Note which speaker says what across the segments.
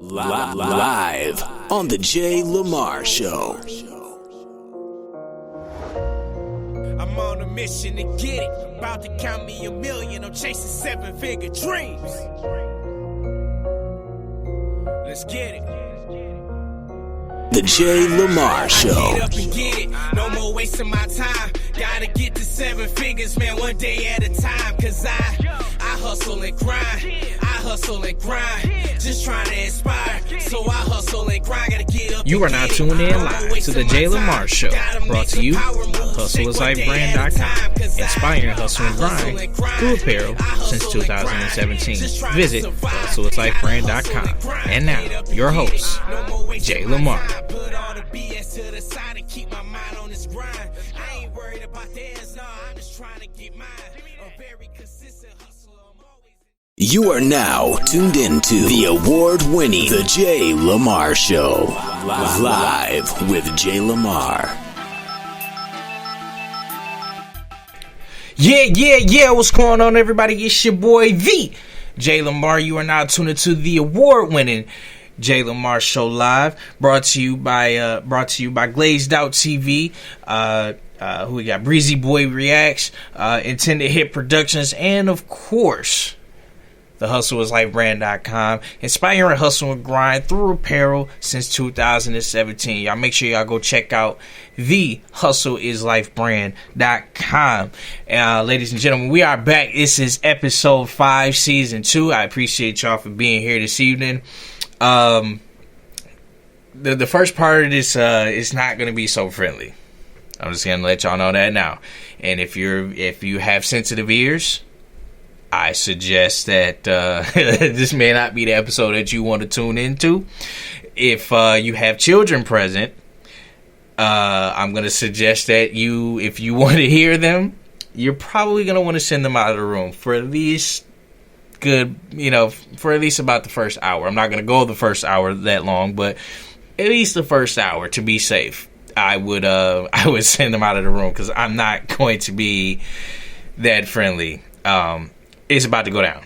Speaker 1: Live on the JayLamar Show.
Speaker 2: I'm on a mission to get it. About to count me a million. I'm chasing seven-figure dreams. Let's get it.
Speaker 1: The JayLamar Show.
Speaker 2: Get up and get it. No more wasting my time. Gotta get to seven figures, man, one day at a time. Cause I hustle and grind. I hustle and grind. Just trying to inspire. So I hustle and grind. Gotta get up.
Speaker 3: You are now tuned in live to the JayLamar Show, brought to you by HustleIsLifeBrand.com, inspiring hustle and grind through apparel since 2017. Visit HustleIsLifeBrand.com. And now, your host, JayLamar.
Speaker 2: Put all the BS to the side and keep my mind on this grind. I ain't worried about theirs, no, I'm just trying to get mine. A very consistent hustler, I'm always...
Speaker 1: You are now tuned into the award-winning The JayLamar Show. Live with JayLamar.
Speaker 3: Yeah, what's going on, everybody? It's your boy, the JayLamar. You are now tuned into the award-winning JayLamar Show Live, brought to you by Glazed Out TV. Who we got? Breezy Boy Reacts, Intended Hit Productions, and of course, the HustleIsLifeBrand.com, inspiring hustle and grind through apparel since 2017. Y'all make sure y'all go check out the HustleIsLifeBrand.com. Ladies and gentlemen, we are back. This is episode 5, season 2. I appreciate y'all for being here this evening. The first part of this is not going to be so friendly. I'm just going to let y'all know that now. And if you have sensitive ears, I suggest that this may not be the episode that you want to tune into. If you have children present, I'm going to suggest that if you want to hear them, you're probably going to want to send them out of the room for at least for at least about the first hour. I'm not going to go the first hour that long, but at least the first hour to be safe. I would send them out of the room because I'm not going to be that friendly. It's about to go down.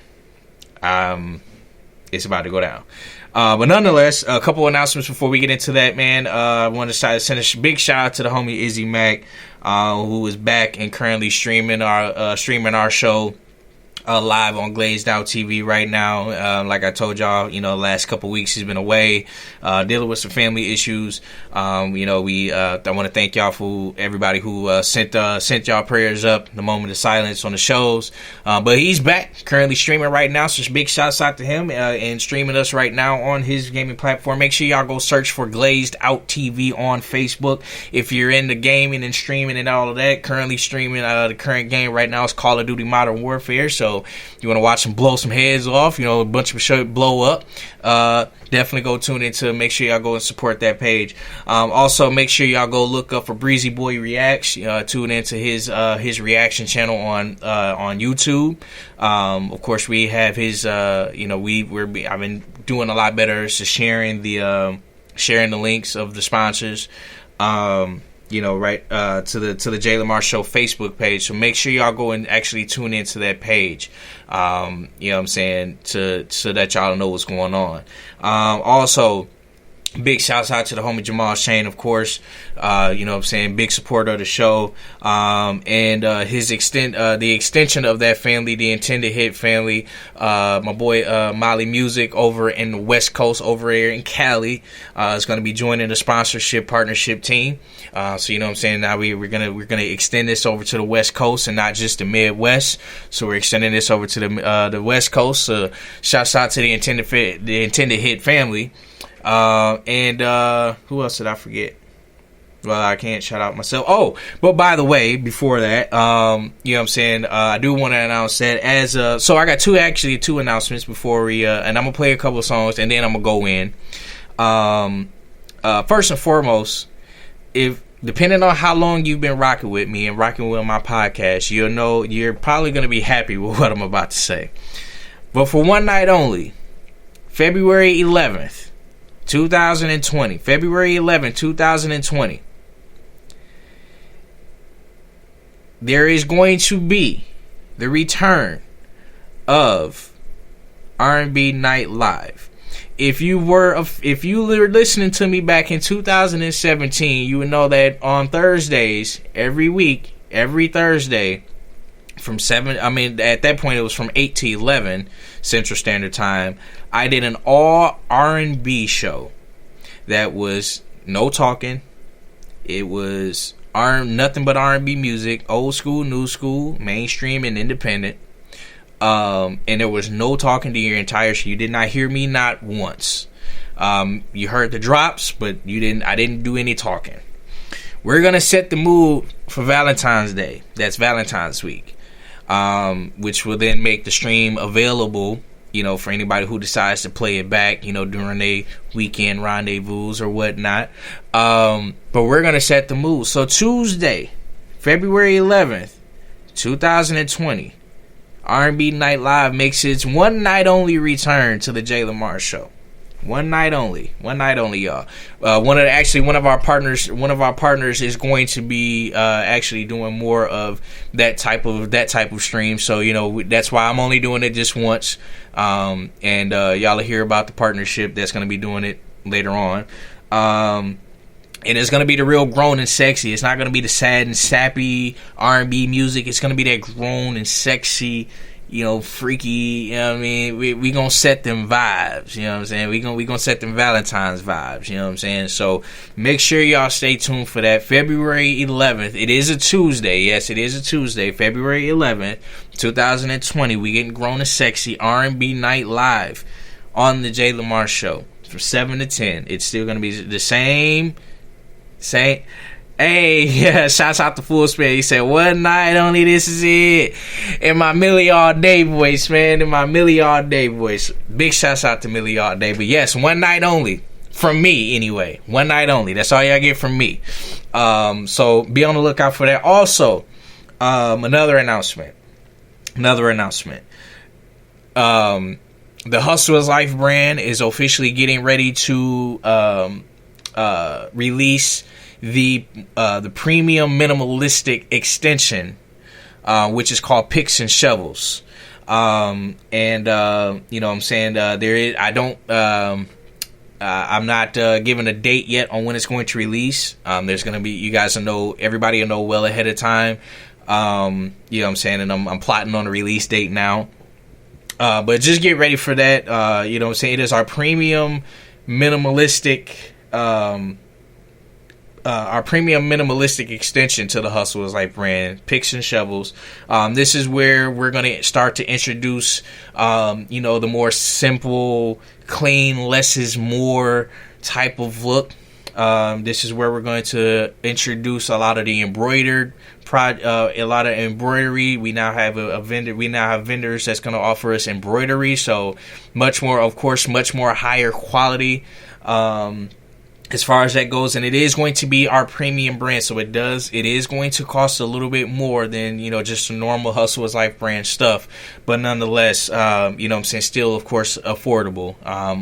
Speaker 3: But nonetheless, a couple announcements before we get into that, man. I want to send a big shout out to the homie Izzy Mac, who is back and currently streaming our show live on Glazed Out TV right now. Like I told y'all, the last couple weeks he's been away, dealing with some family issues. I want to thank y'all for everybody who sent y'all prayers up in the moment of silence on the shows. But he's back, currently streaming right now. So big shouts out to him and streaming us right now on his gaming platform. Make sure y'all go search for Glazed Out TV on Facebook. If you're into gaming and streaming and all of that, currently streaming the current game right now is Call of Duty Modern Warfare. So you want to watch him blow some heads off, a bunch of shit blow up, definitely go tune into. Make sure y'all go and support that page. Also, make sure y'all go look up for Breezy Boy Reacts. Tune into his reaction channel on YouTube. Of course, we have his. I've been doing a lot better to sharing the links of the sponsors. To the JayLamar Show Facebook page. So make sure y'all go and actually tune into that page. So that y'all know what's going on. Also, big shouts out to the homie Jamal Shane, of course. Big supporter of the show. And the extension of that family, the Intended Hit family. My boy Molly Music over in the West Coast, over here in Cali, is going to be joining the sponsorship partnership team. Now we're gonna extend this over to the West Coast and not just the Midwest. So we're extending this over to the West Coast. Shouts out to the Intended Hit family. And who else did I forget? Well, I can't shout out myself. Oh, but by the way, before that, I do want to announce that so I got two announcements before we, and I'm gonna play a couple of songs and then I'm gonna go in. First and foremost, depending on how long you've been rocking with me and rocking with my podcast, you'll know you're probably gonna be happy with what I'm about to say. But for one night only, February 11th, 2020, February 11th, 2020, there is going to be the return of R&B Night Live. if you were listening to me back in 2017, you would know that on Thursdays, every Thursday, from 7, at that point it was from 8 to 11 Central Standard Time, I did an all R&B show that was no talking. It was nothing but R&B music, old school, new school, mainstream, and independent. And there was no talking to your entire show. You did not hear me not once. You heard the drops, but I didn't do any talking. We're gonna set the mood for Valentine's Day. That's Valentine's week, which will then make the stream available, for anybody who decides to play it back, during a weekend rendezvous or whatnot. But we're gonna set the mood. So Tuesday, February 11th, 2020, R&B Night Live makes its one night only return to the JayLamar Show. One night only, y'all. One of our partners is going to be actually doing more of that type of stream. So that's why I'm only doing it just once. And y'all will hear about the partnership that's going to be doing it later on. And it's going to be the real grown and sexy. It's not going to be the sad and sappy R&B music. It's going to be that grown and sexy, freaky, we gonna set them vibes, what I'm saying? We gonna set them Valentine's vibes, what I'm saying? So make sure y'all stay tuned for that. February 11th, it is a Tuesday. Yes, it is a Tuesday. February 11th, 2020. We getting grown and sexy R&B Night Live on the JayLamar Show from 7 to 10. It's still gonna be the same. Hey, yeah, shouts out to Full Spin. He said, one night only, this is it. In my Millie All Day voice, man. In my Millie All Day voice. Big shouts out to Millie All Day. But yes, one night only. From me, anyway. One night only. That's all y'all get from me. So be on the lookout for that. Also, another announcement. The Hustle is Life brand is officially getting ready to release the premium minimalistic extension, which is called Picks and Shovels. I'm saying there is. I'm not giving a date yet on when it's going to release. There's going to be, you guys will know, everybody will know well ahead of time. I'm saying, and I'm plotting on a release date now. But just get ready for that. I'm saying, it is our premium minimalistic. Our premium minimalistic extension to the Hustle is Life brand, Picks and Shovels. This is where we're going to start to introduce, the more simple, clean, less is more type of look. This is where we're going to introduce a lot of the embroidered, a lot of embroidery. We now have vendors that's going to offer us embroidery. So much more higher quality. As far as that goes, and it is going to be our premium brand, so it is going to cost a little bit more than, just a normal Hustle is Life brand stuff, but nonetheless, still, of course, affordable,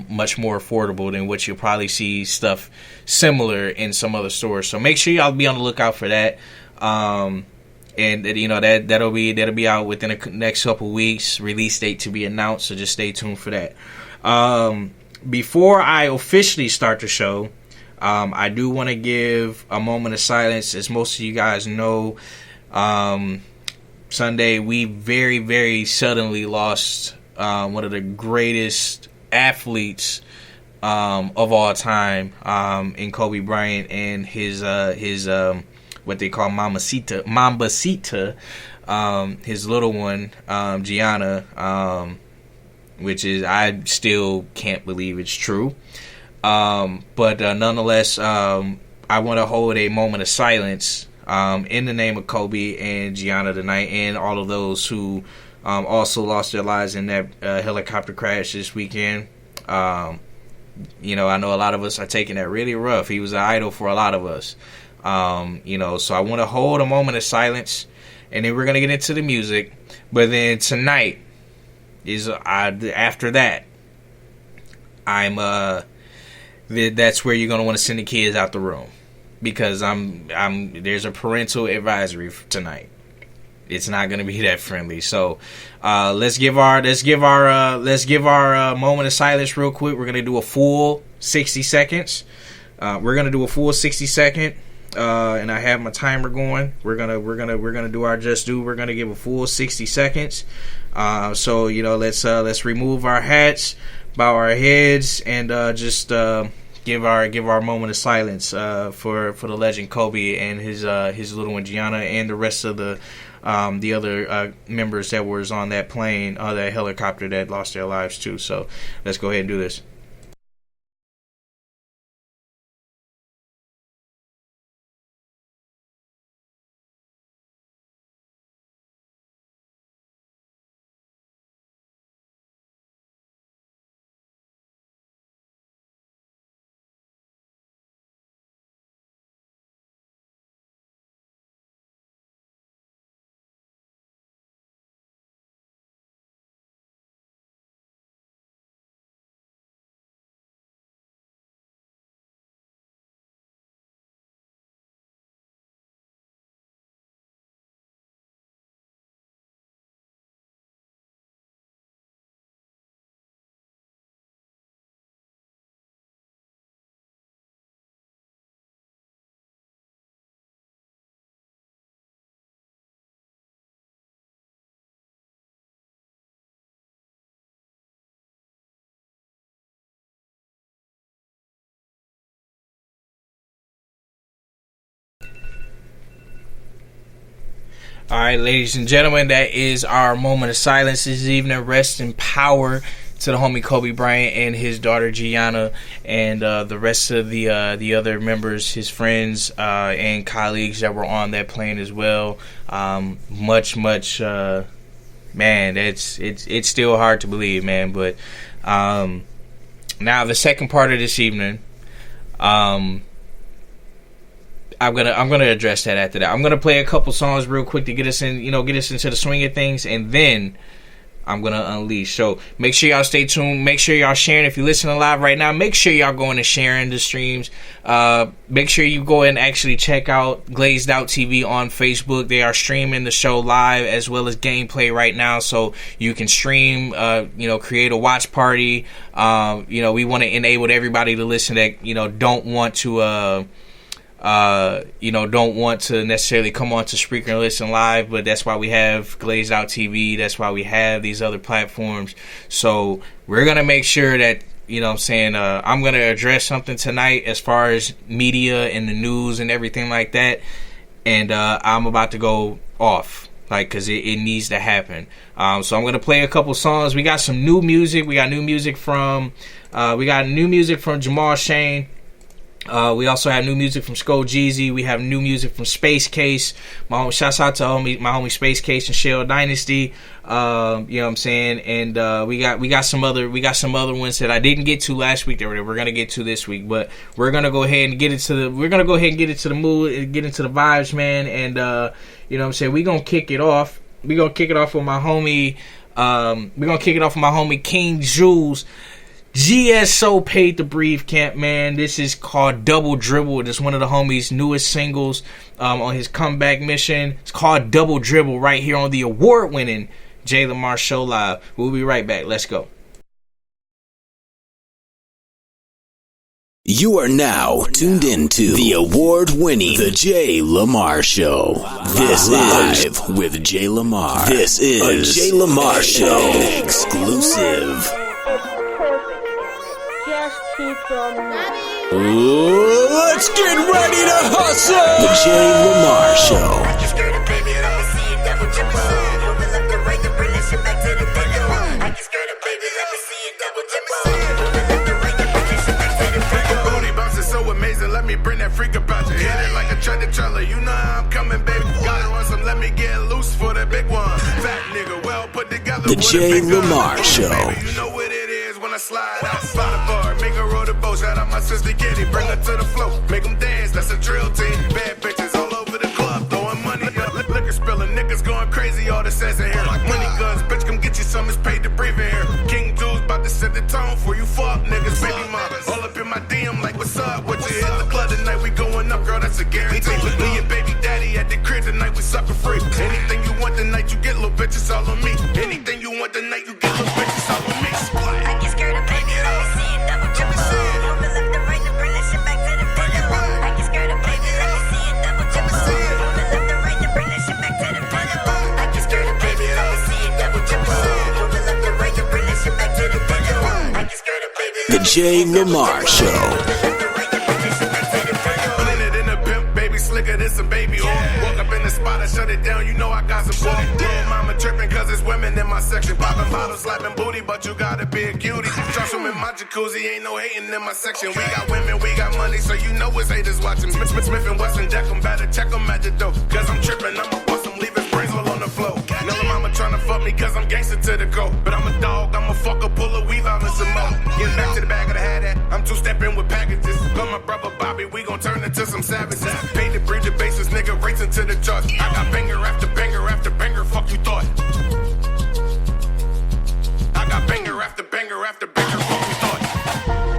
Speaker 3: much more affordable than what you'll probably see stuff similar in some other stores. So make sure y'all be on the lookout for that, and that'll be out within the next couple weeks. Release date to be announced, so just stay tuned for that. Before I officially start the show, I do want to give a moment of silence. As most of you guys know, Sunday we very, very suddenly lost one of the greatest athletes of all time in Kobe Bryant and his what they call Mambasita, his little one, Gianna, which is, I still can't believe it's true. But nonetheless, I want to hold a moment of silence in the name of Kobe and Gianna tonight, and all of those who also lost their lives in that helicopter crash this weekend. I know a lot of us are taking that really rough. He was an idol for a lot of us. So I want to hold a moment of silence, and then we're going to get into the music. But then tonight is after that, that's where you're going to want to send the kids out the room, because there's a parental advisory tonight. it's not going to be that friendly. So let's give our moment of silence real quick. We're going to do a full 60 seconds. We're going to do a full 60 second. And I have my timer going. We're gonna do our just do. We're gonna give a full 60 seconds. So let's remove our hats, bow our heads, and just give our moment of silence for the legend Kobe and his little one Gianna and the rest of the other members that was on that plane, that helicopter that lost their lives too. So let's go ahead and do this. All right, ladies and gentlemen, that is our moment of silence this evening. Rest in power to the homie Kobe Bryant and his daughter Gianna, and the rest of the other members, his friends and colleagues that were on that plane as well. Much, man, it's still hard to believe, man. But now the second part of this evening, I'm gonna address that after that. I'm gonna play a couple songs real quick to get us into the swing of things, and then I'm gonna unleash. So make sure y'all stay tuned. Make sure y'all sharing. If you're listening live right now, make sure y'all going and sharing the streams. Make sure you go and actually check out Glazed Out TV on Facebook. They are streaming the show live as well as gameplay right now, so you can stream. Create a watch party. We want to enable everybody to listen that don't want to. Don't want to necessarily come on to Spreaker and listen live, but that's why we have Glazed Out TV. That's why we have these other platforms. So we're going to make sure that, I'm going to address something tonight as far as media and the news and everything like that. And I'm about to go off, because it needs to happen. So I'm going to play a couple songs. We got some new music. We got new music from Jamal Shane. We also have new music from Sko Jeezy. We have new music from Space Case. Shouts out to my homie Space Case and Shell Dynasty. You know what I'm saying? And we got some other ones that I didn't get to last week that we're gonna get to this week. But we're gonna go ahead and get into the mood and get into the vibes, man. And you know what I'm saying? We're gonna kick it off. We're gonna kick it off with my homie. King Jules. GSO Paid to Breathe Camp, man. This is called Double Dribble. It's one of the homies' newest singles on his comeback mission. It's called Double Dribble right here on the award-winning JayLamar Show Live. We'll be right back. Let's go.
Speaker 1: You are now tuned into the award-winning The JayLamar Show. This is Live with JayLamar. This is a JayLamar Show exclusive. Let's get ready to hustle! The JayLamar Show.
Speaker 4: Booty bouncing so amazing, let me bring that freak about you. Hit it like a trailer, you know how I'm coming, baby. Gotta run some, let me get loose for the big one. Fat nigga, well put together.
Speaker 1: The JayLamar Show.
Speaker 4: You know what it is when I slide out by the bar, make her roll the boat. Shout out my sister Kitty, bring her to the floor, make them dance. That's a drill team. Bad bitches all over the club, throwing money up. Liquor spilling, niggas going crazy. All the sense in here, like money guns. Bitch, come get you some. It's paid to breathe in here. King Jules about to set the tone for you fuck niggas. Baby mama, all up in my DM like what's up? What you hit the club tonight? We going up, girl. That's a guarantee. Me and baby daddy at the crib tonight. We sucker free. Anything you want tonight. but the night you get those bitches all on me.
Speaker 5: I get scared of baby, let me see it double triple. Move it left and right, then bring that shit back to the middle. I get scared of baby, let me see it double triple. Move it left and right, then bring that shit back to the middle. I get scared of baby, let me see it double triple. Move it left and right, then bring that shit back to the middle. I get scared of baby.
Speaker 1: The JayLamar Show.
Speaker 4: Slicker than some baby oil. Woke up in the spot, I shut it down, you know I got some boy. Little mama tripping cause it's women in my section. Popping bottles, slapping booty, but you gotta be a cutie. Trust them in my jacuzzi, ain't no hating in my section. We got women, we got money, so you know it's haters watching. Smith and Wesson, Jack them, better check them at the door. Cause I'm tripping, I'ma bust them, leave his brains all on the floor. Little mama tryna fuck me cause I'm gangster to the core. But I'm a dog, I'm a fucker, pull a weave out and some more. Getting back to the bag of the hat at, I'm two-stepping with packages. Got my brother Bobby, we gon' turn into some savages. Paid to breed the basis, nigga, racing to the charts. I got banger after banger after banger, fuck you thought. I got banger after banger after banger, fuck you thought.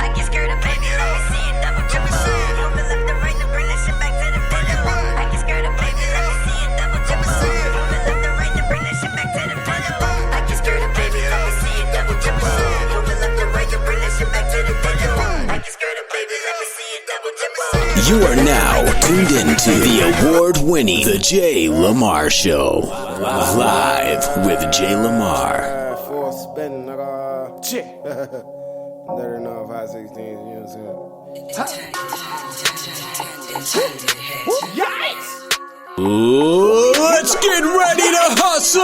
Speaker 5: I get scared of baby, let me see it double triple. Move it left and right, then bring that shit back to the middle. I get scared of baby, let me see it double triple. Move it left and right, then bring that shit back to the middle. I get scared of baby, let me see it double triple. Move it left and right, then bring that shit back to the middle. I get scared of baby, let me see it double triple.
Speaker 1: You are now tuned into the award-winning The JayLamar Show. Live with JayLamar.
Speaker 6: Full spin, nigga. Chick. Better know 516, you know what I'm saying?
Speaker 5: Yikes!
Speaker 1: Let's get ready to hustle!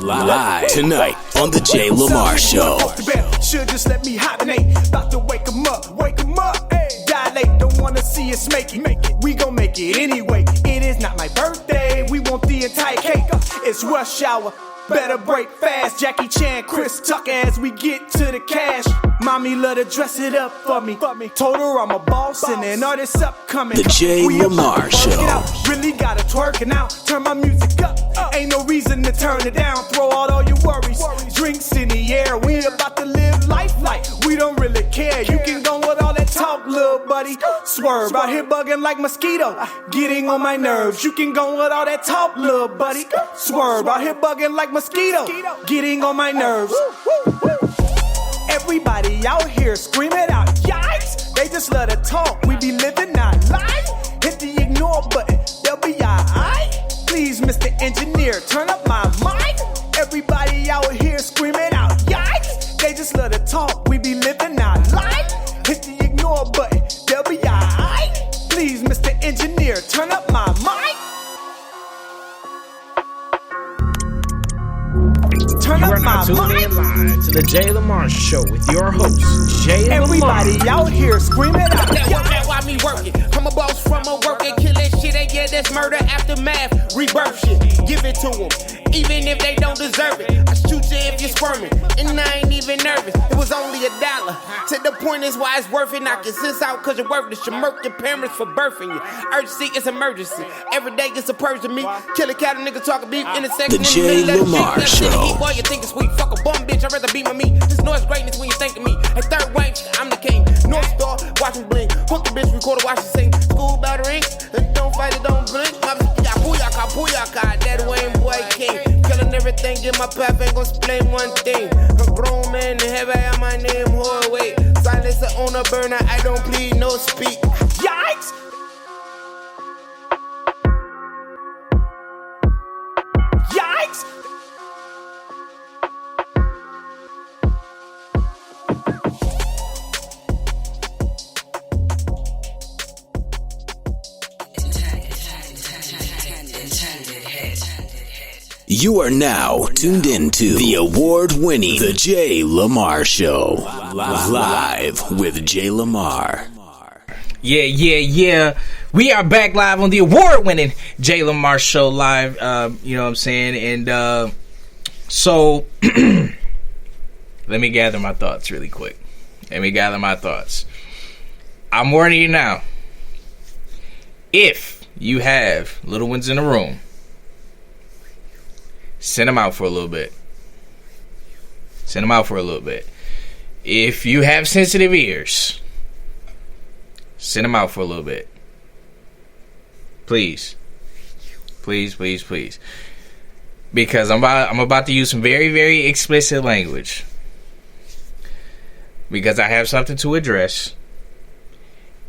Speaker 1: Live tonight on The JayLamar Show.
Speaker 7: Should just let me hibernate. About to wake 'em up, hey. Dilate, don't wanna see us make it. We gon' make it anyway. It is not my birthday, we want the entire cake. It's rush hour, better break fast. Jackie Chan, Chris Tucker as we get to the cash. Mommy love to dress it up for me. Told her I'm a boss and an artist upcoming.
Speaker 1: The JayLamar Show.
Speaker 7: Really gotta twerking out, turn my music up. Ain't no reason to turn it down. Throw out all your worries. Drinks in the air, we about to live life like we don't really care. You can go with all that talk, little buddy. Swerve out here bugging like mosquito, getting on my nerves. You can go with all that talk, little buddy. Swerve out here bugging like mosquito, getting on my nerves. Everybody out here screaming out, yikes! They just love to talk, we be living our life. Hit the ignore button, they'll be alright. Please, Mr. Engineer, turn up my mic. Everybody out here screaming out, yikes! They just love to talk, we be living our life. Hit the ignore button, they'll be alright. Please, Mr. Engineer, turn up my mic. Turn
Speaker 3: You
Speaker 7: up
Speaker 3: are now
Speaker 7: my
Speaker 3: tuning
Speaker 7: mic.
Speaker 3: in live to the JayLamar Show with your host, JayLamar.
Speaker 7: Everybody out here screaming out,
Speaker 8: That why me working. I'm a boss from a working, kill that shit, and yeah, that's murder aftermath. Rebirth shit, give it to them, even if they don't deserve it. I shoot you if you're squirming, and I ain't even nervous. It was only $1. Said the point is why it's worth it. Knock your sis out cause you're worthless. You murk your parents for birthing you. Urgency is emergency. Every day it's a purge to me. Kill a cat, a nigga talking beef in a second.
Speaker 1: The JayLamar Show.
Speaker 8: Boy, you think it's sweet, fuck a bum bitch. I'd rather beat my meat. This noise greatness when you think of me. At third wave, I'm the king. North Star, watch me blink. Hook the bitch, record her, watch her sing. School battering, don't fight it, don't blink. Puyaka, that Wayne boy king. Killing everything, get my path, ain't gon' explain one thing. A grown man in heaven, have my name, whole way. Silencer on a burner, I don't plead, no speak.
Speaker 7: yikes! Yikes!
Speaker 1: You are now tuned into the award-winning The JayLamar Show. Live with JayLamar.
Speaker 3: Yeah. We are back live on the award-winning JayLamar Show live. You know what I'm saying? And so, let me gather my thoughts really quick. I'm warning you now. If you have little ones in the room, send them out for a little bit. If you have sensitive ears, send them out for a little bit. Please. because I'm about to use some very, very explicit language, because I have something to address,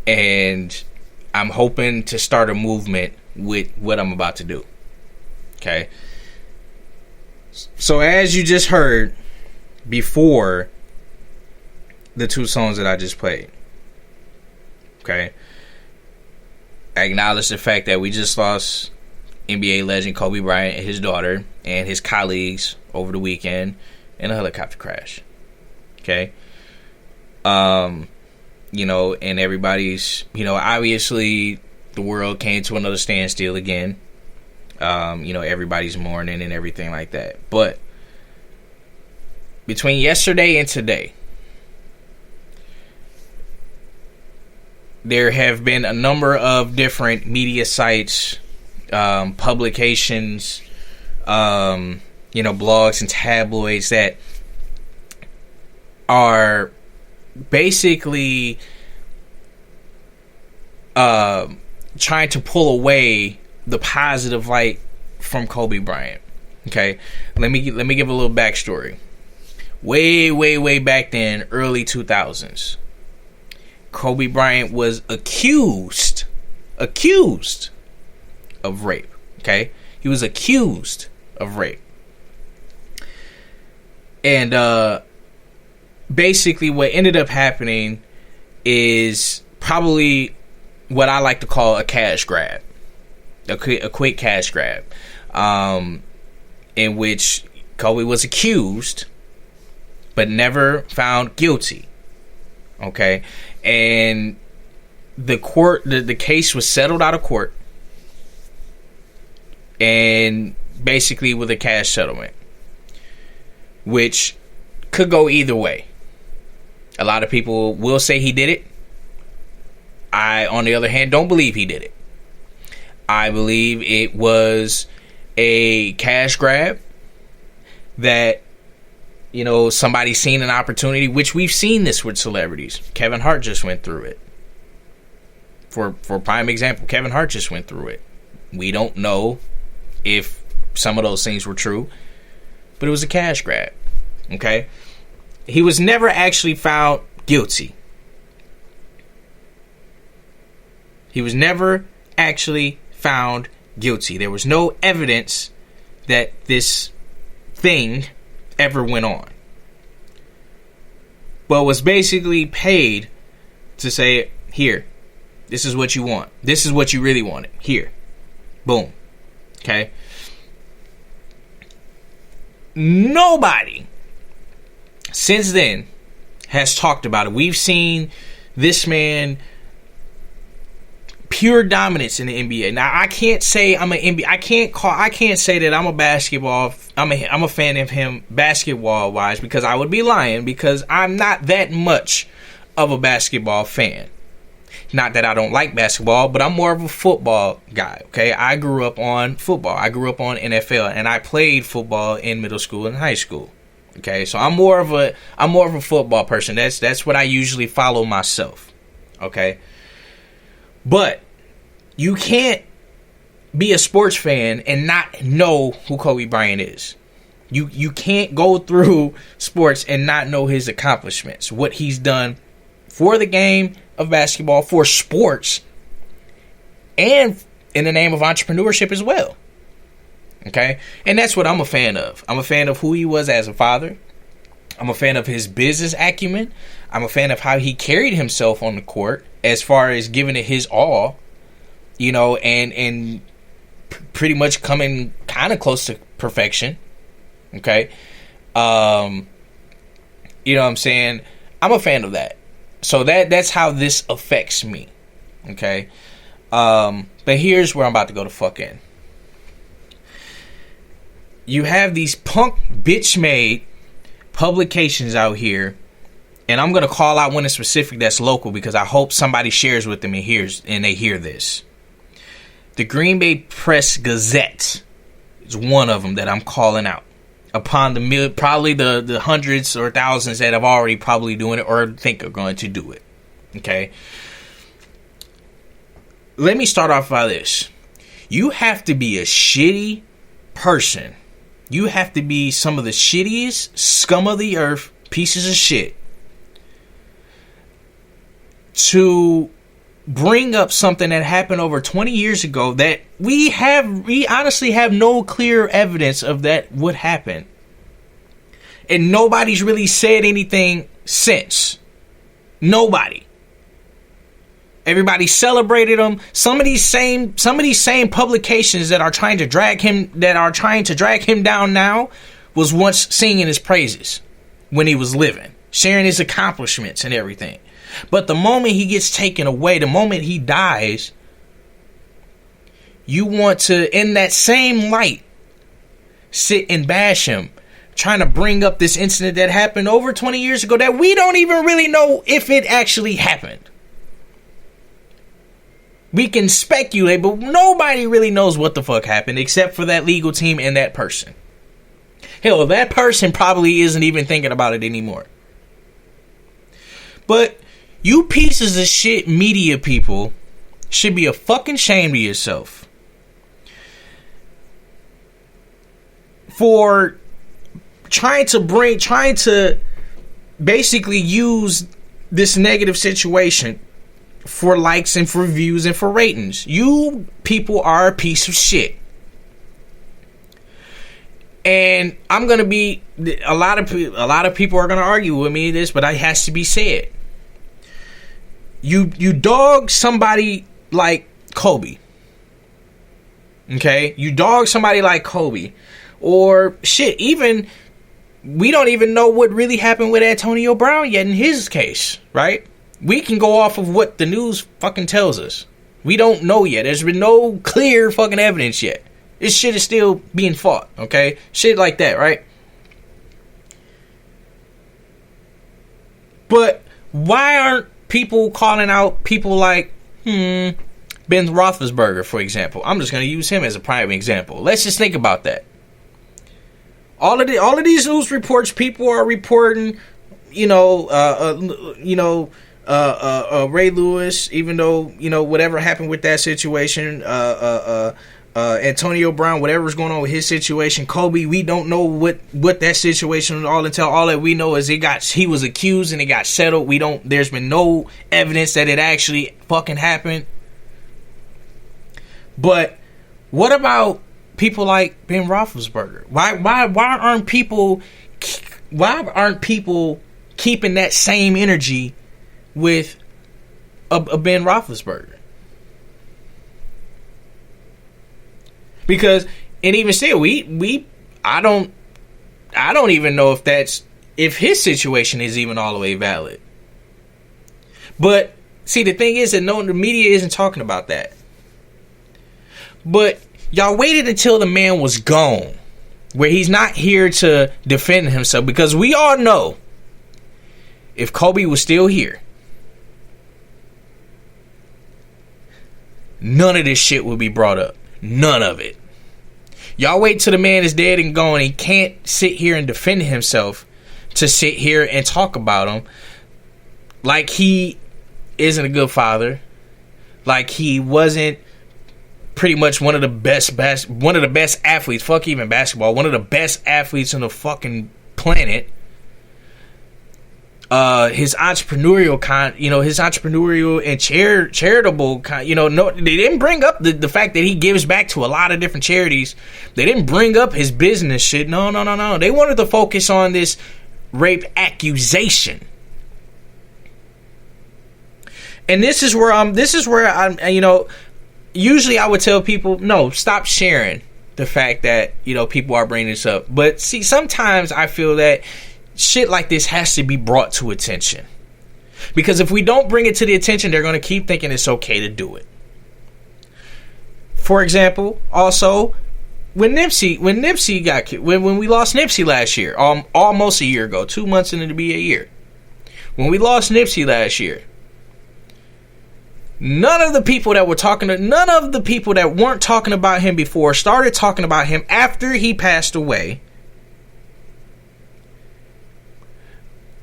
Speaker 3: and I'm hoping to start a movement with what I'm about to do. Okay. So as you just heard before the two songs that I just played, okay, I acknowledge the fact that we just lost NBA legend Kobe Bryant and his daughter and his colleagues over the weekend in a helicopter crash. Okay. You know, and everybody's, you know, obviously the world came to another standstill again. You know, everybody's mourning and everything like that. But between yesterday and today, there have been a number of different media sites, publications, you know, blogs and tabloids that are basically trying to pull away the positive light from Kobe Bryant. Okay, let me give a little backstory. Way back then, early 2000s, Kobe Bryant was accused of rape. Okay, he was accused of rape, and basically what ended up happening is probably what I like to call a cash grab, a quick cash grab, in which Kobe was accused but never found guilty. Okay, and the court, the case was settled out of court, and basically with a cash settlement, which could go either way. A lot of people will say he did it. I, on the other hand, don't believe he did it. I believe it was a cash grab that, you know, somebody seen an opportunity, which we've seen this with celebrities. Kevin Hart just went through it. For prime example, Kevin Hart just went through it. We don't know if some of those things were true, but it was a cash grab. Okay? He was never actually found guilty. He was never actually found guilty. There was no evidence that this thing ever went on, but was basically paid to say, here, this is what you want. This is what you really wanted. Here. Boom. Okay? Nobody since then has talked about it. We've seen this man pure dominance in the NBA. Now, I can't say I'm an NBA. I can't say that I'm a basketball. I'm a fan of him basketball wise, because I would be lying, because I'm not that much of a basketball fan. Not that I don't like basketball, but I'm more of a football guy. Okay, I grew up on football. I grew up on NFL, and I played football in middle school and high school. Okay, so I'm more of a football person. That's what I usually follow myself. Okay. But you can't be a sports fan and not know who Kobe Bryant is. You can't go through sports and not know his accomplishments, what he's done for the game of basketball, for sports, and in the name of entrepreneurship as well. Okay? And that's what I'm a fan of. I'm a fan of who he was as a father. I'm a fan of his business acumen. I'm a fan of how he carried himself on the court, as far as giving it his all, you know, and pretty much coming kind of close to perfection. Okay? You know what I'm saying? I'm a fan of that. So that's how this affects me. Okay? But here's where I'm about to go to fuck in. You have these punk bitch-made publications out here, and I'm going to call out one in specific that's local, because I hope somebody shares with them and they hear this. The Green Bay Press Gazette is one of them that I'm calling out, upon probably the hundreds or thousands that have already probably doing it or think are going to do it. Okay? Let me start off by this. You have to be a shitty person You have to be some of the shittiest scum of the earth pieces of shit to bring up something that happened over 20 years ago that we honestly have no clear evidence of that would happen. And nobody's really said anything since. Nobody. Everybody celebrated him. Some of these same publications that are trying to drag him down now was once singing his praises when he was living, sharing his accomplishments and everything. But the moment he gets taken away, the moment he dies, you want to, in that same light, sit and bash him, trying to bring up this incident that happened over 20 years ago that we don't even really know if it actually happened. We can speculate, but nobody really knows what the fuck happened except for that legal team and that person. Hell, that person probably isn't even thinking about it anymore. But you pieces of shit media people should be a fucking shame to yourself for trying to basically use this negative situation for likes and for views and for ratings. You people are a piece of shit. And I'm going to be, a lot of people are going to argue with me this, but it has to be said. You dog somebody like Kobe. Okay? You dog somebody like Kobe. Or shit, even we don't even know what really happened with Antonio Brown yet in his case, right? We can go off of what the news fucking tells us. We don't know yet. There's been no clear fucking evidence yet. This shit is still being fought, okay? Shit like that, right? But why aren't people calling out people like Ben Roethlisberger, for example? I'm just going to use him as a prime example. Let's just think about that. All of these news reports, people are reporting, Ray Lewis, even though, whatever happened with that situation, Antonio Brown, whatever's going on with his situation, Kobe, we don't know what that situation was all until all that we know is he was accused and it got settled. There's been no evidence that it actually fucking happened. But what about people like Ben Roethlisberger? Why aren't people keeping that same energy with a Ben Roethlisberger? Because, and even still, I don't even know if his situation is even all the way valid. But see, the thing is that the media isn't talking about that. But y'all waited until the man was gone, where he's not here to defend himself, because we all know if Kobe was still here, none of this shit would be brought up. None of it. Y'all wait till the man is dead and gone. He can't sit here and defend himself to sit here and talk about him like he isn't a good father, like he wasn't pretty much one of the best athletes. Fuck even basketball. One of the best athletes on the fucking planet. His entrepreneurial and charitable no, they didn't bring up the fact that he gives back to a lot of different charities. They didn't bring up his business shit. No. They wanted to focus on this rape accusation. And this is where I'm usually I would tell people, no, stop sharing the fact that, people are bringing this up. But see, sometimes I feel that shit like this has to be brought to attention. Because if we don't bring it to the attention, they're going to keep thinking it's okay to do it. For example, also, when Nipsey got killed, when we lost Nipsey last year, almost a year ago, 2 months into to be a year. When we lost Nipsey last year, none of the people that weren't talking about him before started talking about him after he passed away.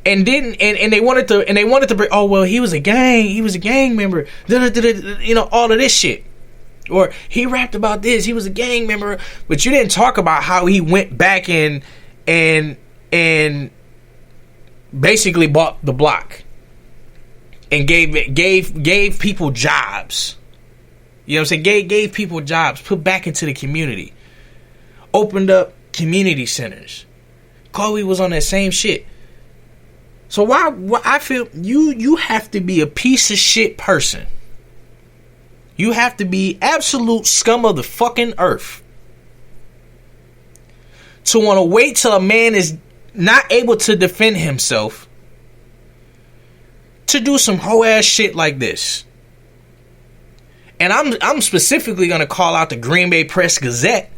Speaker 3: And they wanted to bring, oh well, he was a gang member, all of this shit. Or he rapped about this, he was a gang member, but you didn't talk about how he went back and basically bought the block and gave people jobs. You know what I'm saying? Gave people jobs, put back into the community, opened up community centers. Kobe was on that same shit. So why I feel you have to be a piece of shit person. You have to be absolute scum of the fucking earth to want to wait till a man is not able to defend himself to do some hoe ass shit like this. And I'm specifically going to call out the Green Bay Press Gazette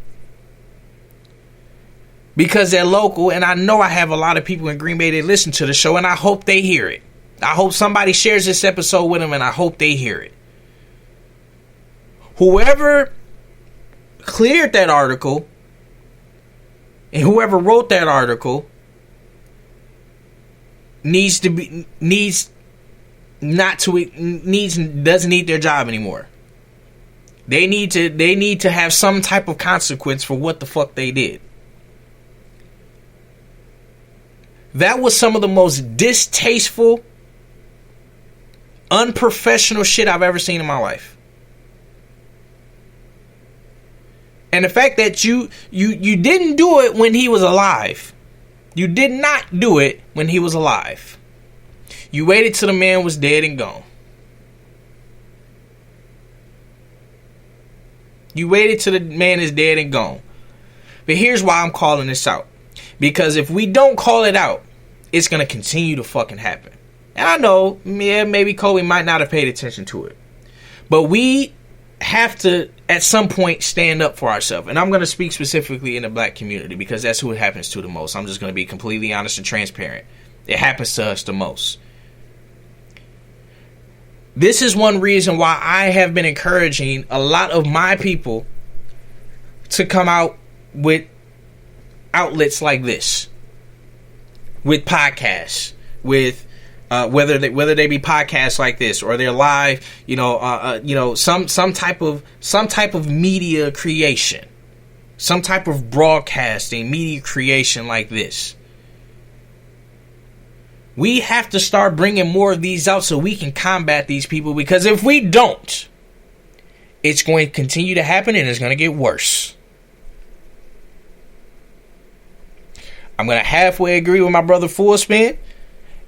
Speaker 3: because they're local, and I know I have a lot of people in Green Bay that listen to the show, and I hope they hear it. I hope somebody shares this episode with them, and I hope they hear it. Whoever cleared that article and whoever wrote that article doesn't need their job anymore. They need to have some type of consequence for what the fuck they did. That was some of the most distasteful, unprofessional shit I've ever seen in my life. And the fact that you didn't do it when he was alive. You did not do it when he was alive. You waited till the man was dead and gone. You waited till the man is dead and gone. But here's why I'm calling this out. Because if we don't call it out, it's going to continue to fucking happen. And I know, yeah, maybe Kobe might not have paid attention to it. But we have to, at some point, stand up for ourselves. And I'm going to speak specifically in the black community because that's who it happens to the most. I'm just going to be completely honest and transparent. It happens to us the most. This is one reason why I have been encouraging a lot of my people to come out with outlets like this, with podcasts, with whether they be podcasts like this or they're live, some type of media creation, some type of broadcasting media creation like this. We have to start bringing more of these out so we can combat these people, because if we don't, it's going to continue to happen and it's going to get worse. I'm going to halfway agree with my brother Full Spin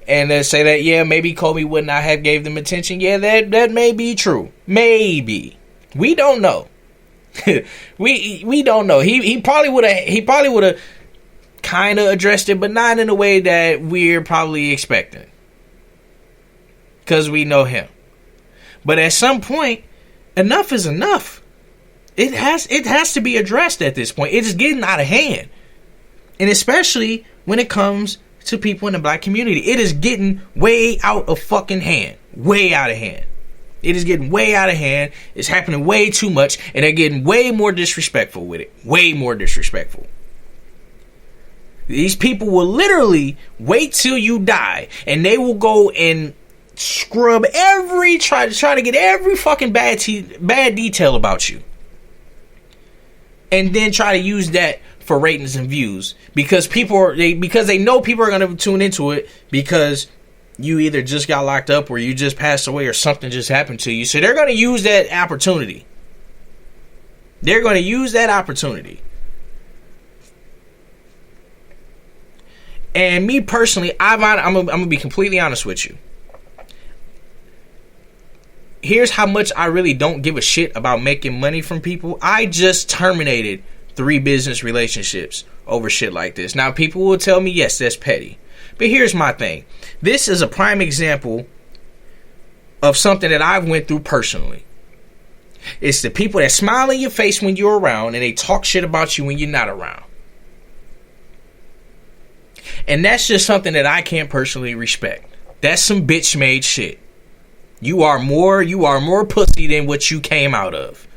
Speaker 3: and then say that, yeah, maybe Kobe would not have gave them attention. Yeah, that may be true. Maybe. We don't know. we don't know. He probably would have kind of addressed it, but not in a way that we're probably expecting, because we know him. But at some point, enough is enough. It has to be addressed at this point. It is getting out of hand. And especially when it comes to people in the black community, it is getting way out of fucking hand. Way out of hand. It is getting way out of hand. It's happening way too much, and they're getting way more disrespectful with it. Way more disrespectful. These people will literally wait till you die, and they will go and scrub try to get every fucking bad detail about you, and then try to use that for ratings and views, because they know people are going to tune into it because you either just got locked up or you just passed away or something just happened to you. So they're going to use that opportunity. They're going to use that opportunity. And me personally, I'm going to be completely honest with you. Here's how much I really don't give a shit about making money from people. I just terminated 3 business relationships over shit like this. Now, people will tell me, yes, that's petty. But here's my thing. This is a prime example of something that I've went through personally. It's the people that smile in your face when you're around and they talk shit about you when you're not around. And that's just something that I can't personally respect. That's some bitch made shit. You are more pussy than what you came out of.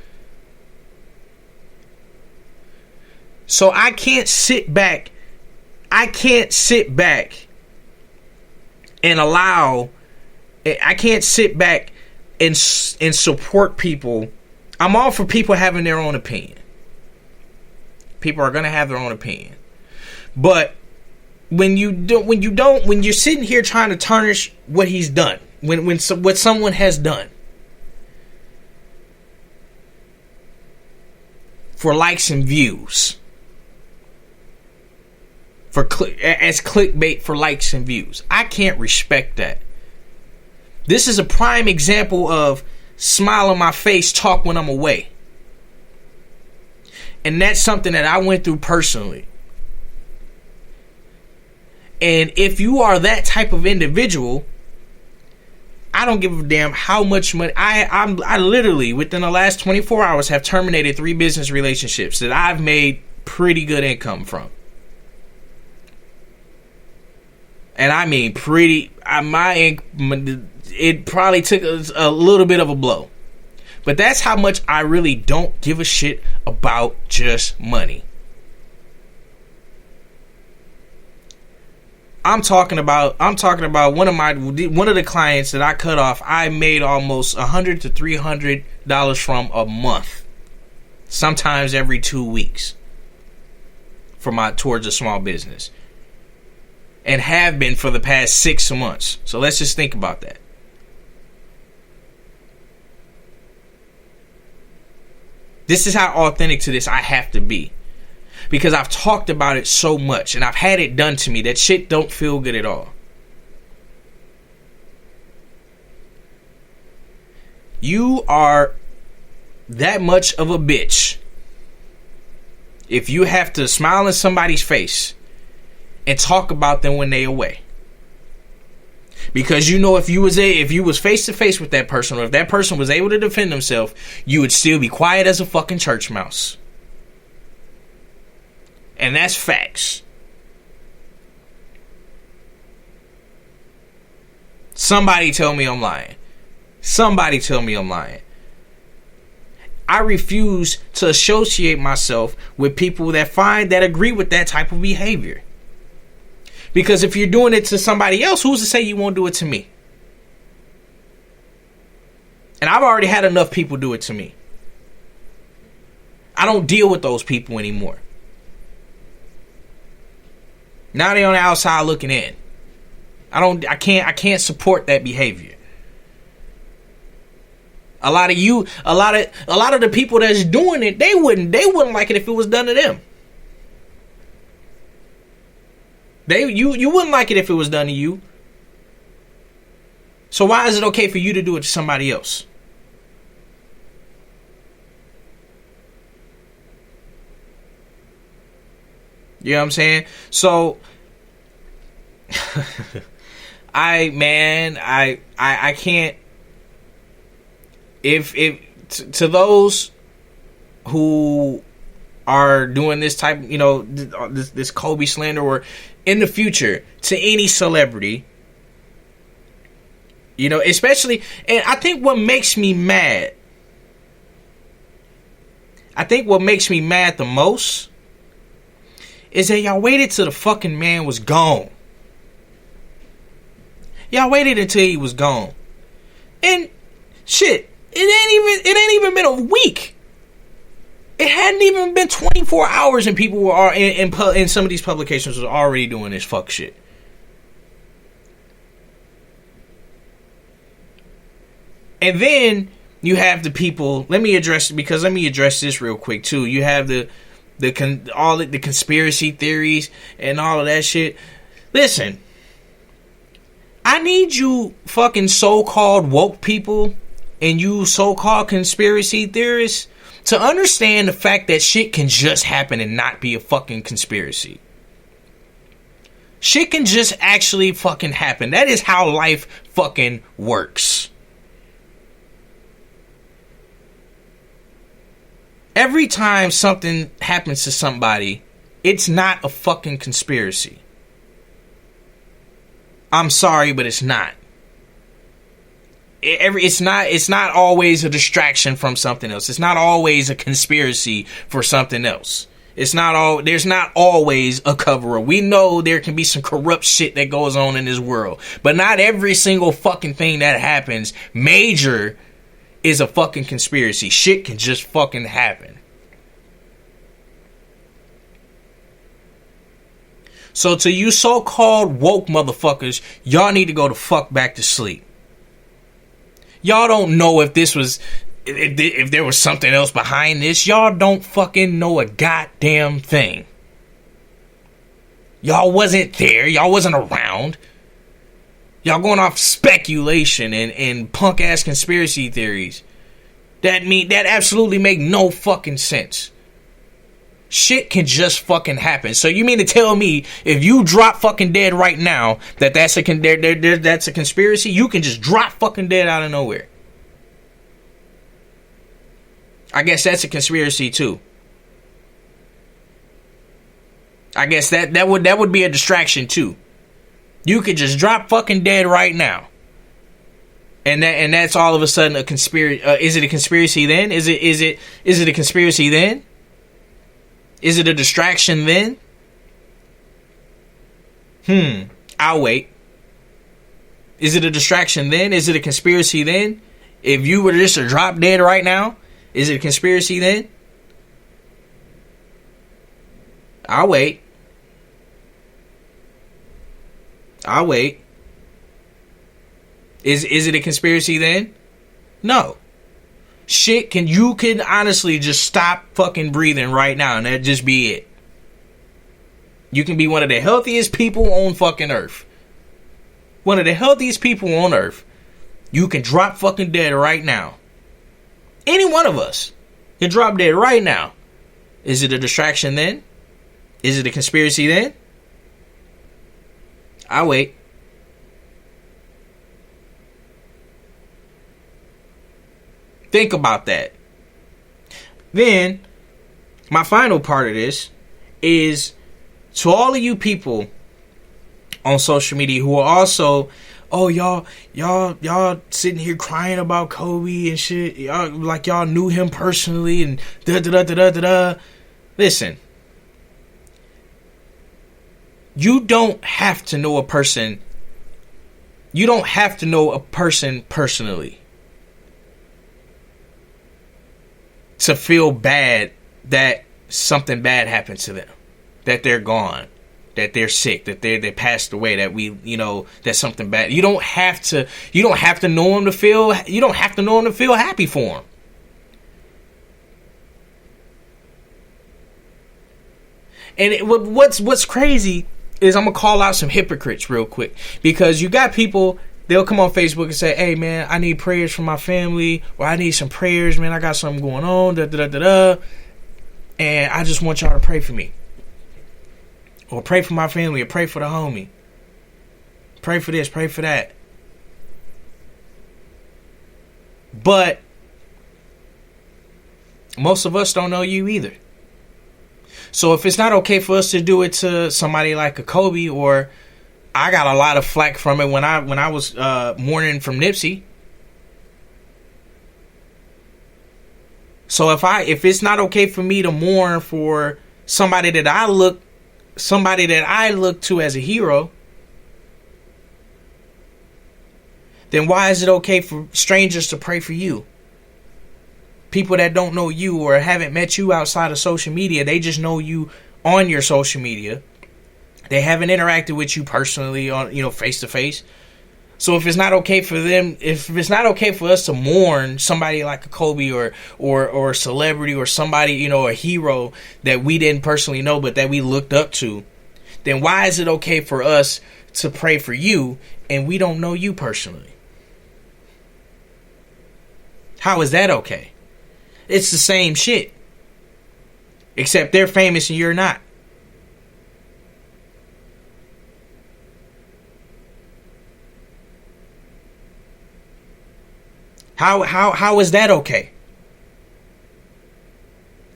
Speaker 3: So I can't sit back and support people I'm all for people having their own opinion. People are gonna have their own opinion. But when you're sitting here trying to tarnish what he's done, what someone has done for likes and views, as clickbait for likes and views, I can't respect that. This is a prime example of smile on my face, talk when I'm away. And that's something that I went through personally. And if you are that type of individual, I don't give a damn how much money. I literally, within the last 24 hours, have terminated 3 business relationships that I've made pretty good income from. And I mean pretty, it probably took a little bit of a blow. But that's how much I really don't give a shit about just money. I'm talking about one of the clients that I cut off. I made almost $100 to $300 from a month, sometimes every 2 weeks, towards a small business, and have been for the past 6 months. So let's just think about that. This is how authentic to this I have to be. Because I've talked about it so much and I've had it done to me. That shit don't feel good at all. You are that much of a bitch if you have to smile in somebody's face and talk about them when they away. Because you know, if you was face to face with that person, or if that person was able to defend themselves, you would still be quiet as a fucking church mouse. And that's facts. Somebody tell me I'm lying. Somebody tell me I'm lying. I refuse to associate myself with people that agree with that type of behavior. Because if you're doing it to somebody else, who's to say you won't do it to me? And I've already had enough people do it to me. I don't deal with those people anymore. Now they're on the outside looking in. I can't support that behavior. A lot of the people that's doing it, they wouldn't like it if it was done to them. You wouldn't like it if it was done to you. So why is it okay for you to do it to somebody else? You know what I'm saying? So I can't. If to those who are doing this type, this Kobe slander, or in the future to any celebrity, especially, and I think what makes me mad the most is that y'all waited till the fucking man was gone. Y'all waited until he was gone. And shit, it ain't even been a week. It hadn't even been 24 hours and people were in some of these publications was already doing this fuck shit. And then you have the people, let me address this real quick too. You have the conspiracy theories and all of that shit. Listen, I need you fucking so-called woke people and you so-called conspiracy theorists to understand the fact that shit can just happen and not be a fucking conspiracy. Shit can just actually fucking happen. That is how life fucking works. Every time something happens to somebody, it's not a fucking conspiracy. I'm sorry, but it's not. It's not always a distraction from something else. It's not always a conspiracy for something else. There's not always a cover-up. We know there can be some corrupt shit that goes on in this world, but not every single fucking thing that happens major is a fucking conspiracy. Shit can just fucking happen. So to you so-called woke motherfuckers, y'all need to go the fuck back to sleep. Y'all don't know if this was, if there was something else behind this. Y'all don't fucking know a goddamn thing. Y'all wasn't there. Y'all wasn't around. Y'all going off speculation and punk ass conspiracy theories that absolutely make no fucking sense. Shit can just fucking happen. So you mean to tell me if you drop fucking dead right now that's a conspiracy? You can just drop fucking dead out of nowhere. I guess that's a conspiracy too. I guess that would be a distraction too. You could just drop fucking dead right now. And that's all of a sudden a conspiracy. Is it a conspiracy then? Is it a conspiracy then? Is it a distraction then? I'll wait. Is it a distraction then? Is it a conspiracy then? If you were just to drop dead right now, is it a conspiracy then? I'll wait. I'll wait. Is it a conspiracy then? No. Shit, you can honestly just stop fucking breathing right now and that just be it. You can be one of the healthiest people on fucking earth. One of the healthiest people on earth. You can drop fucking dead right now. Any one of us can drop dead right now. Is it a distraction then? Is it a conspiracy then? I'll wait. Think about that. Then, my final part of this is to all of you people on social media who are also, oh, y'all sitting here crying about Kobe and shit. Y'all, like y'all knew him personally and da-da-da-da-da-da. Listen. You don't have to know a person. You don't have to know a person personally to feel bad that something bad happened to them, that they're gone, that they're sick, that they passed away, that that something bad. You don't have to know them to feel. You don't have to know them to feel happy for them. And what's crazy is I'm gonna call out some hypocrites real quick, because you got people. They'll come on Facebook and say, hey, man, I need prayers for my family, or I need some prayers, man. I got something going on, da-da-da-da-da, and I just want y'all to pray for me. Or pray for my family, or pray for the homie. Pray for this, pray for that. But most of us don't know you either. So if it's not okay for us to do it to somebody like a Kobe, or I got a lot of flack from it when I was mourning from Nipsey. So if it's not okay for me to mourn for somebody that I look to as a hero, then why is it okay for strangers to pray for you? People that don't know you or haven't met you outside of social media, they just know you on your social media. They haven't interacted with you personally on, face to face. So if it's not okay for them, if it's not okay for us to mourn somebody like a Kobe or a celebrity or somebody, a hero that we didn't personally know but that we looked up to, then why is it okay for us to pray for you and we don't know you personally? How is that okay? It's the same shit. Except they're famous and you're not. How is that okay?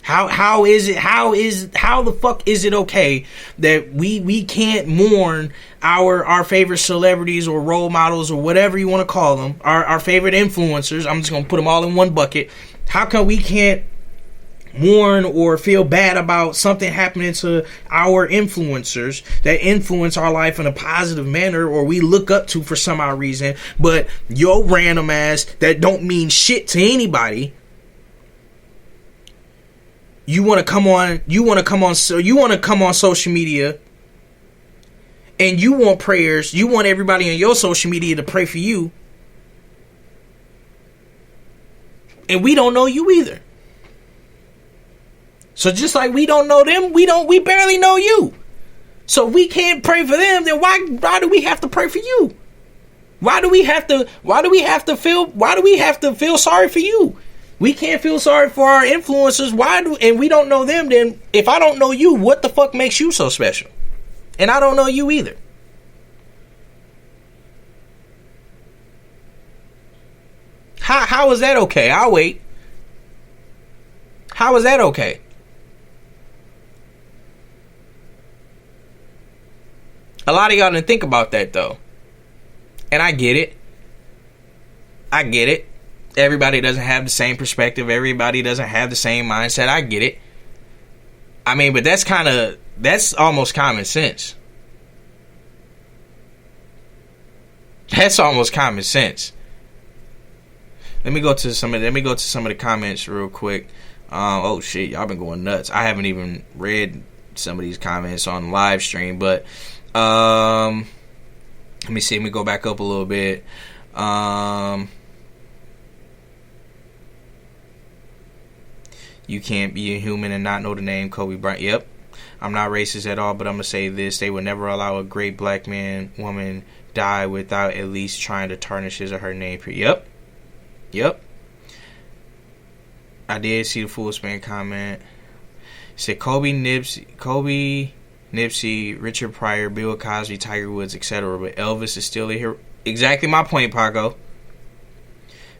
Speaker 3: How the fuck is it okay that we can't mourn our favorite celebrities or role models or whatever you want to call them, our favorite influencers? I'm just gonna put them all in one bucket. How come we can't mourn or feel bad about something happening to our influencers that influence our life in a positive manner, or we look up to for some odd reason, but your random ass that don't mean shit to anybody, you want to come on social media and you want prayers, you want everybody on your social media to pray for you, and we don't know you either. So just like we don't know them, we barely know you. So if we can't pray for them, then why do we have to pray for you? Why do we have to feel sorry for you? We can't feel sorry for our influencers. And we don't know them, then if I don't know you, what the fuck makes you so special? And I don't know you either. How is that okay? I'll wait. How is that okay? A lot of y'all didn't think about that though. And I get it. Everybody doesn't have the same perspective. Everybody doesn't have the same mindset. I get it. I mean, but that's almost common sense. That's almost common sense. Let me go to some of the comments real quick. Oh shit, y'all been going nuts. I haven't even read some of these comments on the live stream, but let me see. Let me go back up a little bit. You can't be a human and not know the name Kobe Bryant. Yep. I'm not racist at all, but I'm going to say this. They would never allow a great black woman die without at least trying to tarnish his or her name. Yep. I did see the full span comment. It said Kobe, Nipsey, Richard Pryor, Bill Cosby, Tiger Woods, etc. But Elvis is still a hero. Exactly my point, Paco.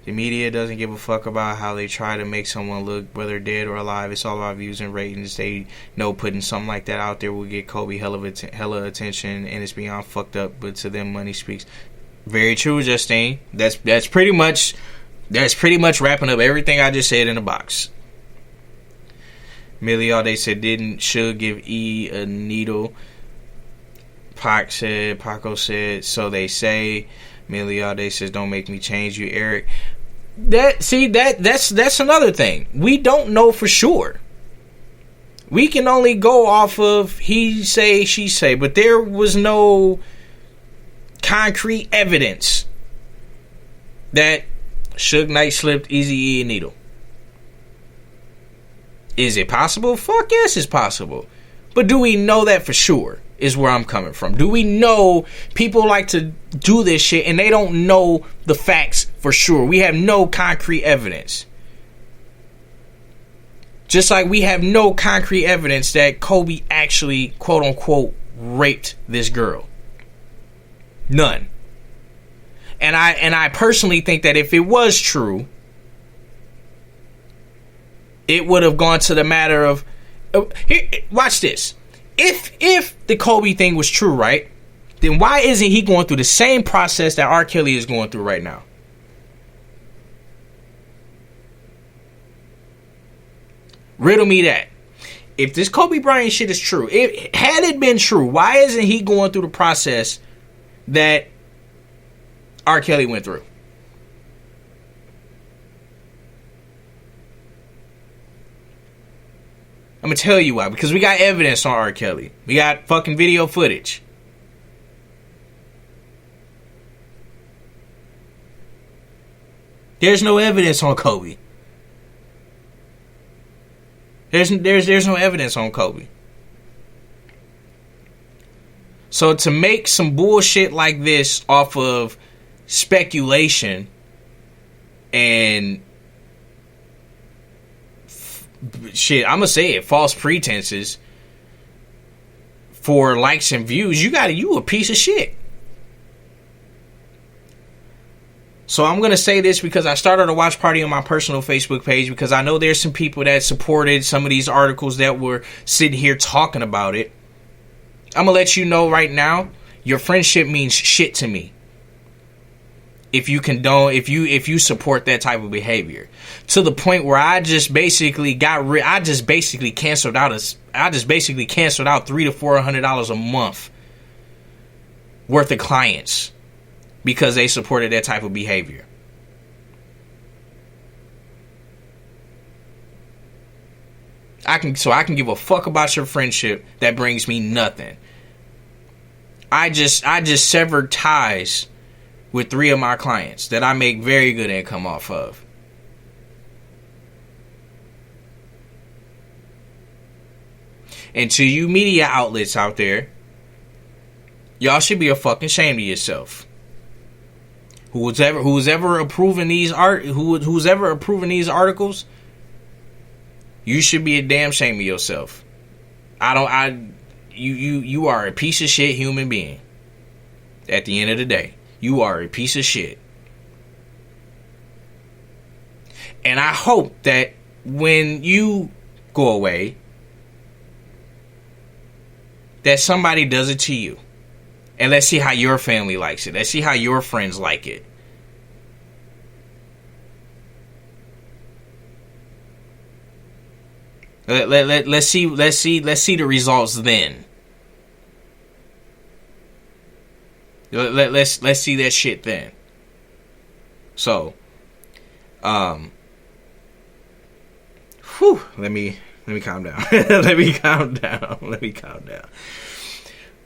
Speaker 3: The media doesn't give a fuck about how they try to make someone look, whether dead or alive. It's all about views and ratings. They know putting something like that out there will get Kobe hella attention, and it's beyond fucked up. But to them, money speaks. Very true, Justine. That's pretty much wrapping up everything I just said in a box. Millie all they said should give E a needle. Paco said, so they say. Millie all day says, don't make me change you, Eric. That's another thing. We don't know for sure. We can only go off of he say, she say, but there was no concrete evidence that Suge Knight slipped Eazy-E a needle. Is it possible? Fuck yes, it's possible. But do we know that for sure? Is where I'm coming from. Do we know people like to do this shit and they don't know the facts for sure? We have no concrete evidence. Just like we have no concrete evidence that Kobe actually, quote unquote, raped this girl. None. And I personally think that if it was true, it would have gone to the matter of here, watch this. If the Kobe thing was true, right, then why isn't he going through the same process that R. Kelly is going through right now? Riddle me that. If this Kobe Bryant shit is true, had it been true, why isn't he going through the process that R. Kelly went through? I'm going to tell you why. Because we got evidence on R. Kelly. We got fucking video footage. There's no evidence on Kobe. There's no evidence on Kobe. So to make some bullshit like this off of speculation and shit, I'm gonna say it, false pretenses for likes and views, you a piece of shit. So I'm gonna say this because I started a watch party on my personal Facebook page because I know there's some people that supported some of these articles that were sitting here talking about it. I'm gonna let you know right now, your friendship means shit to me. if you condone, if you support that type of behavior, to the point where I just basically canceled out $300 to $400 a month worth of clients because they supported that type of behavior. I can give a fuck about your friendship that brings me nothing. I just severed ties with 3 of my clients that I make very good income off of. And to you media outlets out there, y'all should be a fucking ashamed of yourself. Who's ever approving these articles, you should be a damn shame of yourself. You are a piece of shit human being. At the end of the day, you are a piece of shit. And I hope that when you go away, that somebody does it to you. And let's see how your family likes it. Let's see how your friends like it. Let's see the results then. Let's see that shit then. So, let me calm down. Let me calm down.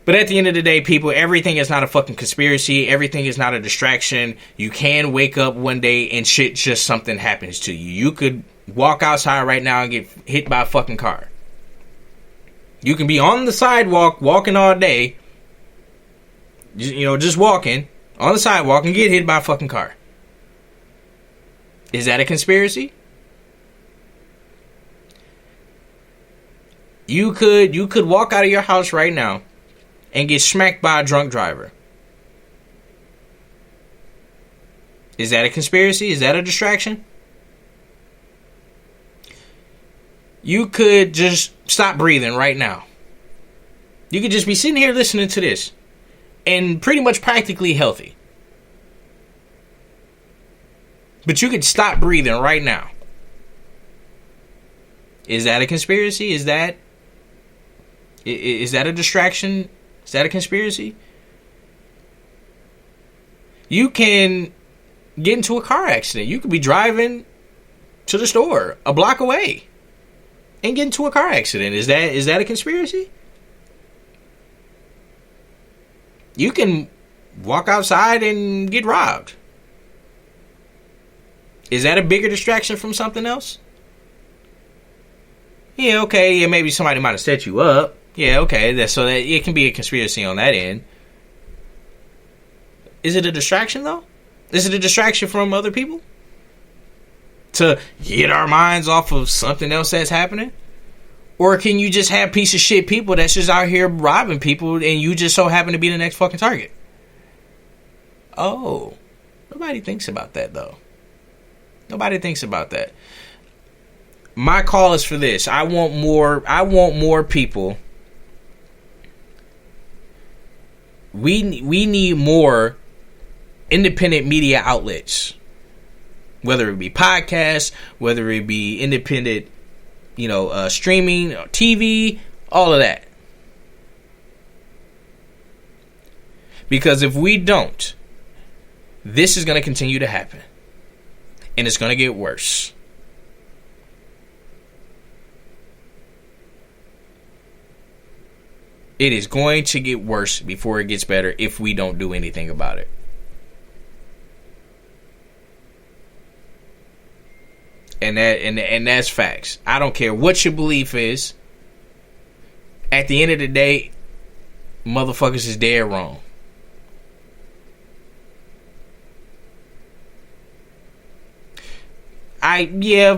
Speaker 3: But at the end of the day, people, everything is not a fucking conspiracy. Everything is not a distraction. You can wake up one day and shit, just something happens to you. You could walk outside right now and get hit by a fucking car. You can be on the sidewalk walking all day, just walking on the sidewalk and get hit by a fucking car. Is that a conspiracy? You could walk out of your house right now and get smacked by a drunk driver. Is that a conspiracy? Is that a distraction? You could just stop breathing right now. You could just be sitting here listening to this and pretty much practically healthy. But you could stop breathing right now. Is that a conspiracy? Is that a distraction? Is that a conspiracy? You can get into a car accident. You could be driving to the store a block away and get into a car accident. Is that a conspiracy? You can walk outside and get robbed. Is that a bigger distraction from something else? Yeah, okay, yeah, maybe somebody might have set you up. Yeah, okay, so that it can be a conspiracy on that end. Is it a distraction, though? Is it a distraction from other people? To get our minds off of something else that's happening? Or can you just have piece of shit people that's just out here robbing people and you just so happen to be the next fucking target? Oh, nobody thinks about that, though. Nobody thinks about that. My call is for this. I want more people. We need more independent media outlets. Whether it be podcasts, whether it be independent, streaming, TV, all of that. Because if we don't, this is going to continue to happen. And it's going to get worse. It is going to get worse before it gets better if we don't do anything about it. And that's facts. I don't care what your belief is. At the end of the day, motherfuckers is dead wrong.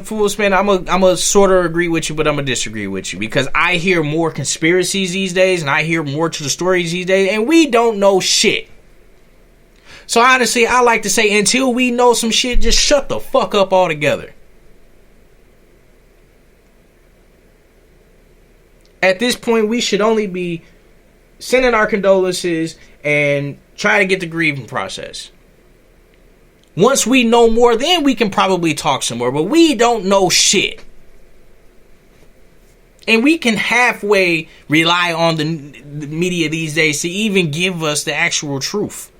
Speaker 3: Full spin. I'm a sort of agree with you, but I'm gonna disagree with you because I hear more conspiracies these days, and I hear more to the stories these days, and we don't know shit. So honestly, I like to say until we know some shit, just shut the fuck up altogether. At this point, we should only be sending our condolences and try to get the grieving process. Once we know more, then we can probably talk some more. But we don't know shit. And we can halfway rely on the media these days to even give us the actual truth.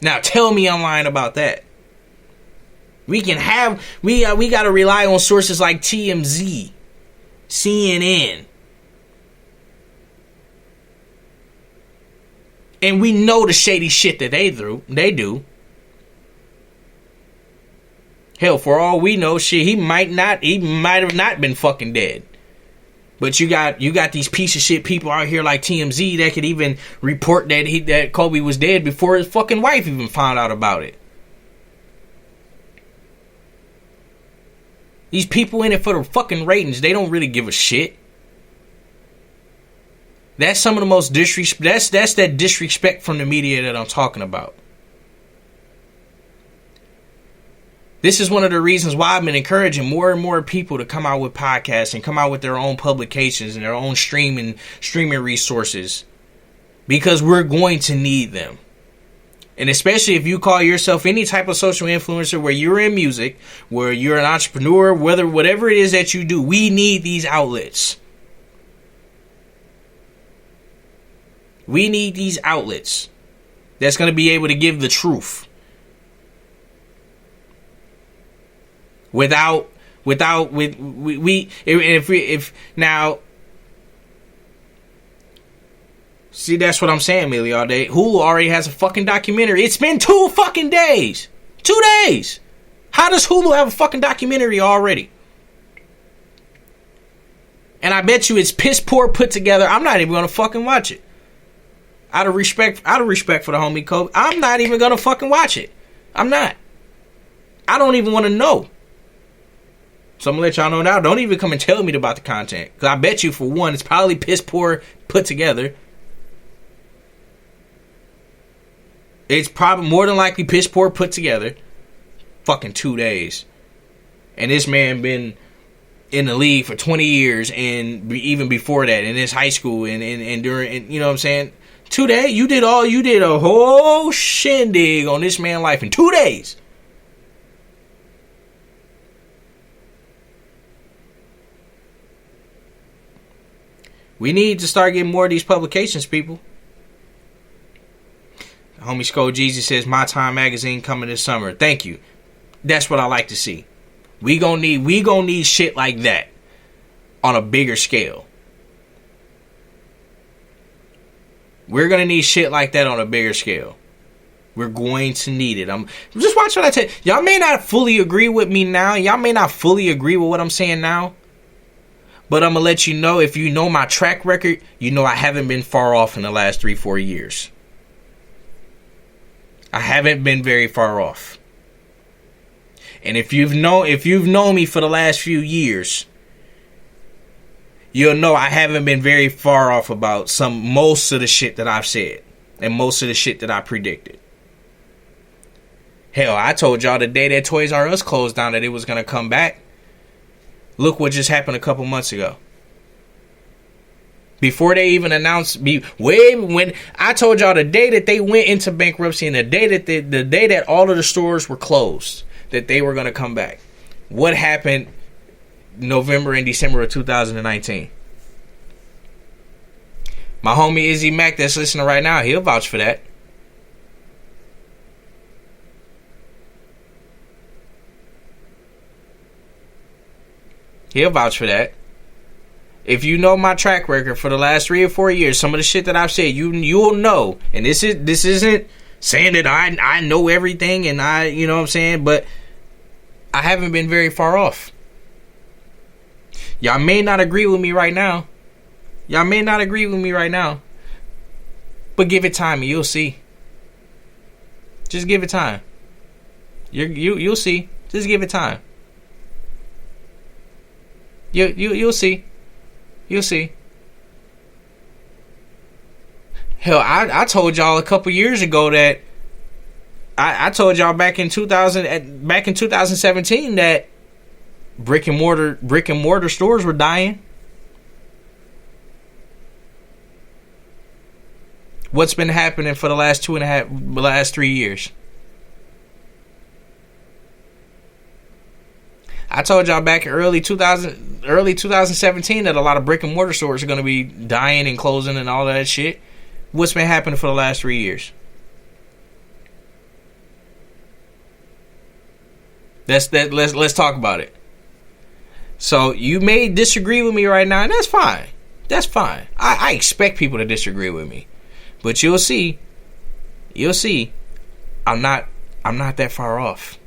Speaker 3: Now tell me I'm lying about that. We got to rely on sources like TMZ, CNN. And we know the shady shit that they do. Hell, for all we know, shit, he might have not been fucking dead. But you got these piece of shit people out here like TMZ that could even report that Kobe was dead before his fucking wife even found out about it. These people in it for the fucking ratings, they don't really give a shit. That's some of the most disrespect. That's that disrespect from the media that I'm talking about. This is one of the reasons why I've been encouraging more and more people to come out with podcasts and come out with their own publications and their own streaming resources. Because we're going to need them. And especially if you call yourself any type of social influencer where you're in music, where you're an entrepreneur, whatever it is that you do, we need these outlets. We need these outlets that's going to be able to give the truth. See, that's what I'm saying, Millie, all day. Hulu already has a fucking documentary. It's been 2 fucking days. 2 days. How does Hulu have a fucking documentary already? And I bet you it's piss poor put together. I'm not even gonna fucking watch it. Out of respect for the homie Kobe, I'm not even gonna fucking watch it. I'm not. I don't even want to know. So I'm gonna let y'all know now. Don't even come and tell me about the content. Because I bet you, for one, it's probably piss poor put together. It's probably more than likely piss poor put together. Fucking 2 days. And this man been in the league for 20 years. And even before that, in his high school and during, and you know what I'm saying? 2 days? You did a whole shindig on this man's life in 2 days. We need to start getting more of these publications, people. Homie Skull Jeezy says, My Time magazine coming this summer. Thank you. That's what I like to see. We gonna need shit like that on a bigger scale. We're gonna need shit like that on a bigger scale. We're going to need it. I'm just watch what I tell you. Y'all may not fully agree with me now. Y'all may not fully agree with what I'm saying now. But I'm gonna let you know, if you know my track record, you know I haven't been far off in the last 3-4 years. I haven't been very far off. And if you've known me for the last few years, you'll know I haven't been very far off about most of the shit that I've said and most of the shit that I predicted. Hell, I told y'all the day that Toys R Us closed down that it was gonna come back. Look what just happened a couple months ago. Before they even announced, when I told y'all the day that they went into bankruptcy and the day that all of the stores were closed, that they were going to come back. What happened November and December of 2019? My homie Izzy Mack that's listening right now, he'll vouch for that. He'll vouch for that. If you know my track record for the last 3 or 4 years, some of the shit that I've said, you'll know. And this isn't saying that I know everything and you know what I'm saying, but I haven't been very far off. Y'all may not agree with me right now. But give it time and you'll see. Just give it time. You'll see. Just give it time. You'll see. You'll see. Hell, I told y'all a couple years ago that I told y'all back in 2017 that brick and mortar stores were dying. What's been happening for the last 3 years? I told y'all back in early 2017 that a lot of brick and mortar stores are going to be dying and closing and all that shit. What's been happening for the last 3 years? Let's talk about it. So you may disagree with me right now, and that's fine. That's fine. I expect people to disagree with me, but you'll see. I'm not that far off.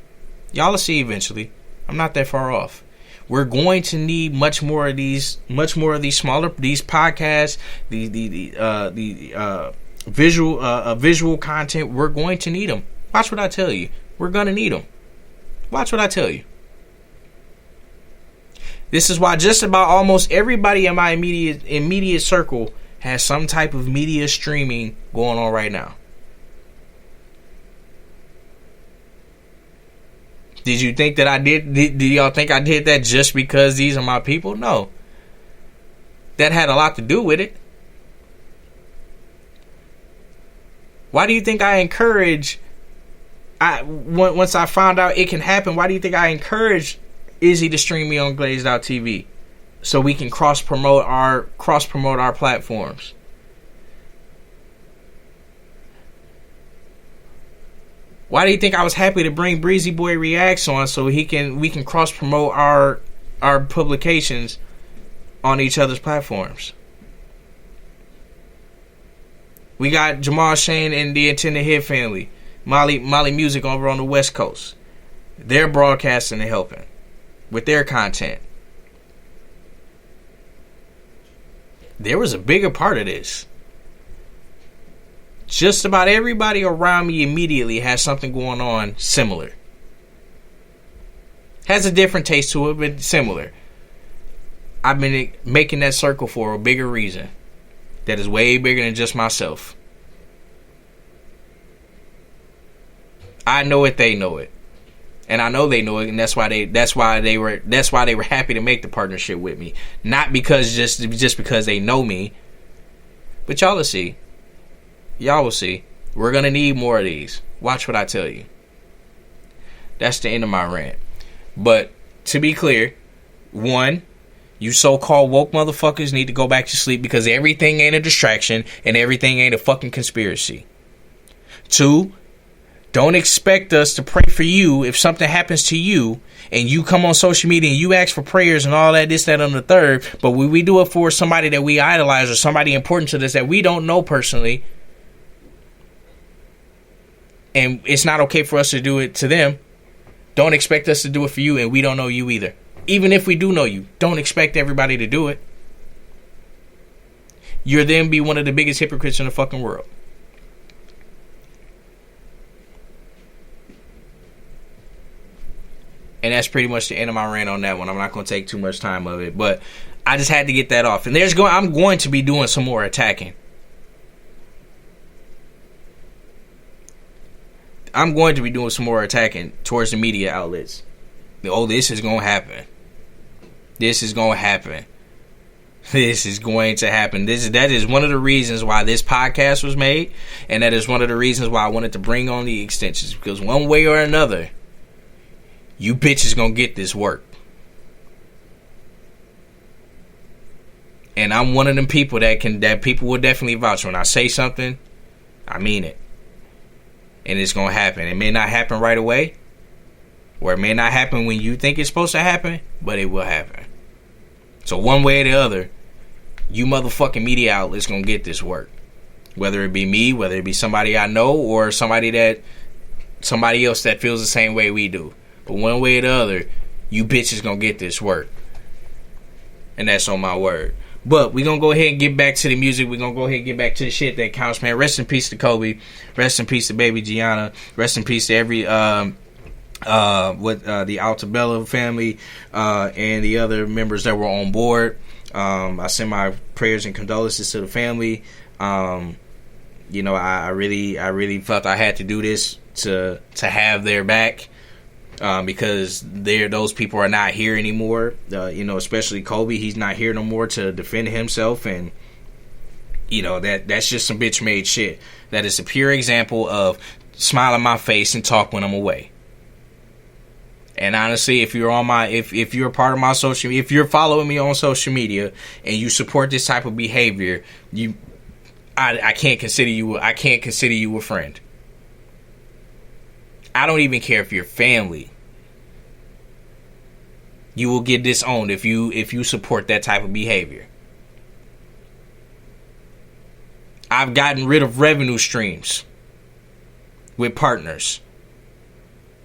Speaker 3: Y'all will see eventually. I'm not that far off. We're going to need much more of these podcasts, the visual content. We're going to need them. Watch what I tell you. We're gonna need them. Watch what I tell you. This is why just about almost everybody in my immediate circle has some type of media streaming going on right now. Did you think that I did? Do y'all think I did that just because these are my people? No. That had a lot to do with it. Why do you think I encourage? Once I found out it can happen, why do you think I encourage Izzy to stream me on Glazed Out TV so we can cross promote our platforms? Why do you think I was happy to bring Breezy Boy Reacts on so we can cross promote our publications on each other's platforms? We got Jamal Shane and the Intended Hit family, Molly Music over on the West Coast. They're broadcasting and helping with their content. There was a bigger part of this. Just about everybody around me immediately has something going on similar. Has a different taste to it, but similar. I've been making that circle for a bigger reason. That is way bigger than just myself. I know it, they know it. And I know they know it, and that's why they were happy to make the partnership with me. Not because just because they know me. But y'all will see. Y'all will see. We're gonna need more of these. Watch what I tell you. That's the end of my rant. But to be clear, one, you so-called woke motherfuckers need to go back to sleep because everything ain't a distraction and everything ain't a fucking conspiracy. Two, don't expect us to pray for you if something happens to you and you come on social media and you ask for prayers and all that, this, that, and the third. But when we do it for somebody that we idolize or somebody important to us that we don't know personally, and it's not okay for us to do it to them, don't expect us to do it for you and we don't know you either. Even if we do know you, don't expect everybody to do it. You're then be one of the biggest hypocrites in the fucking world. And that's pretty much the end of my rant on that one. I'm not going to take too much time of it, but I just had to get that off. And I'm going to be doing some more attacking. I'm going to be doing some more attacking towards the media outlets. Oh, this is going to happen. This is going to happen. This is going to happen. That is one of the reasons why this podcast was made, and that is one of the reasons why I wanted to bring on the extensions, because one way or another, you bitches gonna get this work. And I'm one of them people that people will definitely vouch. When I say something, I mean it. And it's gonna happen. It may not happen right away, or it may not happen when you think it's supposed to happen, but it will happen. So one way or the other, you motherfucking media outlets gonna get this work. Whether it be me, whether it be somebody I know, or somebody else that feels the same way we do. But one way or the other, you bitches gonna get this work. And that's on my word. But we gonna go ahead and get back to the music. We gonna go ahead and get back to the shit that counts, man. Rest in peace to Kobe. Rest in peace to baby Gianna. Rest in peace to every the Altabella family and the other members that were on board. I send my prayers and condolences to the family. I really felt I had to do this to have their back. Because those people are not here anymore. Especially Kobe, he's not here no more to defend himself, and You know, that's just some bitch made shit. That is a pure example of smile in my face and talk when I'm away. And honestly, if you're a part of my if you're following me on social media and you support this type of behavior, I can't consider you a friend. I don't even care if you're family. You will get disowned if you support that type of behavior. I've gotten rid of revenue streams with partners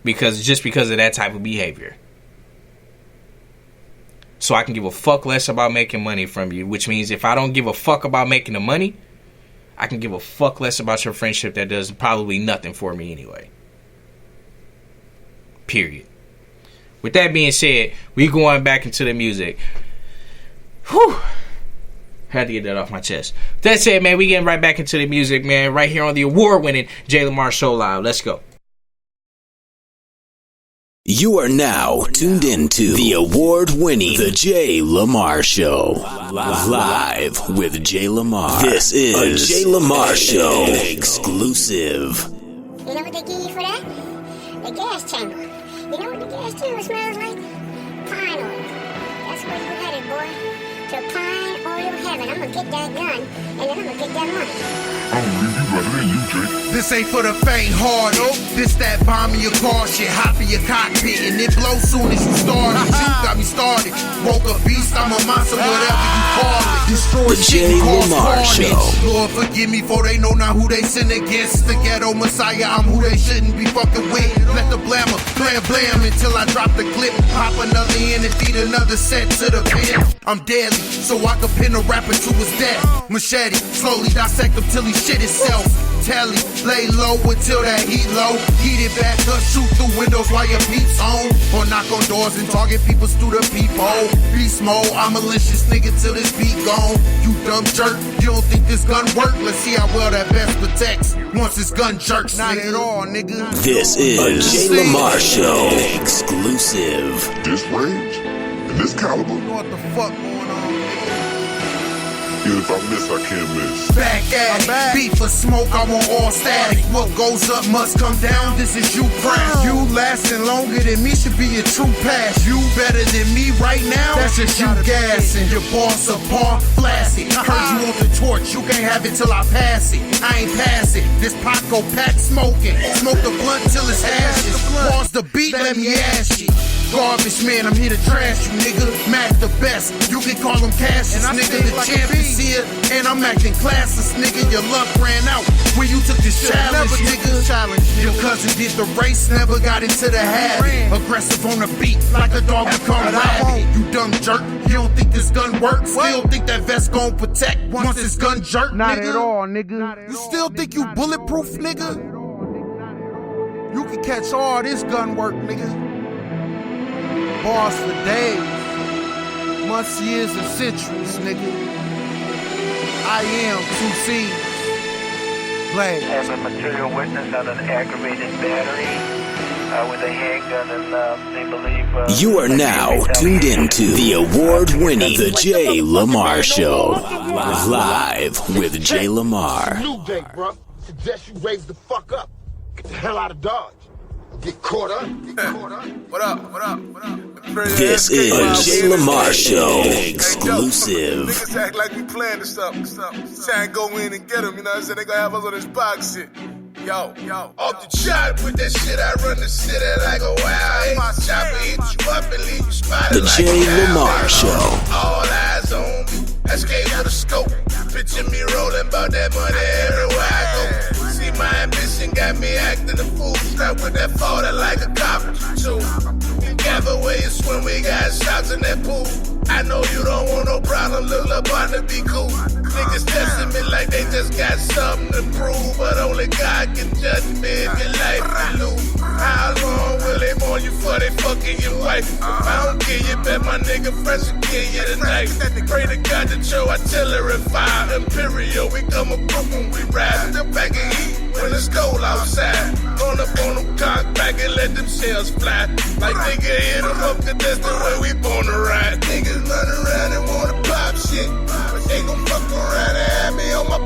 Speaker 3: because of that type of behavior. So I can give a fuck less about making money from you, which means if I don't give a fuck about making the money, I can give a fuck less about your friendship that does probably nothing for me anyway. Period. With that being said, we going back into the music. Whew. Had to get that off my chest. That said, man, we getting right back into the music, man. Right here on the award-winning JayLamar Show Live. Let's go.
Speaker 1: You are now tuned into the award-winning The JayLamar Show. Live with JayLamar. This is a JayLamar Show exclusive.
Speaker 5: You know what they give you for that? The gas chamber. You know what the gas chamber smells like? Pine oil. That's where you headed, boy. To pine oil heaven. I'm gonna get that gun, and then I'm gonna get that money.
Speaker 4: I don't believe you better than you, Jay.
Speaker 9: This ain't for the faint-hearted. This that bomb in your car shit, hop in your cockpit, and it blows soon as you start it. You got me started. Woke a beast, I'm a monster, whatever you call it. Destroy
Speaker 1: The
Speaker 9: shit and cause
Speaker 1: JayLamar
Speaker 9: carnage.
Speaker 1: Show.
Speaker 9: Lord forgive me for they know not who they sin against. The ghetto messiah, I'm who they shouldn't be fucking with. Let the blammer blam until I drop the clip. Pop another in and feed another set to the pin. I'm deadly, so I can pin a rapper to his death. Machete, slowly dissect him till he shit himself. Telly, lay low until that heat low. Heat it back up, shoot through windows while your peeps on. Or knock on doors and target people through the peephole. Beast mode, I'm a malicious nigga till this beat gone. You dumb jerk, you don't think this gun work? Let's see how well that vest protects once this gun jerks. Not at all, nigga.
Speaker 1: This is a JayLamar Show exclusive.
Speaker 4: This range and this caliber.
Speaker 9: You know what the fuck going on?
Speaker 4: Even if I miss, I can't miss.
Speaker 9: Back at it. Beat for smoke, I want all static. What goes up must come down, this is you crash. You lasting longer than me should be a true pass. You better than me right now, that's just you gassing. Your boss apart, flaccid. Heard you want the torch, you can't have it till I pass it. I ain't pass it, this pot go pack smoking. Smoke the blunt till it's ashes. Pause the beat, let me ask you. Garbage man, I'm here to trash you, nigga. Mac the best, you can call him Cassius, nigga. The champ is here, and I'm acting classless, nigga. Your luck ran out when you took this challenge, nigga. Your cousin did the race, never got into the habit. Aggressive on the beat, like a dog become rabid. You dumb jerk, you don't think this gun works? Still think that vest gon' protect once this gun jerk,
Speaker 6: Not
Speaker 9: nigga?
Speaker 6: at all, nigga.
Speaker 9: You still think you bulletproof, nigga? You can catch all this gun work, nigga. Bars for days, months, years, and centuries, nigga. I am 2C. Blade.
Speaker 10: Have a material witness on an aggravated battery with a handgun, and they believe.
Speaker 1: You are now tuned into the award-winning The JayLamar Show. Live with JayLamar.
Speaker 11: New day, bro. Suggest you raise the fuck up. Get the hell out of Dodge. Get caught up.
Speaker 4: What up?
Speaker 1: This is a JayLamar Show exclusive.
Speaker 4: Niggas act like we playing or something. Try and go in and get them, you know what I'm saying? They gonna have us on this box shit. Yo.
Speaker 11: Off the chart, put that shit, I run the city like a wild. Chopper hit you up and leave you spotted
Speaker 1: The
Speaker 11: like a
Speaker 1: JayLamar
Speaker 11: cow.
Speaker 1: Show.
Speaker 11: All eyes on me. SK with a scope. Picture me rolling about that money everywhere I go. See my ambition got me acting a fool. Start with that folder like a cockroach too. Gather where you swim, we got shots in that pool. I know you don't want no problem, look up on to be cool. Niggas testing me like they just got something to prove, but only God can judge me if your life is lose. How long will they mourn you for they fucking your wife? If I don't kill you, bet my nigga fresh will kill you tonight. Pray to God that your artillery fire Imperial, we come a book when we ride. Step back and eat when it's cold outside. Run up on them cock back and let them shells fly. Like nigga hit them up, cause that's the way we born to ride. Niggas run around and wanna pop shit, but they gon' fuck around and have me on my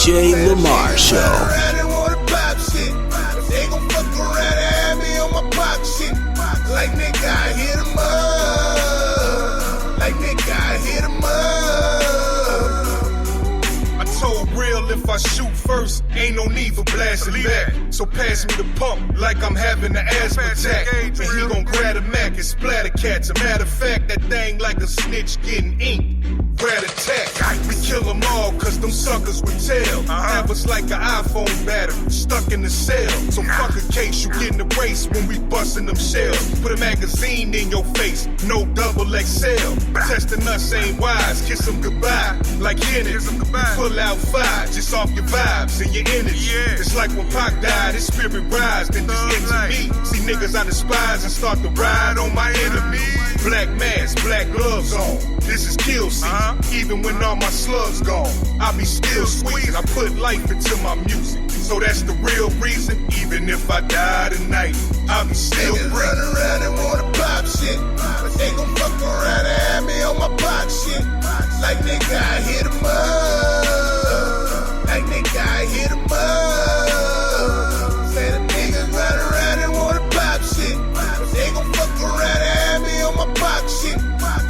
Speaker 1: JayLamar Show.
Speaker 11: Around and wanna pop shit. They gon' fuck around and have me on my pop shit. Like nigga, I hit 'em up. Like nigga, I hit 'em up.
Speaker 4: I told real if I shoot first, ain't no need for blasting back. So pass me the pump like I'm having an asthma attack. And he gon' grab a Mac and splatter cats. A matter of fact, that thing like a snitch getting inked. Rat attack, we kill them all cause them suckers would tell. Have us like an iPhone battery stuck in the cell. So fuck a case, you get in the race when we bustin' them shells. Put a magazine in your face, no double XL. Testing us ain't wise, kiss them goodbye like Henry. Pull out fire, just off your vibes and your energy. It's like when Pac died, his spirit rise, then just into me. See niggas I despise and start to ride on my enemies. Black mask, black gloves on, this is kill season. Even when all my slugs gone, I be still squeezing. I put life into my music, so that's the real reason. Even if I die tonight, I'll be still breathing.
Speaker 11: Run around and wanna pop shit, but they gon' fuck around and have me on my pop shit. Like nigga, I hit 'em up. Like nigga, I hit 'em up. Say the niggas run around and wanna pop shit, but they gon' fuck around and have me on my pop shit.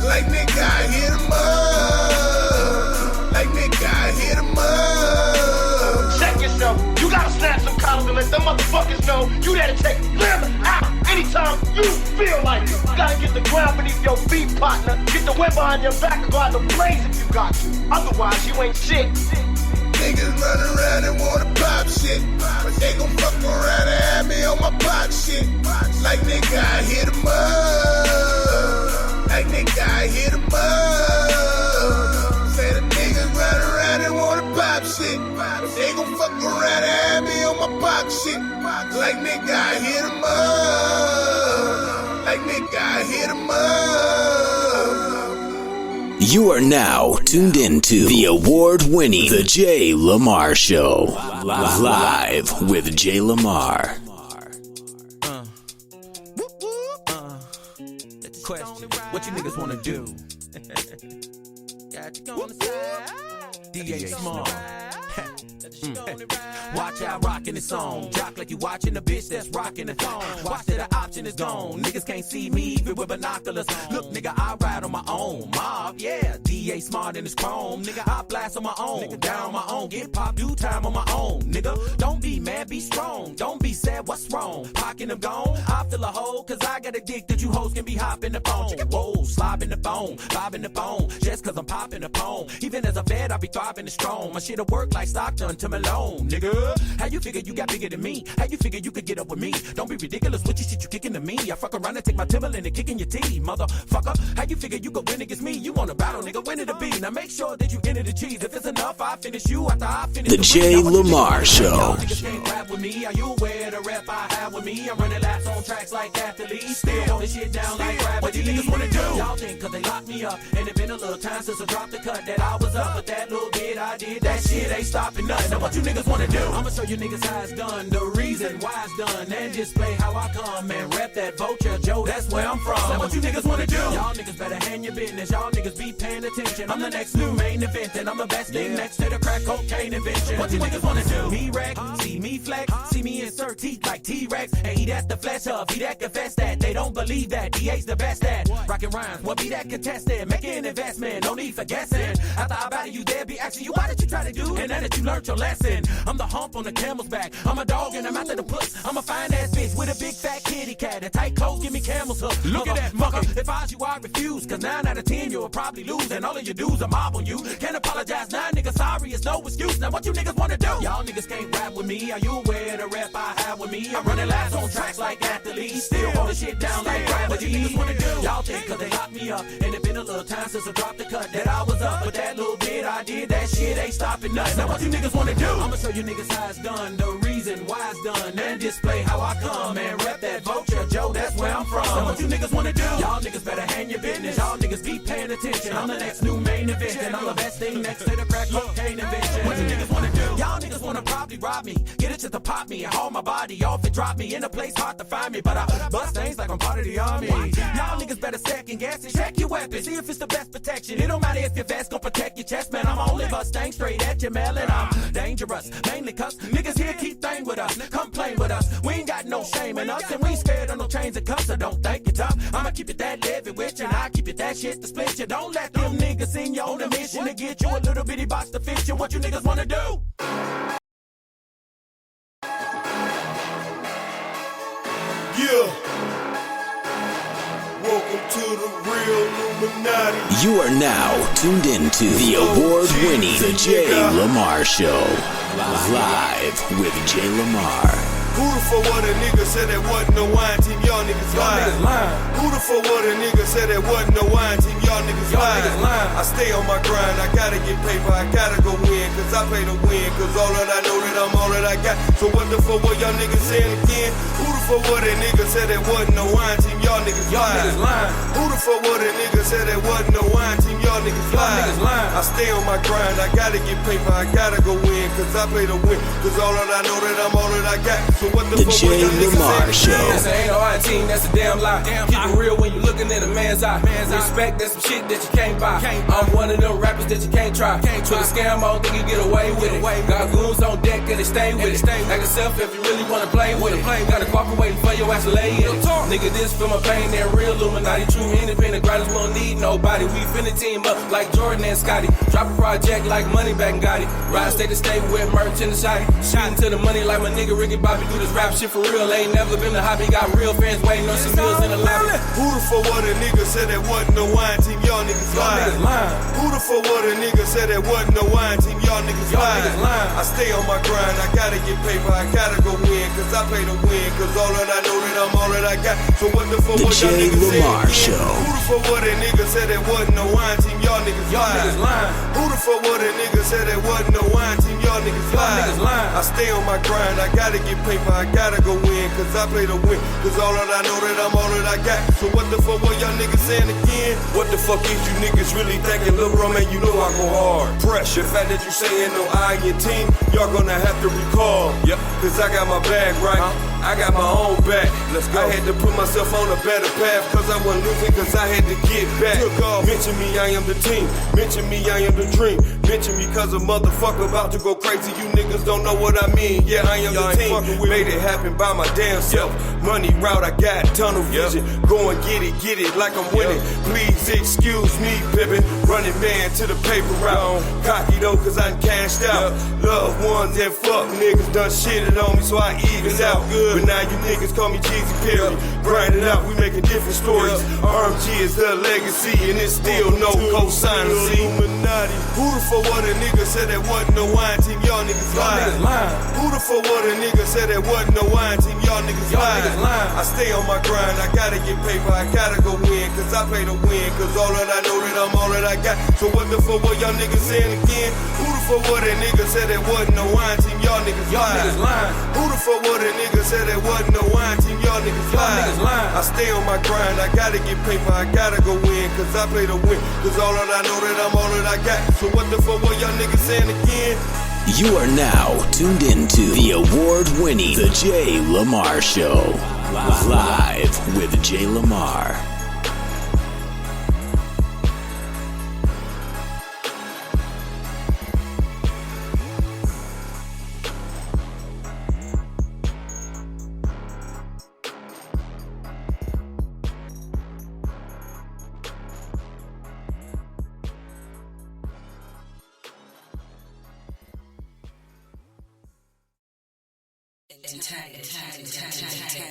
Speaker 11: Like nigga, I hit 'em up. Like nigga, I hit 'em up.
Speaker 12: Check yourself. You gotta snap some collars and let them motherfuckers know you there to take them out anytime you feel like it. You gotta get the ground beneath your feet, partner. Get the wind behind your back and go out the blaze if you got to. Otherwise, you ain't shit.
Speaker 11: Niggas run around and wanna pop shit, but they gon' fuck around and have me on my pop shit. Like nigga, I hit 'em up. Like nigga, I hit 'em up. Say the niggas run around and wanna pop shit, but they gon' fuck around and have me on my pop shit. Like nigga, I hit 'em up. Like nigga, I hit 'em up.
Speaker 1: You are now tuned into the award-winning The JayLamar Show. Live with JayLamar.
Speaker 13: Question, what you niggas wanna do? DA Small. Watch out rockin' the song. Jock like you watching a bitch that's rocking the phone. Watch that the option is gone. Niggas can't see me even with binoculars. Look, nigga, I ride on my own. Mob, yeah. DA smart in his chrome. Nigga, I blast on my own. Nigga, down on my own. Get pop, do time on my own. Nigga, don't be mad, be strong. Don't be sad, what's wrong? Pockin' them gone. I fill a hole, cause I got a dick that you hoes can be hopping the phone. Whoa, slobbing the phone, bobbing the phone. Just cause I'm popping the phone. Even as a vet, I be thriving and strong. My shit'll work like Stockton to Malone, nigga. How you figure you got bigger than me? How you figure you could get up with me? Don't be ridiculous with your shit you kicking to me. I fuck around and take my Timberland and kick in your teeth, motherfucker. How you figure you could win against me? You want a battle, nigga, win it a be. Now make sure that you enter the cheese. If it's enough, I finish you after I finish
Speaker 1: The JayLamar Show.
Speaker 13: Niggas can't rap with me. Are you aware the rap I have with me? I'm running laps on tracks like athletes. Still holding shit down like gravity. What you niggas wanna do? Y'all think cause they locked me up. And it been a little time since I dropped the cut that I was up. But that little bit I did, that shit ain't stopping nothing. Now what you niggas wanna do? I'ma show you niggas how it's done, the reason why it's done, and display how I come and rep that vulture, Joe, that's where I'm from. Now what you niggas wanna do? Y'all niggas better hand your business, y'all niggas be paying attention. I'm the next new main event, and I'm the best thing next to the crack cocaine invention. What you niggas wanna do? Me wreck, see me flex, see me insert teeth like T-Rex, and eat at the flesh of, he that confess that, they don't believe that, DA's the best at rockin' rhymes, what be that contestant, make an investment, no need for guessing. After I battle you, they'll be asking you, why did you try to do, and now that you learned your lesson, I'm the hump on the camel's back, I'm a dog and I'm after the puss, I'm a fine ass bitch with a big fat kitty cat, and tight clothes give me camel's hook. Look at that fucker, if I was you, I'd refuse, cause 9 out of 10 you'll probably lose, and all of your dudes are mob on you, can't apologize, 9 niggas sorry, it's no excuse, now what you niggas wanna do? Y'all niggas can't rap with me, are you aware the rap I have with me? I'm running laps on tracks like athletes, still holding shit down like gravity. What you niggas wanna do? Y'all think cause they locked me up, and it been a little time since I dropped the cut that I was up, but that little bit I did, that shit ain't stopping nothing. Now what you niggas wanna do? I'ma show you niggas how it's done, the reason why it's done, and display how I come and rep that vulture, Joe, that's where I'm from. Now what you niggas wanna do? Y'all niggas better hand your business, y'all niggas be paying attention. I'm the next new main event, and I'm the best thing next to the crack cocaine invention. What you niggas wanna do? Y'all niggas wanna probably rob me, get it just to pop me, and haul my body off and drop me in a place hard to find me, but I bust things like I'm part of the army. Y'all niggas better second guess it, check your weapon, see if it's the best protection. It don't matter if your vest gon' protect your chest, man, I'm only bust things straight at your melon. I'm dangerous. Mainly cause niggas here keep thing with us. Come play with us. We ain't got no shame in us, and we ain't scared of no chains and cuffs, so don't think it's tough. I'ma keep it that heavy with you, and I keep it that shit to split you. Don't let them niggas in you on a mission to get you a little bitty box to fit you. What you niggas wanna do?
Speaker 4: Yeah. Welcome to the real Illuminati.
Speaker 1: You are now tuned into the award-winning The JayLamar Show. Live with JayLamar.
Speaker 4: Who the fuck what a nigga said that wasn't no wine team? Y'all niggas lying. Who the fuck what a nigga said that wasn't no wine team? Y'all niggas lying. I stay on my grind. I gotta get paper. I gotta go win. Cause I pay to win. Cause all that I know that I'm all that I got. So what the fuck what y'all niggas saying again? Who the fuck what a nigga said that wasn't no wine team? Y'all niggas lying. Who the fuck what a nigga said that wasn't no wine team? Y'all niggas lying. I stay on my grind. I gotta get paper. I gotta go win. Cause I pay to win. Cause all that I know that I'm all that I got. So what the
Speaker 1: JayLamar Show.
Speaker 14: This ain't no wine team, that's a damn lie. Keep it real when you looking in a man's eye. Respect, that's some shit that you can't buy. I'm one of them rappers that you can't try. Put a scam on, think you get away with it. Got goons on deck and they stay with it. Act yourself if you really wanna play with it. Got a coffin waiting for your ass to lay in it. Nigga, this feel my pain, they're real Illuminati. True independent grinders, we don't need nobody. We finna team up like Jordan and Scotty. Drop a project like Moneybag and Gotti. Ride state to state with merch in the shotty. Shooting to the money like my nigga Ricky Bobby. Do this rap shit for real. Ain't never been a hobby. Got real fans waiting on some meals in the lobby.
Speaker 4: Who the fuck what a nigga said that wasn't no wine team? Y'all niggas lying. Who the fuck what a nigga said that wasn't no wine team? Y'all niggas lying. I stay on my grind. I gotta get paper. I gotta go win. Cause I pay to win. Cause all that I know that I'm all that I got. So what the fuck what y'all niggas
Speaker 1: JayLamar
Speaker 4: saying?
Speaker 1: Show.
Speaker 4: Who the fuck what a nigga said that wasn't no wine team? Y'all niggas lying. Who the fuck what a nigga said that wasn't no wine team? Y'all niggas lying. I stay on my grind. I gotta get paper. I gotta go win. Cause I play to win. Cause all that I know that I'm all that I got. So what the fuck what y'all niggas saying again? What the fuck is you niggas really thinking? Lil' bro, man, you know I go hard. Pressure, fact that you saying no I in your team, y'all gonna have to recall. Yep. Cause I got my bag right. I got my own back. Let's go. I had to put myself on a better path. Cause I wasn't losing, cause I had to get back. Took off. Mention me, I am the team. Mention me, I am the dream. Mention me cause a motherfucker about to go crazy. You niggas don't know what I mean. Yeah, I am the team. Made it happen by my damn self. Money route, I got tunnel vision. Go and get it like I'm winning. Please excuse me, pimpin'. Running man to the paper route. Cocky though, cause I cashed out. Loved ones and fuck niggas done shitted on me, so I evened out good. But now you niggas call me Jeezy Perry. Grind it out, we making different stories. RMG is the legacy, and it's still no cosigner. Illuminati. Who the fuck what a nigga said that wasn't no wine team? Y'all niggas lying. Who the fuck what a nigga said that wasn't no wine team? Y'all niggas lying. I stay on my grind. I gotta get paper. I gotta go win. Cause I pay to win. Cause all that I know that I'm all that I got. So what the fuck what y'all niggas saying again? Who the fuck what a nigga said that wasn't no wine team? Y'all niggas lying. Who the fuck what a nigga said that wasn't no wine team? Y'all niggas lying. I stay on my grind. I gotta get paper. I gotta go win. Cause I pay to win. Cause all that I know that I'm all that I got. So what the fuck what y'all niggas saying again?
Speaker 1: You are now tuned into the award-winning The JayLamar Show. Live with JayLamar.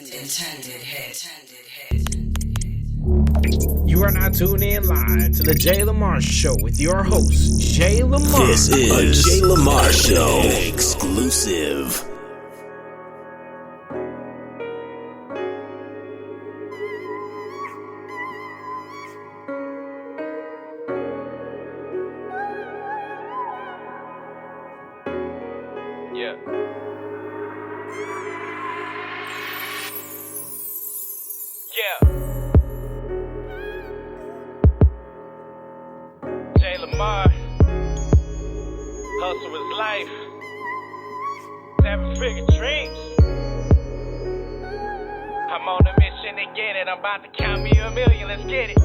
Speaker 15: Intended hit.
Speaker 3: You are now tuned in live to the JayLamar Show with your host, JayLamar.
Speaker 1: This is a JayLamar Show exclusive.
Speaker 16: JayLamar, hustle is life, 7-figure dreams. I'm on a mission to get it, I'm about to count me a million, let's get it.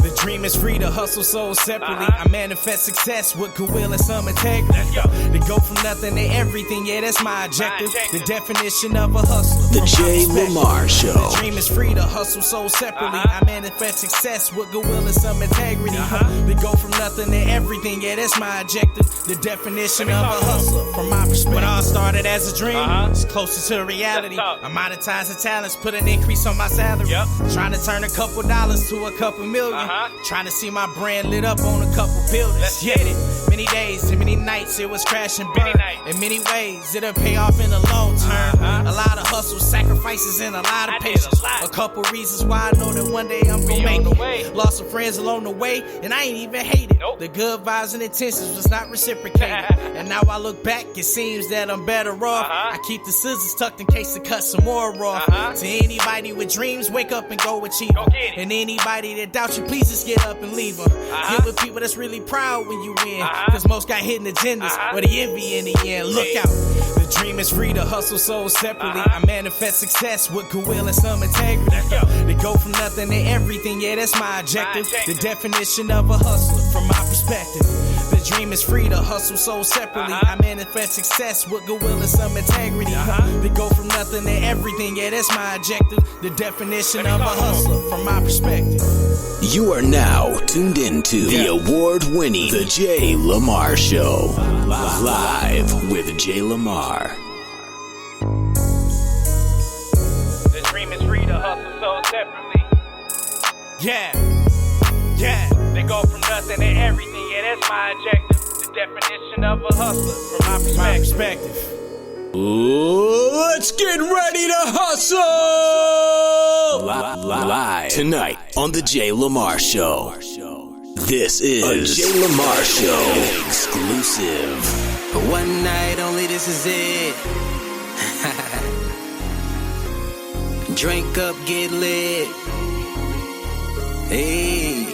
Speaker 7: The
Speaker 2: dream is free to hustle souls separately. I manifest success with goodwill and some integrity. Let's go. To go from nothing to everything, yeah, that's my objective. The definition of a hustler.
Speaker 1: The JayLamar Show.
Speaker 2: The dream is free to hustle souls separately. I manifest success with goodwill and some integrity. To go from nothing to everything, yeah, that's my objective. The definition of a hustler. From my perspective, when all started as a dream, it's closer to reality. I'm monetizing talents, put an increase on my salary. Trying to turn a couple dollars to a couple million. Trying to see my brand lit up on a couple buildings. Let's get it. Many days and many nights it was crash and burn. In many ways it'll pay off in the long term. A lot of hustle, sacrifices, and a lot of patience. A couple reasons why I know that one day I'm gonna make it. Lost some friends along the way, and I ain't even hate it. The good vibes and intentions was not reciprocated. And now I look back, it seems that I'm better off. I keep the scissors tucked in case to cut some more off. To anybody with dreams, wake up and go achieve them. And anybody that doubts you, please just get up and leave them. Get with people that's really proud when you win. Cause most got hidden agendas, but they envy in the end. Look out. The dream is free to hustle souls separately. I manifest success with goodwill and some integrity. To go from nothing to everything, yeah, that's my objective. The definition of a hustler from my perspective. The dream is free to hustle souls separately. I manifest success with goodwill and some integrity. To go from nothing to everything, yeah, that's my objective. The definition of a hustler from my perspective.
Speaker 1: You are now tuned into the award-winning The JayLamar Show. Live with JayLamar.
Speaker 16: The dream is free to hustle so separately.
Speaker 2: Yeah.
Speaker 16: They go from nothing to everything, yeah, that's my objective. The definition of a hustler from my perspective.
Speaker 1: Let's get ready to hustle! Live tonight on The JayLamar Show. This is a JayLamar Show exclusive.
Speaker 17: One night only, this is it. Drink up, get lit. Hey,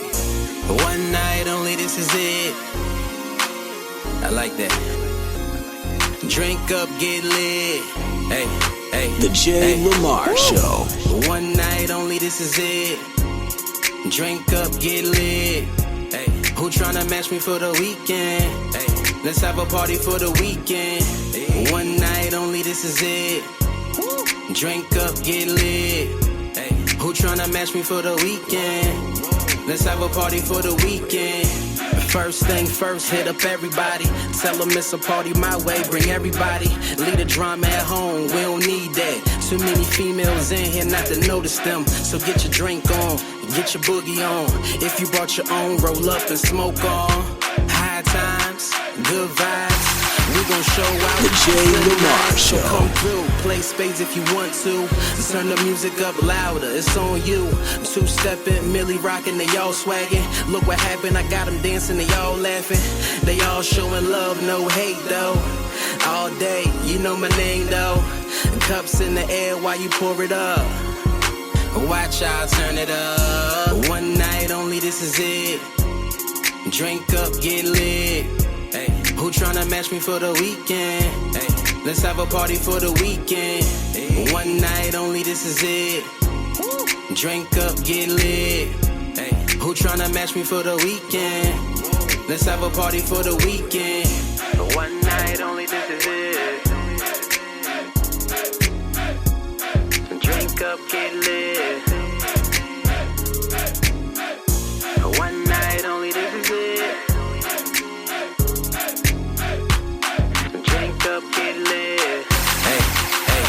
Speaker 17: one night only, this is it. I like that. Drink up, get lit. Hey, hey.
Speaker 1: The JayLamar Show.
Speaker 17: One night only, this is it. Drink up, get lit. Hey, who tryna match me for the weekend? Hey, let's have a party for the weekend. Hey, one night only, this is it. Drink up, get lit. Hey, who tryna match me for the weekend? Let's have a party for the weekend. First thing first, hit up everybody. Tell them it's a party my way, bring everybody. Leave the drama at home, we don't need that. Too many females in here not to notice them. So get your drink on, get your boogie on. If you brought your own, roll up and smoke on. High times, good vibes. We gon' show out.
Speaker 1: The JayLamar Show.
Speaker 17: So come through, play spades if you want to. Turn the music up louder, it's on you. Two-stepping, Millie rocking, they all swagging. Look what happened, I got them dancing, they all laughing. They all showing love, no hate though. All day, you know my name though. Cups in the air while you pour it up. Watch out, turn it up. One night only, this is it. Drink up, get lit. Hey, who tryna match me for the weekend? Hey, let's have a party for the weekend. Hey, one night only, this is it. Drink up, get lit. Hey, who tryna match me for the weekend? Let's have a party for the weekend. One night only, this is it. Drink up, get lit. One night only, this is it. Drink up, get lit. Hey, hey.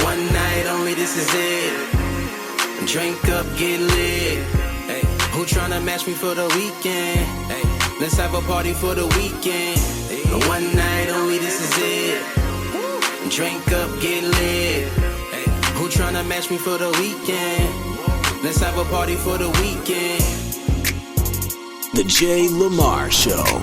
Speaker 17: One night only, this is it. Drink up, get lit. Hey, who tryna match me for the weekend? Hey, let's have a party for the weekend. Hey, one night only, this is it. Drink up, get lit. Hey, who tryna match me for the weekend? Let's have a party for the weekend.
Speaker 1: The JayLamar Show.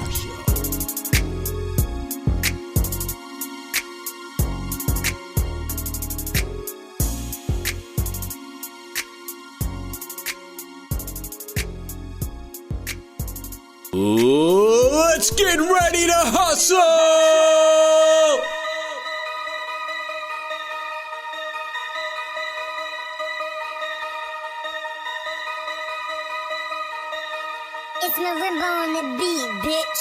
Speaker 1: Let's get ready to hustle!
Speaker 5: bitch.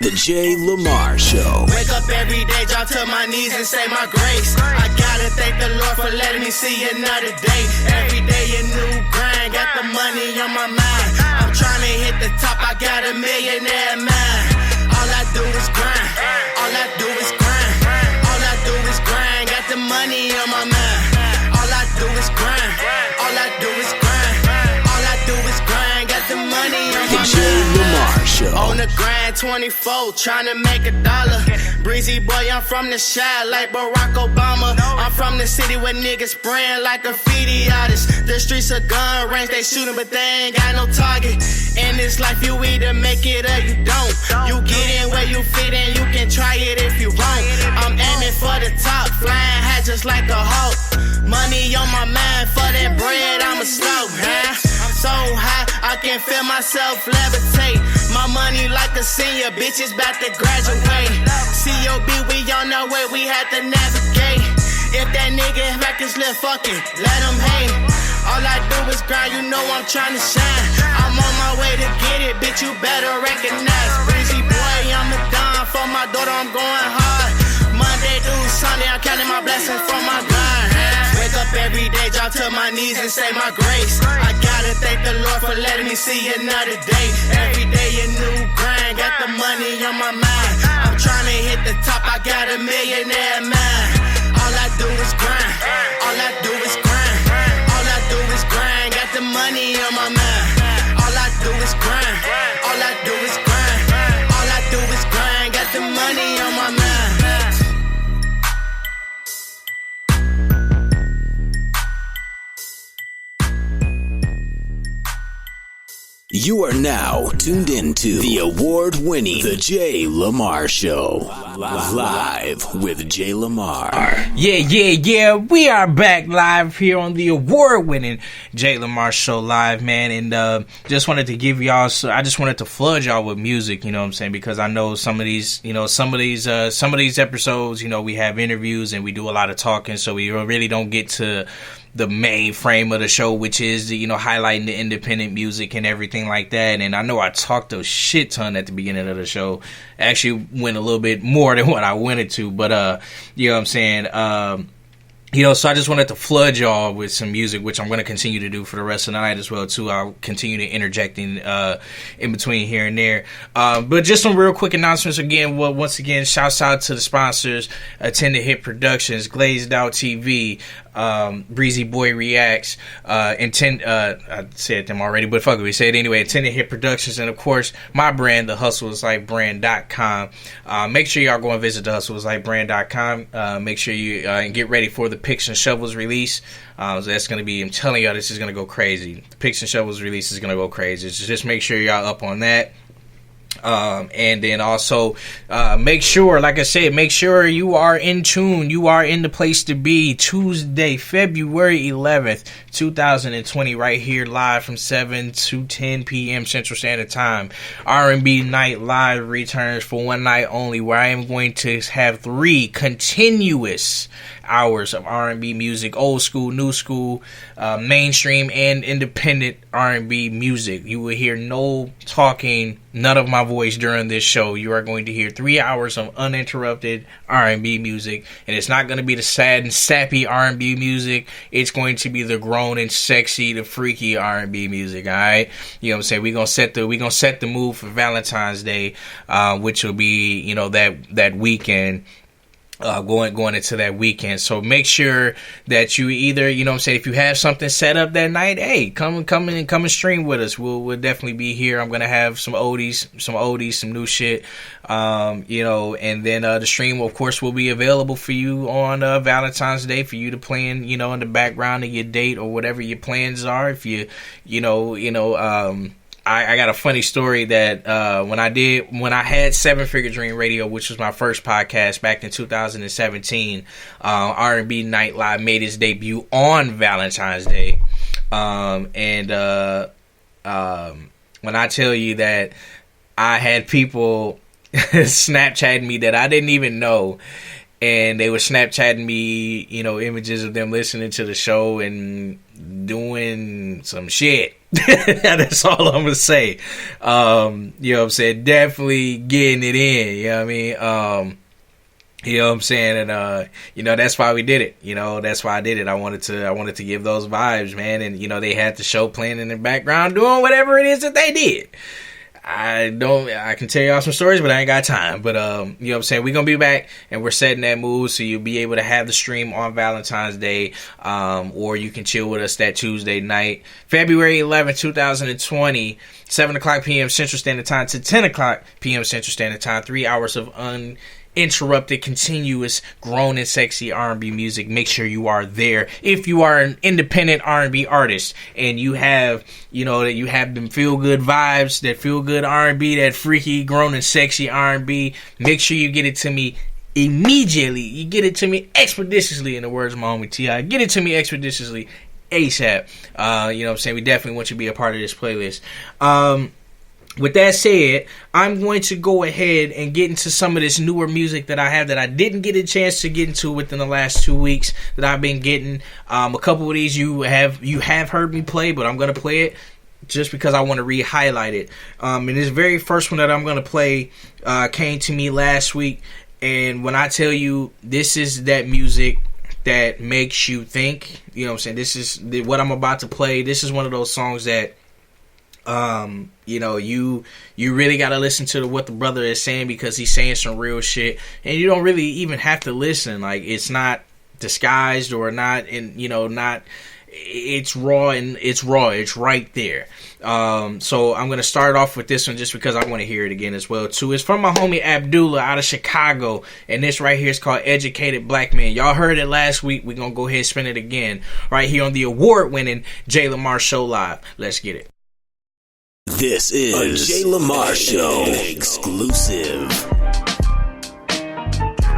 Speaker 1: The JayLamar Show.
Speaker 18: Wake up every day, drop to my knees and say my grace. I gotta thank the Lord for letting me see another day. Every day a new grind, got the money on my mind. I'm trying to hit the top, I got a millionaire mind. All I do is grind, all I do is grind. All I do is grind, got the money on my mind. All I do is grind, all I do is grind. All I do is grind, got the money on my mind.
Speaker 1: The JayLamar Show.
Speaker 18: On the grind 24, trying to make $1. Breezy boy, I'm from the shy like Barack Obama. I'm from the city where niggas spraying like graffiti artists. The streets are gun range, they shooting but they ain't got no target. In this life you either make it or you don't. You get in where you fit in, you can try it if you want. I'm aiming for the top, flying high just like a hawk. Money on my mind, for that bread I'ma slow, huh? So high, I can feel myself levitate. My money like a senior, bitches about to graduate. COB, we on our way, we had to navigate. If that nigga back his lip, fuck it, let him hate. All I do is grind, you know I'm trying to shine. I'm on my way to get it, bitch, you better recognize. Breezy boy, I'm a dime for my daughter, I'm going hard. Monday through Sunday, I'm counting my blessings from my God. Wake up every day, drop to my knees and say my grace. I gotta thank the Lord for letting me see another day. Every day a new grind, got the money on my mind. I'm trying to hit the top, I got a millionaire mind. All I do is grind, all I do is grind. All I do is grind, got the money on my mind. All I do is grind, all I do is grind. All I do is grind, got the money on my mind.
Speaker 1: You are now tuned into the award-winning The JayLamar Show. Live with JayLamar.
Speaker 3: Yeah. We are back live here on the award-winning JayLamar Show live, man. And just wanted to give y'all, I just wanted to flood y'all with music, you know what I'm saying? Because I know some of these episodes, you know, we have interviews and we do a lot of talking, so we really don't get to the main frame of the show, which is, you know, highlighting the independent music and everything like that. And I know I talked a shit ton at the beginning of the show. Actually went a little bit more than what I wanted to, but you know what I'm saying? You know, so I just wanted to flood y'all with some music, which I'm going to continue to do for the rest of the night as well, too. I'll continue to interject in between here and there. But just some real quick announcements again. Well, once again, shouts out to the sponsors, Attended Hit Productions, Glazed Out TV, Breezy Boy Reacts, I said them already, but fuck it, we say it anyway. Attended Hit Productions, and of course, my brand, thehustleisLifebrand.com. Make sure y'all go and visit thehustleisLifebrand.com. Make sure you get ready for the Picks and Shovels release. So that's going to be, I'm telling y'all, this is going to go crazy. The Picks and Shovels release is going to go crazy. So just make sure y'all up on that. And then also make sure, like I said, make sure you are in tune. You are in the place to be. Tuesday, February 11th, 2020, right here live from 7 to 10 p.m. Central Standard Time. R&B Night Live returns for one night only, where I am going to have 3 continuous hours of R&B music, old school, new school, mainstream, and independent R&B music. You will hear no talking, none of my voice during this show. You are going to hear 3 hours of uninterrupted R&B music, and it's not going to be the sad and sappy R&B music. It's going to be the grown and sexy, the freaky R&B music. All right, you know what I'm saying? We're gonna set the mood for Valentine's Day, which will be, you know, that weekend. Going into that weekend. So make sure that you either, you know what I'm saying, if you have something set up that night, hey, come and stream with us. We'll definitely be here. I'm gonna have some oldies, some new shit. You know, and then the stream, of course, will be available for you on Valentine's Day for you to play in, you know, in the background of your date or whatever your plans are. If you I got a funny story that when I had Seven Figure Dream Radio, which was my first podcast back in 2017, R&B Night Live made its debut on Valentine's Day. When I tell you that I had people Snapchatting me that I didn't even know, and they were Snapchatting me, you know, images of them listening to the show and doing some shit. That's all I'm gonna say. You know what I'm saying? Definitely getting it in. You know what I mean? You know what I'm saying? And you know, that's why we did it. You know, that's why I did it. I wanted to give those vibes, man. And you know, they had the show playing in the background, doing whatever it is that they did. I can tell y'all some stories, but I ain't got time. But, you know what I'm saying? We're going to be back, and we're setting that mood, so you'll be able to have the stream on Valentine's Day, or you can chill with us that Tuesday night. February 11th, 2020, 7 o'clock p.m. Central Standard Time to 10 o'clock p.m. Central Standard Time. 3 hours of uninterrupted, continuous, grown and sexy R&B music. Make sure you are there. If you are an independent R&B artist and you have, you know, that you have them feel good vibes, that feel good R&B, that freaky, grown and sexy R&B, make sure you get it to me immediately. You get it to me expeditiously, in the words of my homie T.I. Get it to me expeditiously ASAP. You know what I'm saying? We definitely want you to be a part of this playlist. With that said, I'm going to go ahead and get into some of this newer music that I have that I didn't get a chance to get into within the last 2 weeks that I've been getting. A couple of these you have heard me play, but I'm going to play it just because I want to re-highlight it. And this very first one that I'm going to play came to me last week. And when I tell you this is that music that makes you think, you know what I'm saying? This is what I'm about to play. This is one of those songs that you know, you really got to listen to what the brother is saying, because he's saying some real shit, and you don't really even have to listen. Like, it's not disguised or not, and you know, not, it's raw, and it's right there. So I'm going to start off with this one just because I want to hear it again as well too. It's from my homie Abdullah out of Chicago, and this right here is called Educated Black Man. Y'all heard it last week. We're going to go ahead and spin it again right here on the award-winning JayLamar Show Live. Let's get it.
Speaker 1: This is a JayLamar Show exclusive.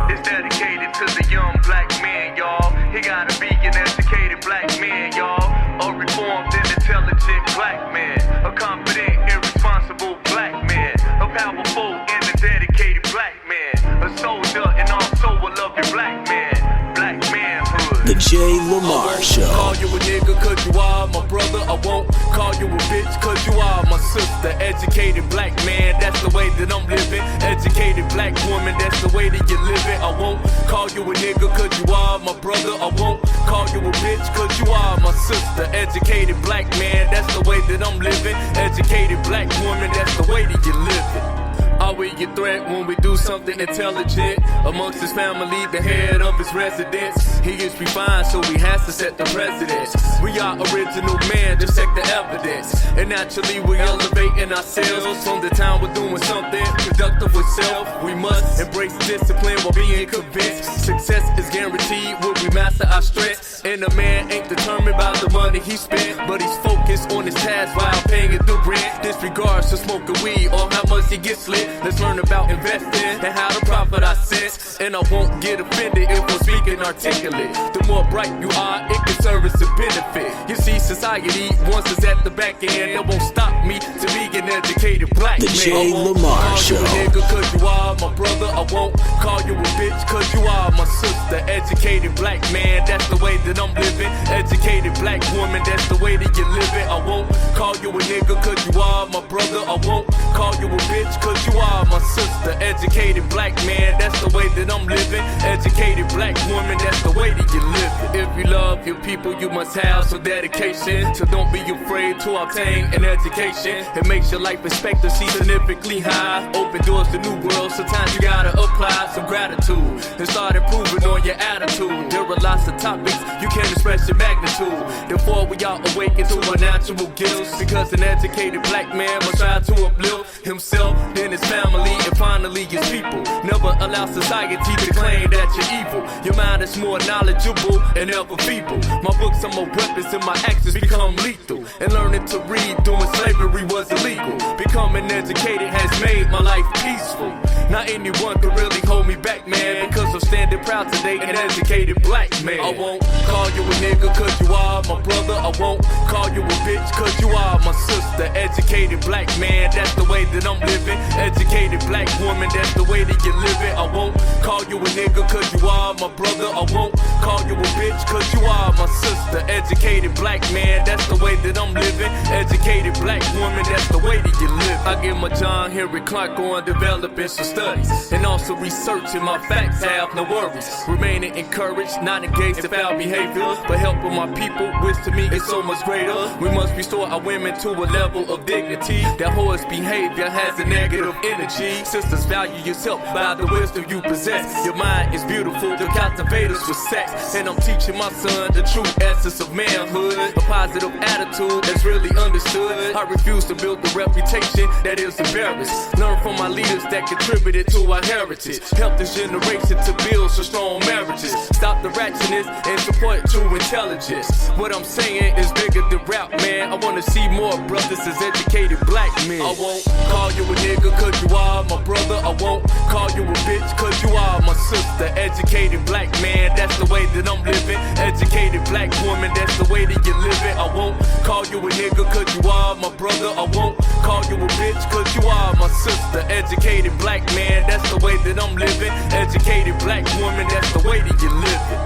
Speaker 10: It's dedicated to the young black man, y'all. He gotta be an educated black man, y'all. A reformed and intelligent black man. A confident and responsible black man. A powerful and a dedicated black man. A soldier and also a loving black man. Black manhood.
Speaker 1: The JayLamar Show.
Speaker 14: Call you a nigga cause you are my brother. I won't call you a bitch cause you are my sister. Educated black man, that's the way that I'm living. Educated black woman, that's the way that you're living. I won't call you a nigga cause you are my brother. I won't call you a bitch cause you are my sister. Educated black man, that's the way that I'm living. Educated black woman, that's the way that you're living. Are we a threat when we do something intelligent? Amongst his family, the head of his residence. He is refined, so he has to set the precedence. We are original man, just check the evidence. And naturally, we're elevating ourselves. From the time we're doing something productive with self, we must embrace discipline while being convinced. Success is guaranteed when we master our strengths. And a man ain't determined by the money he spent, but he's focused on his task while paying it through rent. Disregards to smoking weed or how much he gets lit. Let's learn about investing and how to profit our cents. And I won't get offended if I'm speaking articulate. The more bright you are, it can serve as a benefit. You see, society wants us at the back end. It won't stop me to be an educated black
Speaker 1: the
Speaker 14: man.
Speaker 1: JayLamar Show.
Speaker 14: I won't call you a nigga cause you are my brother. I won't call you a bitch cause you are my sister. Educated black man, that's the way that I'm living. Educated black woman, that's the way that you're living. I won't call you a nigga cause you are my brother. I won't call you a bitch cause you are my sister. Educated black man, that's the way that I'm living. Educated black woman, that's the way that you live. If you love your people, you must have some dedication. So don't be afraid to obtain an education. It makes your life expectancy significantly high. Open doors to new worlds. Sometimes you gotta apply some gratitude and start improving on your attitude. There are lots of topics you can't express your magnitude. Therefore we all awaken to our natural gifts. Because an educated black man must try to uplift himself, then his family, and finally his people. Never allow society to claim that you're evil. Your mind is more knowledgeable and ever feeble. My books are more weapons and my actions become lethal. And learning to read during slavery was illegal. Becoming educated has made my life peaceful. Not anyone can really hold me back, man, because I'm standing proud today, an educated black black man. I won't call you a nigga cause you are my brother. I won't call you a bitch cause you are my sister. Educated black man, that's the way that I'm living. Educated black woman, that's the way that you're living. I won't call you a nigga cause you are my brother. I won't call you a bitch cause you are my sister. Educated black man, that's the way that I'm living. Educated black woman, that's the way that you live. I get my John Henry Clark on developing some studies and also researching my facts, have no worries. Remaining encouraged, not engaged in foul behavior, but helping my people, which to me is so much greater. We must restore our women to a level of dignity. That horse behavior has a negative energy. Sisters, value yourself by the wisdom you possess. Your mind is beautiful, the cultivators for sex. And I'm teaching my son the true essence of manhood. A positive attitude that's really understood. I refuse to build the reputation that is embarrassed. Learn from my leaders that contributed to our heritage. Help this generation to build some strong marriages. Stop the ratchetness and support true intelligence. What I'm saying is bigger than rap, man. I wanna see more brothers as educated black men. I won't call you a nigga cause you are my brother. I won't call you a bitch cause you are my sister. Educated black man, that's the way that I'm living. Educated black woman, that's the way that you're living. I won't call you a nigga cause you are my brother. I won't call you a bitch cause you are my sister. Educated black man, that's the way that I'm living. Educated black woman, that's the way that you're living.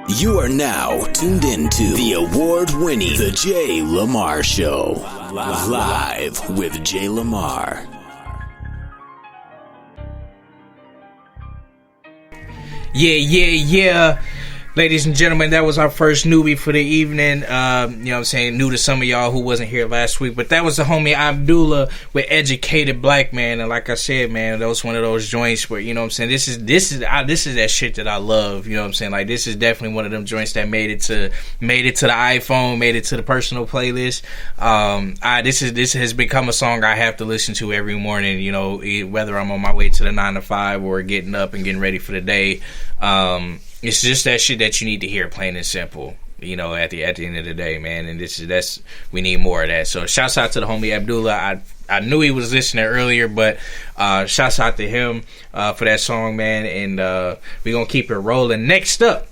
Speaker 1: You are now tuned into the award-winning The JayLamar Show. Live with JayLamar.
Speaker 3: Yeah. Ladies and gentlemen, that was our first newbie for the evening. You know what I'm saying? New to some of y'all who wasn't here last week. But that was the homie Abdullah with Educated Black Man. And like I said, man, that was one of those joints where, you know what I'm saying, this is that shit that I love. You know what I'm saying? Like, this is definitely one of them joints that made it to the iPhone, made it to the personal playlist. This has become a song I have to listen to every morning, you know, whether I'm on my way to the 9 to 5 or getting up and getting ready for the day. It's just that shit that you need to hear, plain and simple. You know, at the end of the day, man. And we need more of that. So shouts out to the homie Abdullah. I knew he was listening earlier, but shouts out to him for that song, man. And we're gonna keep it rolling. Next up,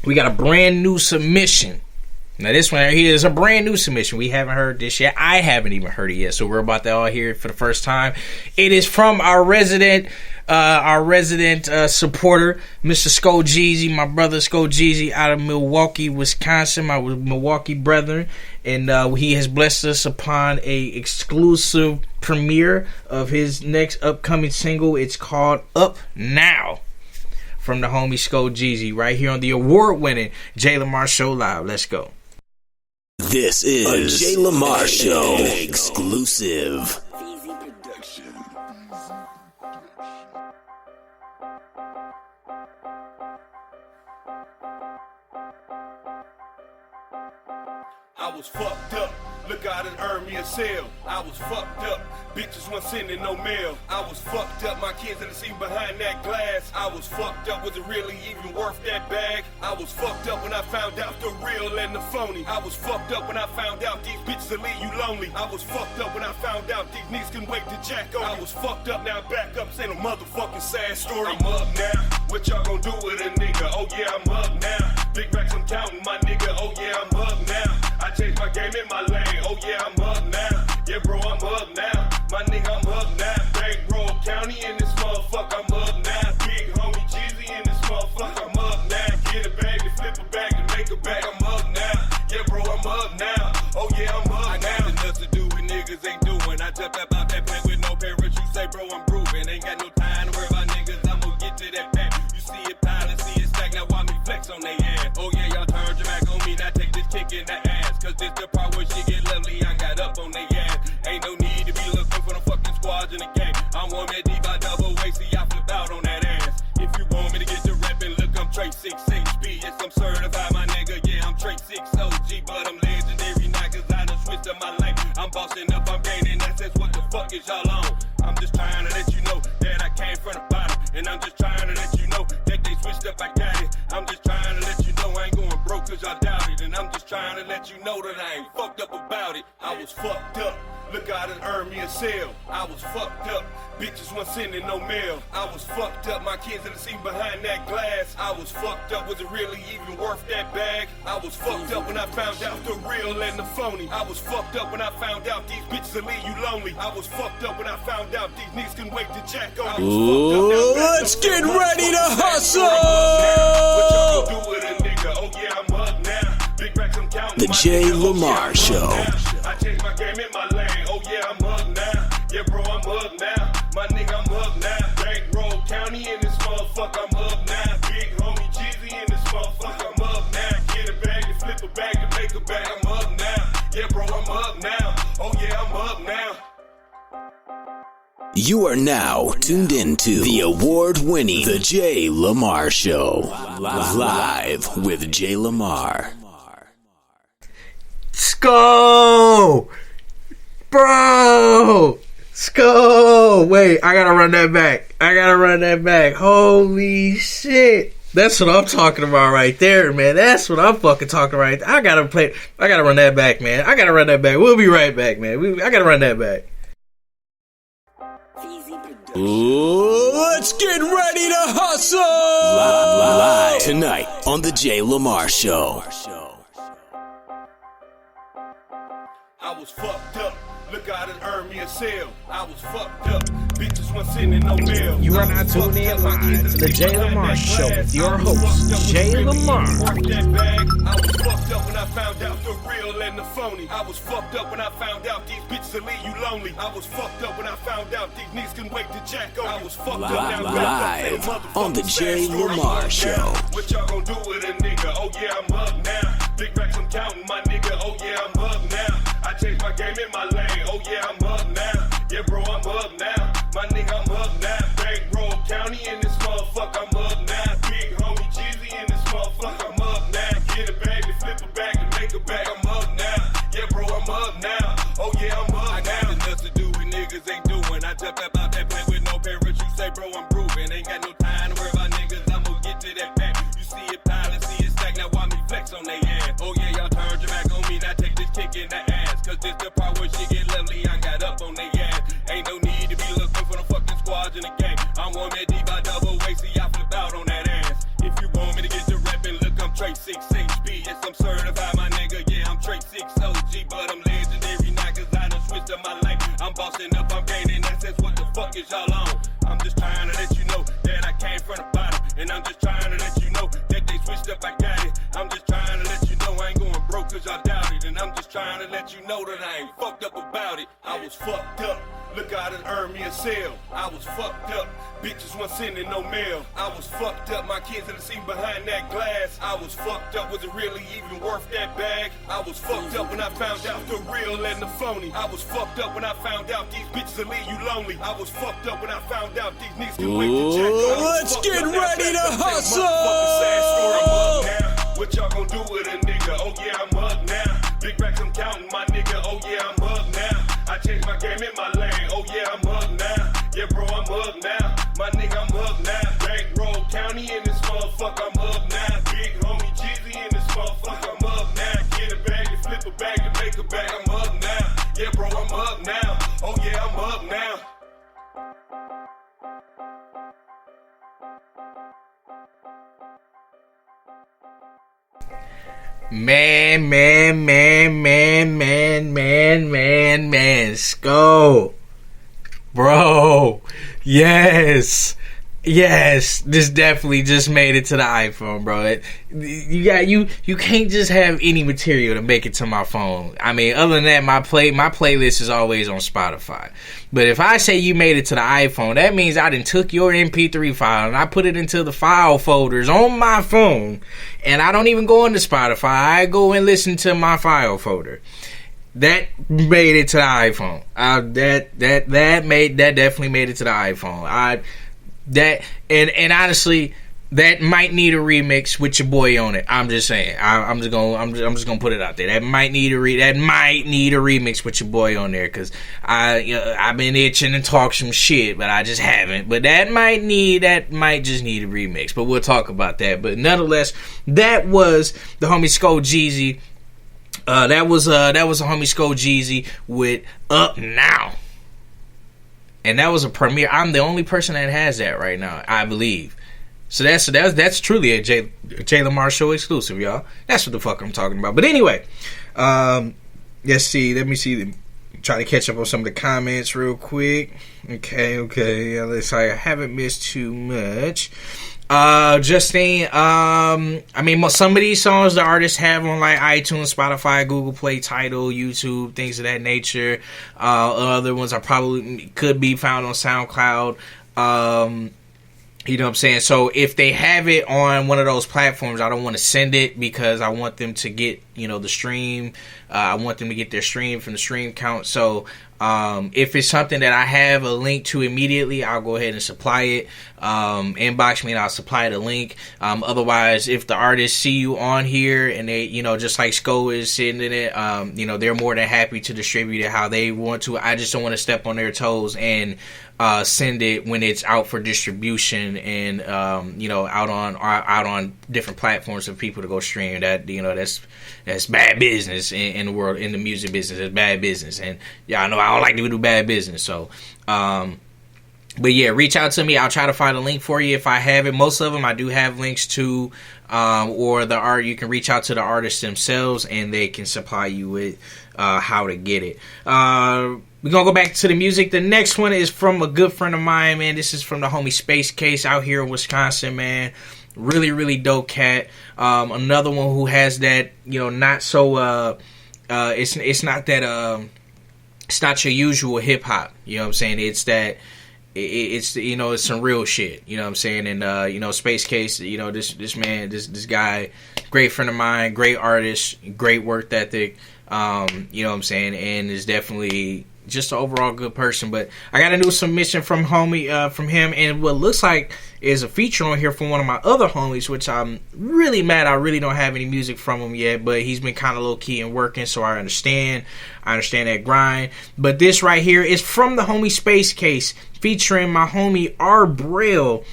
Speaker 3: we got a brand new submission. Now this one right here is a brand new submission. We haven't heard this yet. I haven't even heard it yet. So we're about to all hear it for the first time. It is from our resident supporter, Mr. Sko Jeezy, my brother Sko Jeezy out of Milwaukee, Wisconsin, my Milwaukee brethren. And he has blessed us upon a exclusive premiere of his next upcoming single. It's called Up Now, from the homie Sko Jeezy, right here on the award-winning JayLamar Show Live. Let's go.
Speaker 1: This is a JayLamar Show exclusive.
Speaker 19: I was fucked up. Look out and earn me a sale. I was fucked up. Bitches wasn't sending no mail. I was fucked up. My kids in the seat behind that glass. I was fucked up. Was it really even worth that bag? I was fucked up when I found out the real and the phony. I was fucked up when I found out these bitches will leave you lonely. I was fucked up when I found out these niggas can wait to jack on. I was fucked up. Now back up. Say no motherfucking sad story. I'm up now. What y'all gonna do with a nigga? Oh yeah, I'm up now. Big racks I'm counting, my nigga. Oh yeah, I'm up now. I changed my game in my lane. Oh yeah, I'm up now. Yeah, bro, I'm up now. My nigga, I'm up now. Bankroll County in this motherfucker, I'm up now. Big homie Jeezy in this motherfucker, I'm up now. Get a bag to flip a bag to make a bag, I'm up now. Yeah, bro, I'm up now. Oh yeah, I'm up now. I got enough to do with niggas ain't doing. I jumped up out that plane with no parachute. Say, bro, I'm grooving. Ain't got no time to worry about niggas. I'm gonna get to that pack. You see it piling, see it stack. Now watch me flex on they ass. Oh yeah, y'all turn your back on me. Now take this kick in the ass. Cause this the part where shit get lovely. I got up on they ass. Ain't no need to be looking for the fucking squads in the game. I'm one man deep, I double way. See, I flip out on that ass. If you want me to get your rapping, look, I'm Trey 6 HB. Yes, I'm certified, my nigga. Yeah, I'm Trey 6 OG. But I'm legendary now, cause I done switched up my lane. I'm bossing up, I'm gaining assets. What the fuck is y'all on? I'm just trying to let you know that I came from the bottom. And I'm just trying to let you know that they switched up, I got it. I'm just trying to let you know I ain't going broke cause y'all doubt it. And I'm just trying to let you know that I ain't fucked up about it. I was fucked up. Look, I done earned me a sale. I was fucked up. Bitches wasn't sending no mail. I was fucked up. My kids in the seat behind that glass. I was fucked up. Was it really even worth that bag? I was fucked up when I found out the real and the phony. I was fucked up when I found out these bitches will leave you lonely. I was fucked up when I found out these niggas can wait to jack on.
Speaker 1: Ooh, let's get ready to hustle.
Speaker 19: What y'all gonna do with a nigga? Oh yeah, I'm up now. Big racks, I'm counting.
Speaker 1: The JayLamar Show.
Speaker 19: I changed my game in my lane. Oh yeah, I'm up now. Yeah, bro, I'm up now. My nigga, I'm up now. Bankroll County in this motherfucker, I'm up now. Big homie Jeezy in this motherfucker, I'm up now. Get a bag and flip a bag and make a bag, I'm up now. Yeah, bro, I'm up now. Oh yeah, I'm up now.
Speaker 1: You are now tuned into the award-winning The JayLamar Show. Live with JayLamar.
Speaker 3: Sko! Bro! Sko! Wait, I gotta run that back. Holy shit. That's what I'm talking about right there, man. That's what I'm fucking talking about. I gotta run that back, man. We'll be right back, man. I gotta run that back.
Speaker 1: Let's get ready to hustle! Live tonight on The JayLamar Show.
Speaker 19: I was fucked up. Look, I done earned me a sale. I was fucked up. Bitches wasn't sending no mail.
Speaker 3: You are now tuned in live to The JayLamar Show with your host, JayLamar.
Speaker 19: I was fucked up when I found out the real and the phony. I was fucked up when I found out these bitches will leave you lonely. I was fucked up when I found out these niggas can wait to jack on. I was fucked up now.
Speaker 1: Live on The JayLamar Show.
Speaker 19: What y'all gonna do with a nigga? Oh yeah, I'm up now. Big racks, I'm counting my nigga. Oh yeah, I'm up now. I changed my game in my lane. Oh yeah, I'm up now. Yeah, bro, I'm up now. My nigga, I'm up now. Bankroll County in this motherfucker, I'm up now. Big homie Jeezy in this motherfucker, I'm up now. Get a bag and flip a bag and make a bag, I'm up now. Yeah, bro, I'm up now. Oh yeah, I'm up now. I got the nuts to do what niggas ain't doing. I jumped up out that plane with no parachute. Say, bro, I'm proving. Ain't got no time to worry about niggas. I'm gonna get to that pack. You see it piling, see it stack. Now watch me flex on they ass. Oh yeah, y'all turn your back on me. Now take this kick in the ass. Cause this the part where shit get lovely. I got up on they ass. Ain't no need to be looking for the fucking squads in the game. I'm one man deep, I double way. See, I flip out on that ass. If you want me to get to reppin', look, I'm Trey 6 HB. Yes, I'm certified, my nigga. Yeah, I'm Trey 6 OG. But I'm legendary now cause I done switched up my life. I'm bossing up, I'm gaining assets. What the fuck is y'all on? I'm just trying to let you know that I came from the bottom. And I'm just trying to let you know that they switched up, I got it. I'm just trying to let you know I ain't going broke cause y'all doubt it. And I'm just trying to let you know that I ain't fucked up about it. I was fucked up. Look, I done earned me a sale. I was fucked up. Bitches wasn't sending no mail. I was fucked up. My kids in the seat behind that glass. I was fucked up. Was it really even worth that bag? I was fucked up when I found out the real and the phony. I was fucked up when I found out these bitches will leave you lonely. I was fucked up when I found out these niggas can wait to check.
Speaker 1: Let's get ready to hustle!
Speaker 19: What y'all gonna do with a nigga? Oh yeah, I'm up now. Big racks, I'm counting my nigga. Oh yeah, I'm up now. I changed my game in my lane. Oh yeah, I'm up now. Yeah, bro, I'm up now. My nigga, I'm up now. Bankroll County in this motherfucker, I'm up now. Big homie Jeezy in this motherfucker, I'm up now. Get a bag and flip a bag and make a bag, I'm up now. Yeah, bro, I'm up now. Oh yeah, I'm up now.
Speaker 3: Man, Sko. Bro. Yes. This definitely just made it to the iPhone, bro. You can't just have any material to make it to my phone. I mean, other than that, my playlist is always on Spotify. But if I say you made it to the iPhone, that means I done took your MP3 file and I put it into the file folders on my phone, and I don't even go into Spotify. I go and listen to my file folder. That made it to the iPhone. That definitely made it to the iPhone. And honestly, that might need a remix with your boy on it. I'm just saying. I'm just gonna put it out there. That might need a remix with your boy on there, because I've been itching to talk some shit, but I just haven't. But that might just need a remix. But we'll talk about that. But nonetheless, that was the homie Sko Jeezy That was a homie Sko Jeezy with Up Now. And that was a premiere. I'm the only person that has that right now, I believe. So that's truly a JayLamar show exclusive, y'all. That's what the fuck I'm talking about. But anyway, let's see. Let me see. Try to catch up on some of the comments real quick. Okay. Let's see. I haven't missed too much. Justine, I mean, some of these songs the artists have on like iTunes, Spotify, Google Play, Tidal, YouTube, things of that nature. Other ones are probably could be found on SoundCloud. You know what I'm saying? So if they have it on one of those platforms, I don't want to send it because I want them to get, the stream. I want them to get their stream from the stream count. So if it's something that I have a link to immediately, I'll go ahead and supply it. Inbox me and I'll supply the link. Otherwise, if the artists see you on here and they, just like Sko is sitting in it, they're more than happy to distribute it how they want to. I just don't want to step on their toes and send it when it's out for distribution and out on different platforms for people to go stream. That that's bad business in the world, in the music business. It's bad business, and y'all know I don't like to do bad business. So but yeah, reach out to me. I'll try to find a link for you if I have it. Most of them I do have links to, or the art. You can reach out to the artists themselves and they can supply you with how to get it. We're going to go back to the music. The next one is from a good friend of mine, man. This is from the homie Space Case out here in Wisconsin, man. Really, really dope cat. Another one who has that, not so, it's not that, it's not your usual hip hop. You know what I'm saying? It's that, it's some real shit. You know what I'm saying? And, Space Case, this man, this guy, great friend of mine, great artist, great work ethic. You know what I'm saying? And is definitely just an overall good person. But I got a new submission from him, and what looks like is a feature on here from one of my other homies, which I'm really mad I really don't have any music from him yet, but he's been kind of low-key and working, so I understand that grind. But this right here is from the homie Space Case, featuring my homie R. Braille,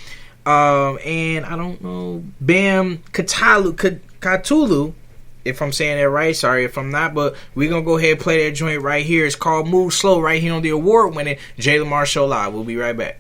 Speaker 3: and I don't know, Bam Katulu, if I'm saying that right. Sorry if I'm not, but we're going to go ahead and play that joint right here. It's called Move Slow right here on the award-winning JayLamar Show Live. We'll be right back.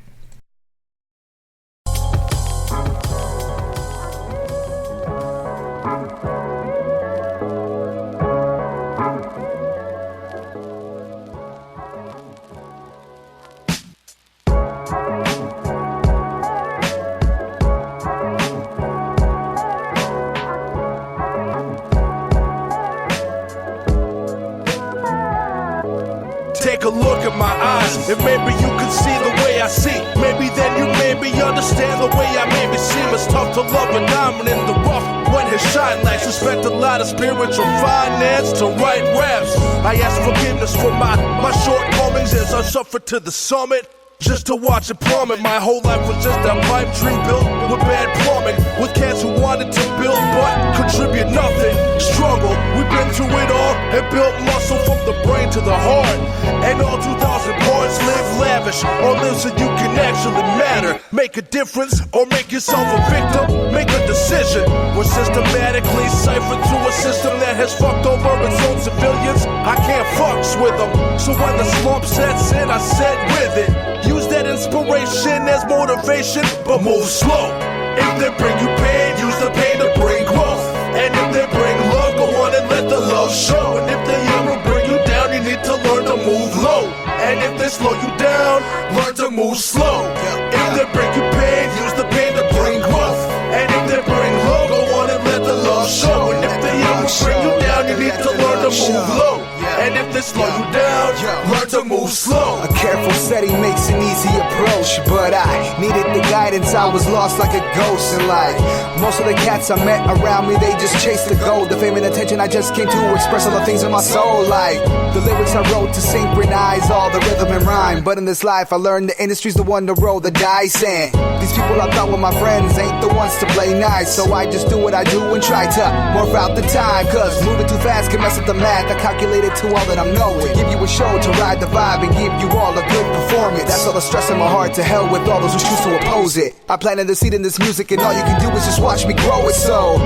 Speaker 12: Take a look at my eyes, and maybe you can see the way I see. Maybe then you maybe understand the way I maybe seem. It's tough to love a diamond in the rough when his shine lights. Suspect a lot of spiritual finance to write raps. I ask forgiveness for my shortcomings as I suffer to the summit. Just to watch it plummet. My whole life was just a pipe dream built with bad plumbing. With cats who wanted to build but contribute nothing. Struggle, we've been through it all and built muscle from the brain to the heart. And all 2,000 parts live lavish or live so you can actually matter. Make a difference or make yourself a victim. Make a decision. We're systematically ciphered through a system that has fucked over its own civilians. I can't fucks with them. So when the slump sets in, I set with it. Use that inspiration as motivation, but move slow. If they bring you pain, use the pain to bring growth. And if they bring love, go on and let the love show. And if they ever bring you down, you need to learn to move low. And if they slow you down, learn to move slow. If they bring you pain, use the pain to bring growth. And if they bring love, go on and let the love show. And if they ever bring you down, you need to learn to move low. And if they slow you down, learn to move slow.
Speaker 20: A careful setting makes an easy approach, but I needed the guidance. I was lost like a ghost, and like most of the cats I met around me, they just chased the gold. The fame and attention I just came to express all the things in my soul. Like the lyrics I wrote to synchronize all the rhythm and rhyme. But in this life I learned the industry's the one to roll the dice, and these people I thought were my friends ain't the ones to play nice. So I just do what I do and try to morph out the time, cause moving too fast can mess up the math. I calculated to all that I'm knowing. Give you a show to ride the vibe and give you all a good performance. That's all the stress in my heart, to hell with all those who choose to oppose it. I planted the seed in this music and all you can do is just watch me grow it. So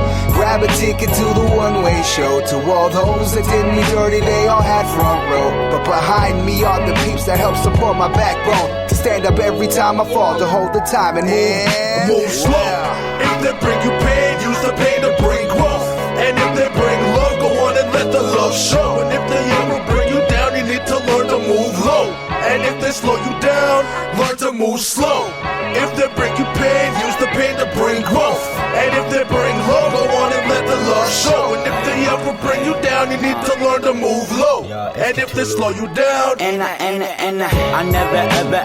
Speaker 20: grab a ticket to the one-way show. To all those that did me dirty, they all had front row. But behind me are the peeps that help support my backbone. To stand up every time I fall, to hold the time and
Speaker 11: move slow. If they bring you pain, use the pain to bring growth. And if they bring love, go on and let the love show. And if they ever bring you down, you need to learn to move low. And if they slow you down, learn to move slow. If they bring you pain, use the pain to bring growth. And if they bring love, go on and let the love show. And if they ever bring you down, you need to learn to move low. And if they slow you down,
Speaker 21: I never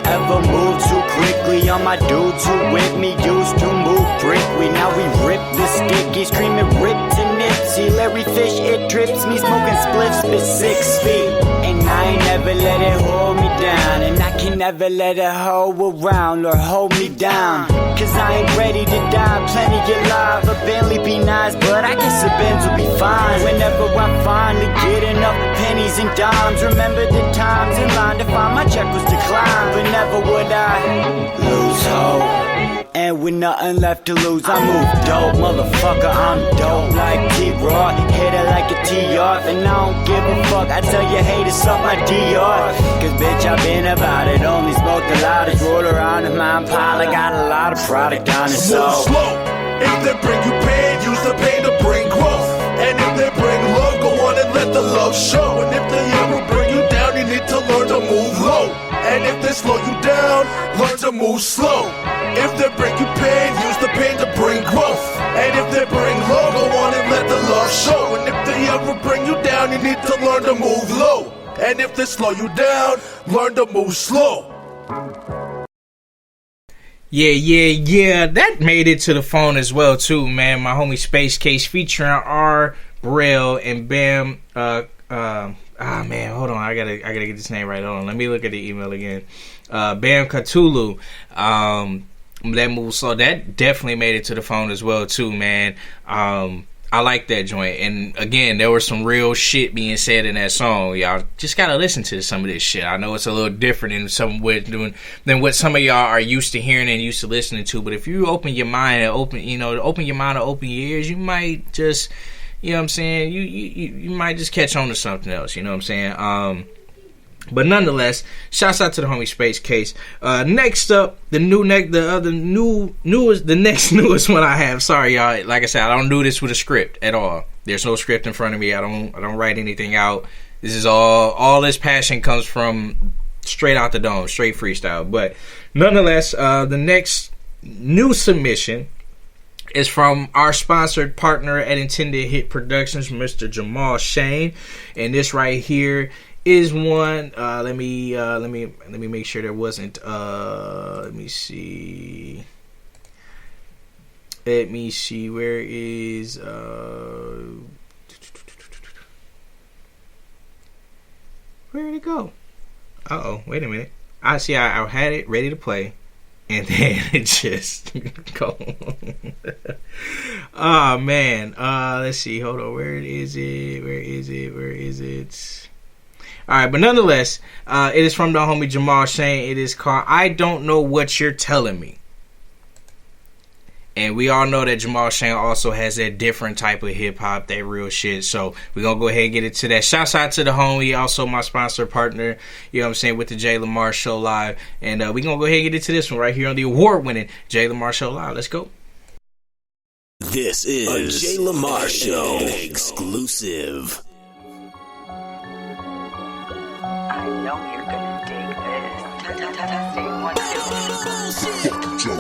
Speaker 21: ever move too quickly. On my dudes who with me used to move quickly. Now we rip the sticky, screaming rip to Nipsey. Larry Fish, it trips me, smoking spliffs for 6 feet. And I ain't never let it hold me down. And I can never let a hoe around or hold me down. Cause I ain't ready to die, plenty alive. A Bentley be nice, but I guess a Benz will be fine. Whenever I finally get enough pennies and dimes. Remember the times in line to find my check was declined. But never would I lose hope. And with nothing left to lose, I move dope. Motherfucker, I'm dope like T-Raw. Hit it like a T-off. And I don't give a fuck, I tell you haters suck my D-off. Cause bitch, I've been about it. Only smoke the loudest. Roll around in my Impala. Got a lot of product on it, so
Speaker 11: move slow. If they bring you pain, use the pain to bring growth. And if they bring love, go on and let the love show. And if they ever bring you down, you need to learn to move low. And if they slow you down, learn to move slow. If they bring you pain, use the pain to bring growth. And if they bring love, go on and let the love show. And if they ever bring you down, you need to learn to move low. And if they slow you down, learn to move slow.
Speaker 3: Yeah. That made it to the phone as well too, man. My homie Space Case featuring R. Braille and Bam. Man, hold on. I gotta get this name right. Hold on. Let me look at the email again. Bam Cthulhu. That move slow. That definitely made it to the phone as well too, man. I like that joint. And again, there was some real shit being said in that song. Y'all just gotta listen to some of this shit. I know it's a little different than what some of y'all are used to hearing and used to listening to. But if you open your mind and open your ears, you might just, you know what I'm saying, you might just catch on to something else. You know what I'm saying? But nonetheless, shouts out to the homie Space Case. Next up, the next newest one I have. Sorry, y'all. Like I said, I don't do this with a script at all. There's no script in front of me. I don't write anything out. This is all this passion comes from straight out the dome, straight freestyle. But nonetheless, the next new submission is from our sponsored partner at Intended Hit Productions, Mr. Jamal Shane, and this right here is one. Let me make sure there wasn't. Let me see. Where is where did it go? Wait a minute. I had it ready to play, and then it just go. Oh man. Let's see. Hold on. Where is it? Alright, but nonetheless, it is from the homie Jamal Shane. It is called I Don't Know What You're Telling Me. And we all know that Jamal Shane also has that different type of hip-hop, that real shit. So we're going to go ahead and get into that. Shouts out to the homie, also my sponsor partner, you know what I'm saying, with the JayLamar Show Live. And we're going to go ahead and get into this one right here on the award-winning JayLamar Show Live. Let's go.
Speaker 1: This is a JayLamar Show exclusive.
Speaker 5: I know you're gonna dig this. Testing 1, 2.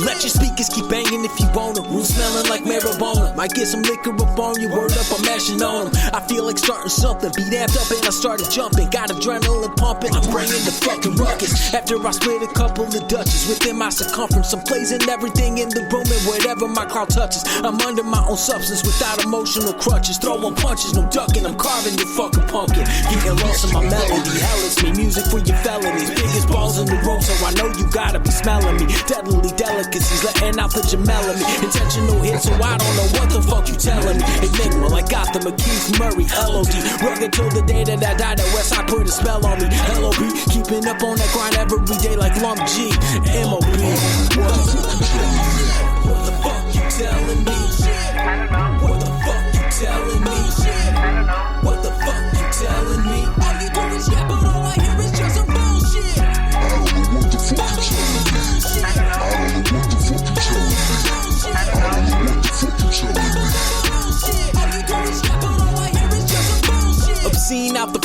Speaker 22: Let your speakers keep banging if you want them. Room smelling like marijuana. Might get some liquor up on you. Word up, I'm mashing on them. I feel like starting something. Beat amped up and I started jumping. Got adrenaline pumping. I'm bringing the fucking ruckus. After I split a couple of Dutches within my circumference, I'm blazing everything in the room and whatever my crowd touches. I'm under my own substance without emotional crutches. Throwing punches, no ducking. I'm carving your fucking pumpkin. Getting lost in my melody. Hell, it's me. Music for your felonies. Biggest balls in the room, so I know you gotta be smelling me. Deadly delicacies, letting out the Jamel in me. Intentional hit, so I don't know what the fuck you telling me. Enigma like Gotham, Keith Murray, LOD. Rugged till the day that I died, that Westside put a spell on me. LOB, keeping up on that grind every day like Lump G. MOB. What the fuck you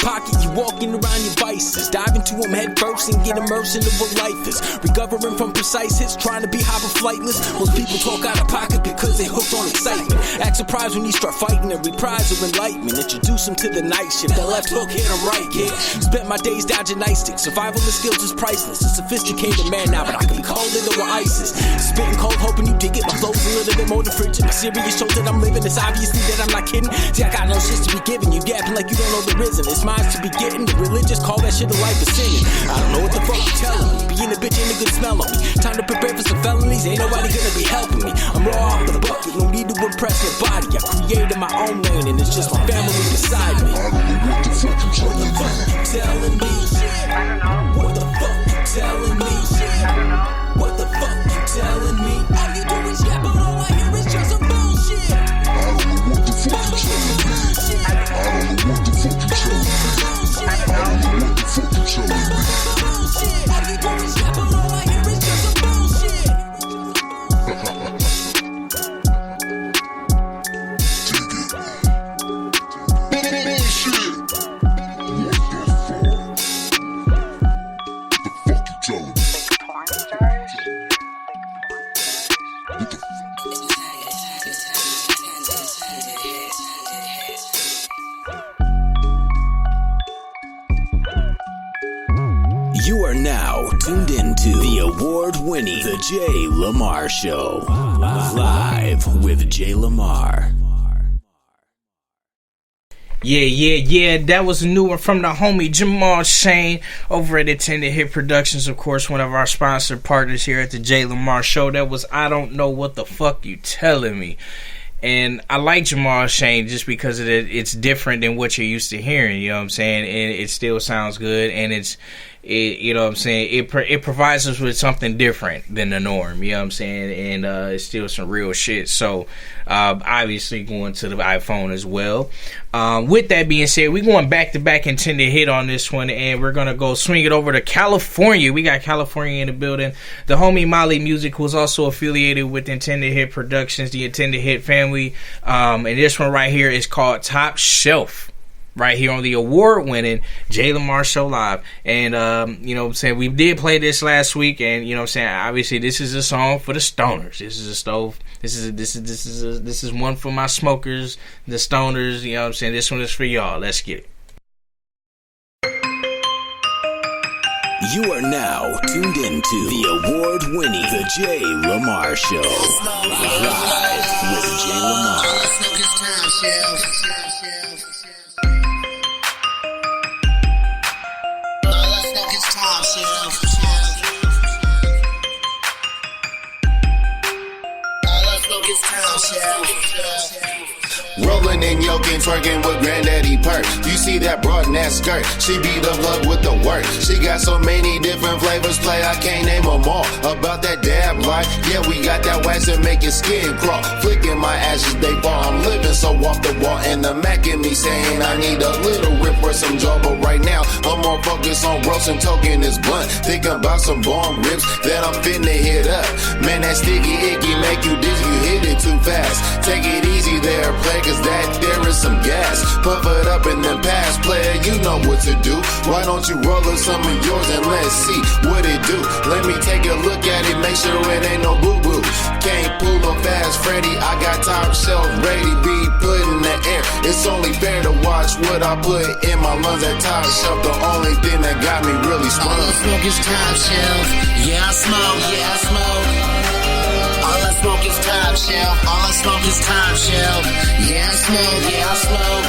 Speaker 22: pocket, you walking around your vices. Dive into them head first and get immersed into what life is. Recovering from precise hits, trying to be hyper flightless. Most people talk out of pocket because they hooked on excitement. Act surprised when you start fighting and reprise of enlightenment. Introduce them to the night shift, the left hook hit them right, kid. Spent my days dodging nightsticks. Survivalist skills is priceless. A sophisticated man now, but I can be colder than ISIS. Spitting cold, hoping you dig it. My flow's a little bit more than frigid. My serious shows that I'm living. It's obviously that I'm not kidding. See, I got no shit to be giving. You yapping like you don't know the risen. It's mine to be getting. The religious call that shit a life of singing. I don't know what the fuck you telling me. Being a bitch ain't a good smell on me. Time to prepare for some felonies. Ain't nobody gonna be helping me. I'm raw off the bucket. No need to impress nobody. I created my own lane and it's just my family beside me. I don't know what the fuck you telling me. Telling me shit. What the fuck you telling me shit? What the fuck you telling me? All you do is yap, but all I hear is just some bullshit. I don't know what the fuck you telling me. I don't know what the fuck you telling me. I don't know what the fuck you telling me. All you do is yap, but all I hear is just some bullshit.
Speaker 1: You are now tuned into the award-winning The JayLamar Show. Live with JayLamar.
Speaker 3: Yeah. That was a new one from the homie Jamal Shane over at Attended Hit Productions. Of course, one of our sponsor partners here at the JayLamar Show. That was I Don't Know What the Fuck You Telling Me. And I like Jamal Shane just because it's different than what you're used to hearing. You know what I'm saying? And it still sounds good, and you know what I'm saying? It provides us with something different than the norm. You know what I'm saying? And it's still some real shit. So obviously going to the iPhone as well. With that being said, we're going back to back Intended Hit on this one, and we're gonna go swing it over to California. We got California in the building. The homie Molly Music, who's also affiliated with Intended Hit Productions, the Intended Hit family. And this one right here is called Top Shelf. Right here on the award-winning JayLamar Show Live. And, you know what I'm saying, we did play this last week, and, you know what I'm saying, obviously this is a song for the stoners. This is a stove. This is one for my smokers, the stoners, you know what I'm saying. This one is for y'all. Let's get it.
Speaker 1: You are now tuned into the award-winning The JayLamar Show. Live with JayLamar.
Speaker 11: Rolling and yoking, twerking with granddaddy perk. You see that broad in that skirt? She be the plug with the work. She got so many different flavors, play I can't name them all. About that dab life, yeah, we got that wax that make your skin crawl. Flicking my ashes, they fall. I'm living so off the wall, and the Mac in me saying I need a little rip or some jaw. But right now, I'm more focused on roasting, toking this blunt. Thinking about some bomb rips that I'm finna hit up. Man, that sticky icky make you dizzy, you hit it too fast. Take it easy there, play, cause that there is some gas. Puff it up and then pass, player, you know what to do. Why don't you roll up some of yours and let's see what it do. Let me take a look at it, make sure it ain't no boo-boo. Can't pull no fast Freddy, I got top shelf ready, be put in the air. It's only fair to watch what I put in my lungs at top shelf. The only thing that got me really sprung.
Speaker 18: All I smoke is top shelf. Yeah, I smoke. Yeah, I smoke. All I smoke is top shelf. All I smoke is top shelf. Yeah, I smoke. Yeah, I smoke.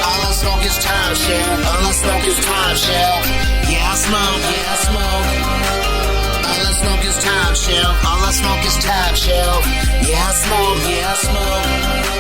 Speaker 18: All I smoke is top shelf. All I smoke is top shelf. Yeah, I smoke. Yeah, I smoke. All I smoke is top shelf. All I smoke is top shelf. Yeah, I smoke. Yeah, I smoke.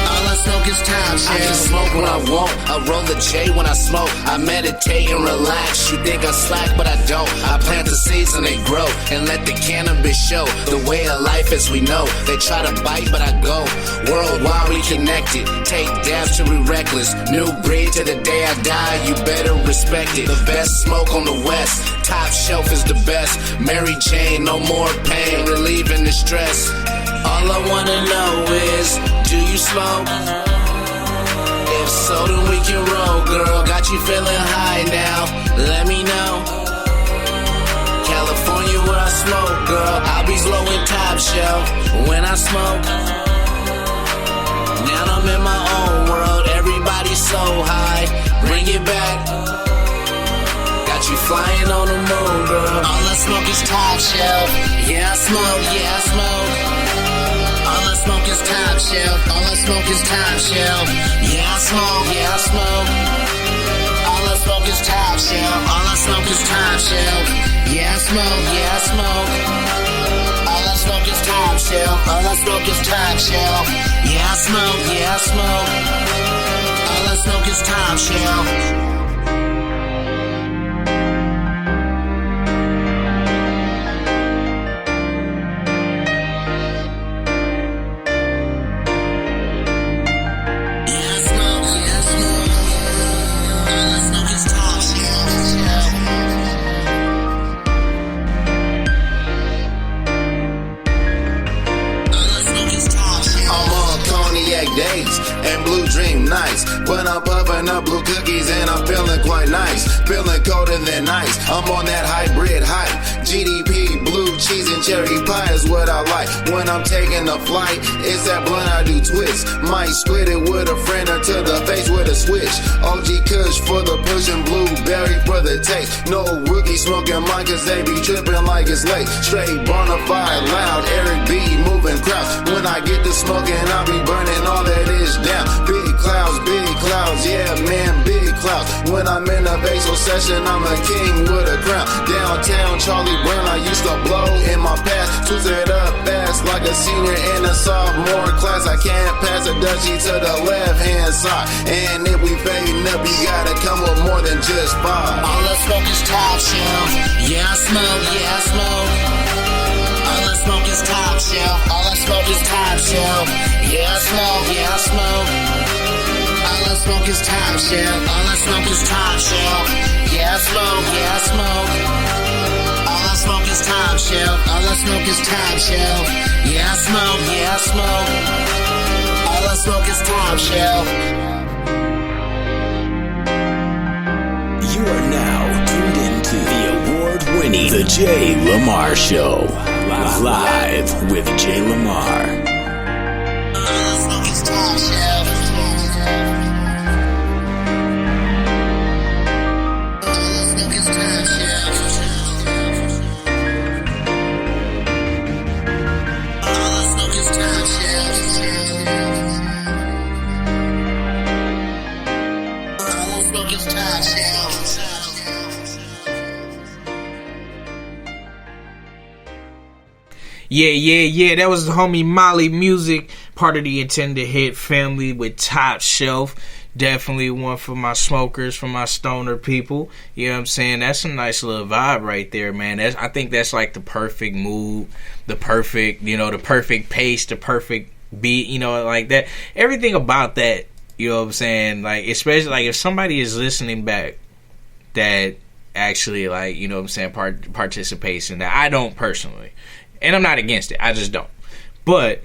Speaker 18: All I smoke is top shelf.
Speaker 6: I can smoke when I want. I roll the J when I smoke. I meditate and relax. You think I slack, but I don't. I plant the seeds and they grow, and let the cannabis show the way of life as we know. They try to bite, but I go. Worldwide we connected. Take dabs to be reckless. New breed to the day I die. You better respect it. The best smoke on the west. Top shelf is the best. Mary Jane, no more pain, relieving the stress. All I wanna know is, do you smoke? If so, then we can roll, girl. Got you feeling high now. Let me know. California where I smoke, girl. I'll be slow and top shelf when I smoke. Now I'm in my own world. Everybody's so high. Bring it back. Got you flying on the moon, girl. All I smoke is top shelf. Yeah, I smoke. Yeah, I smoke. All I smoke is top shelf. All I smoke is top shelf. Yeah, I smoke. Yeah, I smoke. All I smoke is top shelf. All I smoke is top shelf. Yeah, I smoke. Yeah, I smoke. All I smoke is top shelf. All I smoke is top shelf. Yeah, I smoke. Yeah, I smoke. All I smoke is top shelf. Days and blue dream nights, but I'm puffing up blue cookies and I'm feeling quite nice, feeling colder than ice. I'm on that hybrid hype. GDP, blue cheese and cherry pie is what I like. When I'm taking a flight, it's that blunt I do twist. Might split it with a friend or to the face with a switch. OG Kush for the push and blueberry for the taste. No rookie smoking mine cause they be tripping like it's late. Straight bonafide, loud, Eric B moving crowds. When I get to smoking, I'll be burning all that is down. Big clouds, yeah man, big clouds. When I'm in a basal session, I'm a king with a crown. Downtown Charlie Brown, I used to blow in my past. Twisted up fast like a senior in a sophomore class. I can't pass a dutchie to the left hand side. And if we fading up, you gotta come with more than just five. All I smoke is top shelf. Yeah, I smoke, yeah, I smoke. All I smoke is top shelf. All I smoke is top shelf. Yeah, I smoke, yeah, I smoke. All I smoke is top shelf. All I smoke is top shelf. Yeah, I smoke, yeah, I smoke. All I smoke is top shelf. All I smoke is top shelf. Yeah, I smoke, yeah, I smoke. All I smoke is top shelf.
Speaker 1: You are now tuned into the award-winning The JayLamar Show. Live with JayLamar.
Speaker 6: All I smoke is top shelf.
Speaker 3: Yeah. That was the homie Molly Music, part of the Intended Hit family with Top Shelf. Definitely one for my smokers, for my stoner people. You know what I'm saying? That's a nice little vibe right there, man. I think that's like the perfect mood, the perfect pace, the perfect beat, like that. Everything about that, you know what I'm saying? Like, especially like if somebody is listening back that actually, like, you know what I'm saying, participates in that. I don't personally. And I'm not against it. I just don't. But,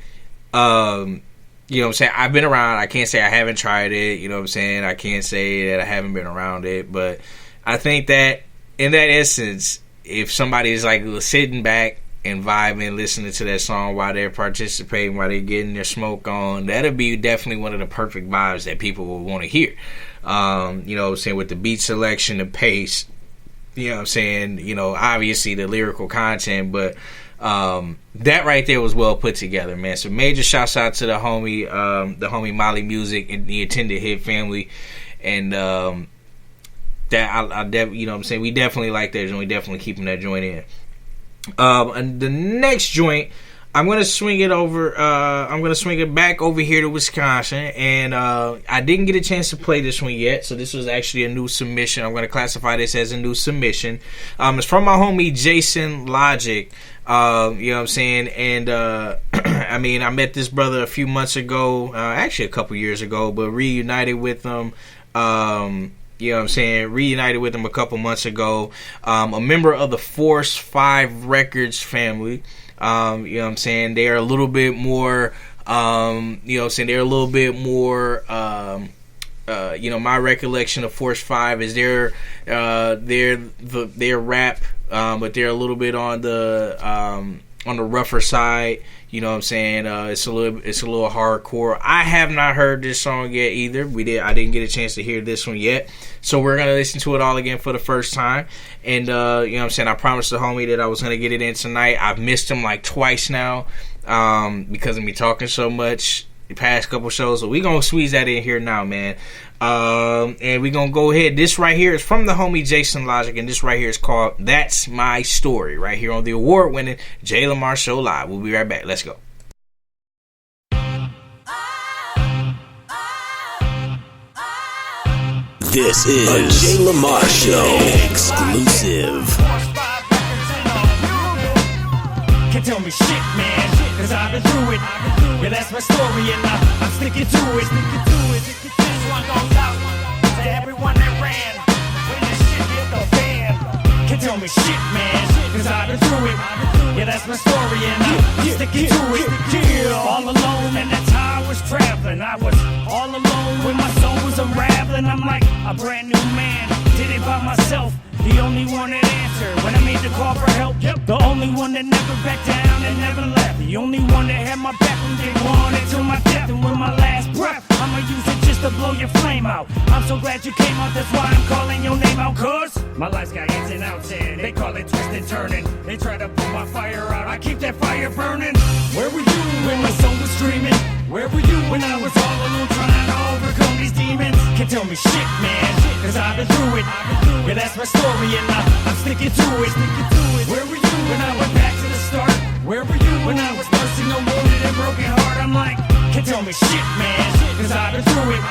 Speaker 3: you know what I'm saying? I've been around. I can't say I haven't tried it. You know what I'm saying? I can't say that I haven't been around it. But I think that in that essence, if somebody is like sitting back and vibing, listening to that song while they're participating, while they're getting their smoke on, that'll be definitely one of the perfect vibes that people will want to hear. You know what I'm saying? With the beat selection, the pace, you know what I'm saying? Obviously the lyrical content, but that right there was well put together, man. So major shouts out to the homie Molly Music and the Intended Hit family, and that you know what I'm saying, we definitely like that, and we definitely keeping that joint in. And the next joint, I'm gonna swing it over. I'm gonna swing it back over here to Wisconsin, and I didn't get a chance to play this one yet, so this was actually a new submission. I'm gonna classify this as a new submission. It's from my homie Jason Logic. You know what I'm saying? And I mean, I met this brother a few months ago, actually a couple years ago, but reunited with him. You know what I'm saying? Reunited with him a couple months ago. A member of the Force 5 Records family. You know what I'm saying? They are a little bit more, you know what I'm saying? They're a little bit more, my recollection of Force 5 is they're rap, but they're a little bit on the rougher side. You know what I'm saying? It's a little hardcore. I have not heard this song yet either. I didn't get a chance to hear this one yet. So we're gonna listen to it all again for the first time. And you know what I'm saying? I promised the homie that I was gonna get it in tonight. I've missed him like twice now, because of me talking so much the past couple shows. So we gonna squeeze that in here now, man. And we gonna go ahead. This right here is from the homie Jason Logic, and this right here is called That's My Story, right here on the award-winning JayLamar Show Live. We'll be right back. Let's go.
Speaker 1: This is a JayLamar Show exclusive.
Speaker 8: Can't tell me shit, man, cause I've been through it. Yeah, that's my story, and I'm sticking to it. This one goes out to everyone that ran when this shit hit the fan. Can't tell me shit, man, cause I've been through it. Yeah, that's my story, and I'm sticking to it. Yeah, all alone, and that's how I was traveling. I was all alone when my soul was unraveling. I'm like a brand new man, did it by myself. The only one that answered when I made the call for help. The only one that never backed down and never left. The only one that had my back from day one until my death. And with my last breath, I'ma use it just to blow your flame out. I'm so glad you came out, that's why I'm calling your name out. Cause my life's got ins and outs, and they call it twisting, turning. They try to put my fire out, I keep that fire burning. Where were you when my soul was screaming? Where were you when I was all alone trying to overcome these demons? Can't tell me shit, man, cause I've been through it. Yeah, that's my story, and I'm sticking to it. Where were you when I went back to the start? Where were you when I was nursing a wounded and broken heart? I'm like, can't tell me shit, man, cause I've been through it.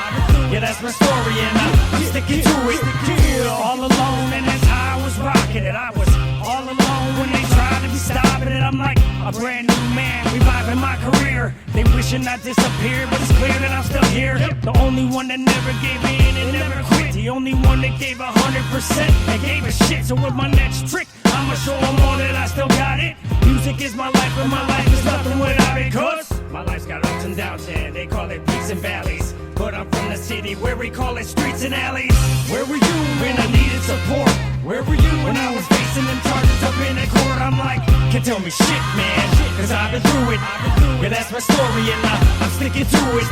Speaker 8: Yeah, that's my story, and I'm sticking to it. Yeah, all alone, and that's how I was rocking it. I was all alone when they tried to be stopping it. I'm like a brand new man, reviving my career. They wishing I disappeared, but it's clear that I'm still here. The only one that never gave in and never quit. The only one that gave 100% and gave a shit. So with my next trick, I'ma show them all that I still got it. Music is my life, and my life is nothing without it. Cause my life's got ups and downs, and they call it peaks and valleys. But I'm from the city where we call it streets and alleys. Where were you when I needed support? Where were you when I was facing them charges up in the court? I'm like, can't tell me shit, man, cause I've been through it. Yeah, that's my story, and I'm sticking to it.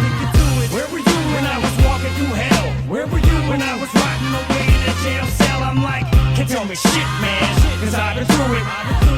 Speaker 8: Where were you when I was walking through hell? Where were you when I was rotting away in a jail cell? I'm like, can't tell me shit, man, cause I've been through it.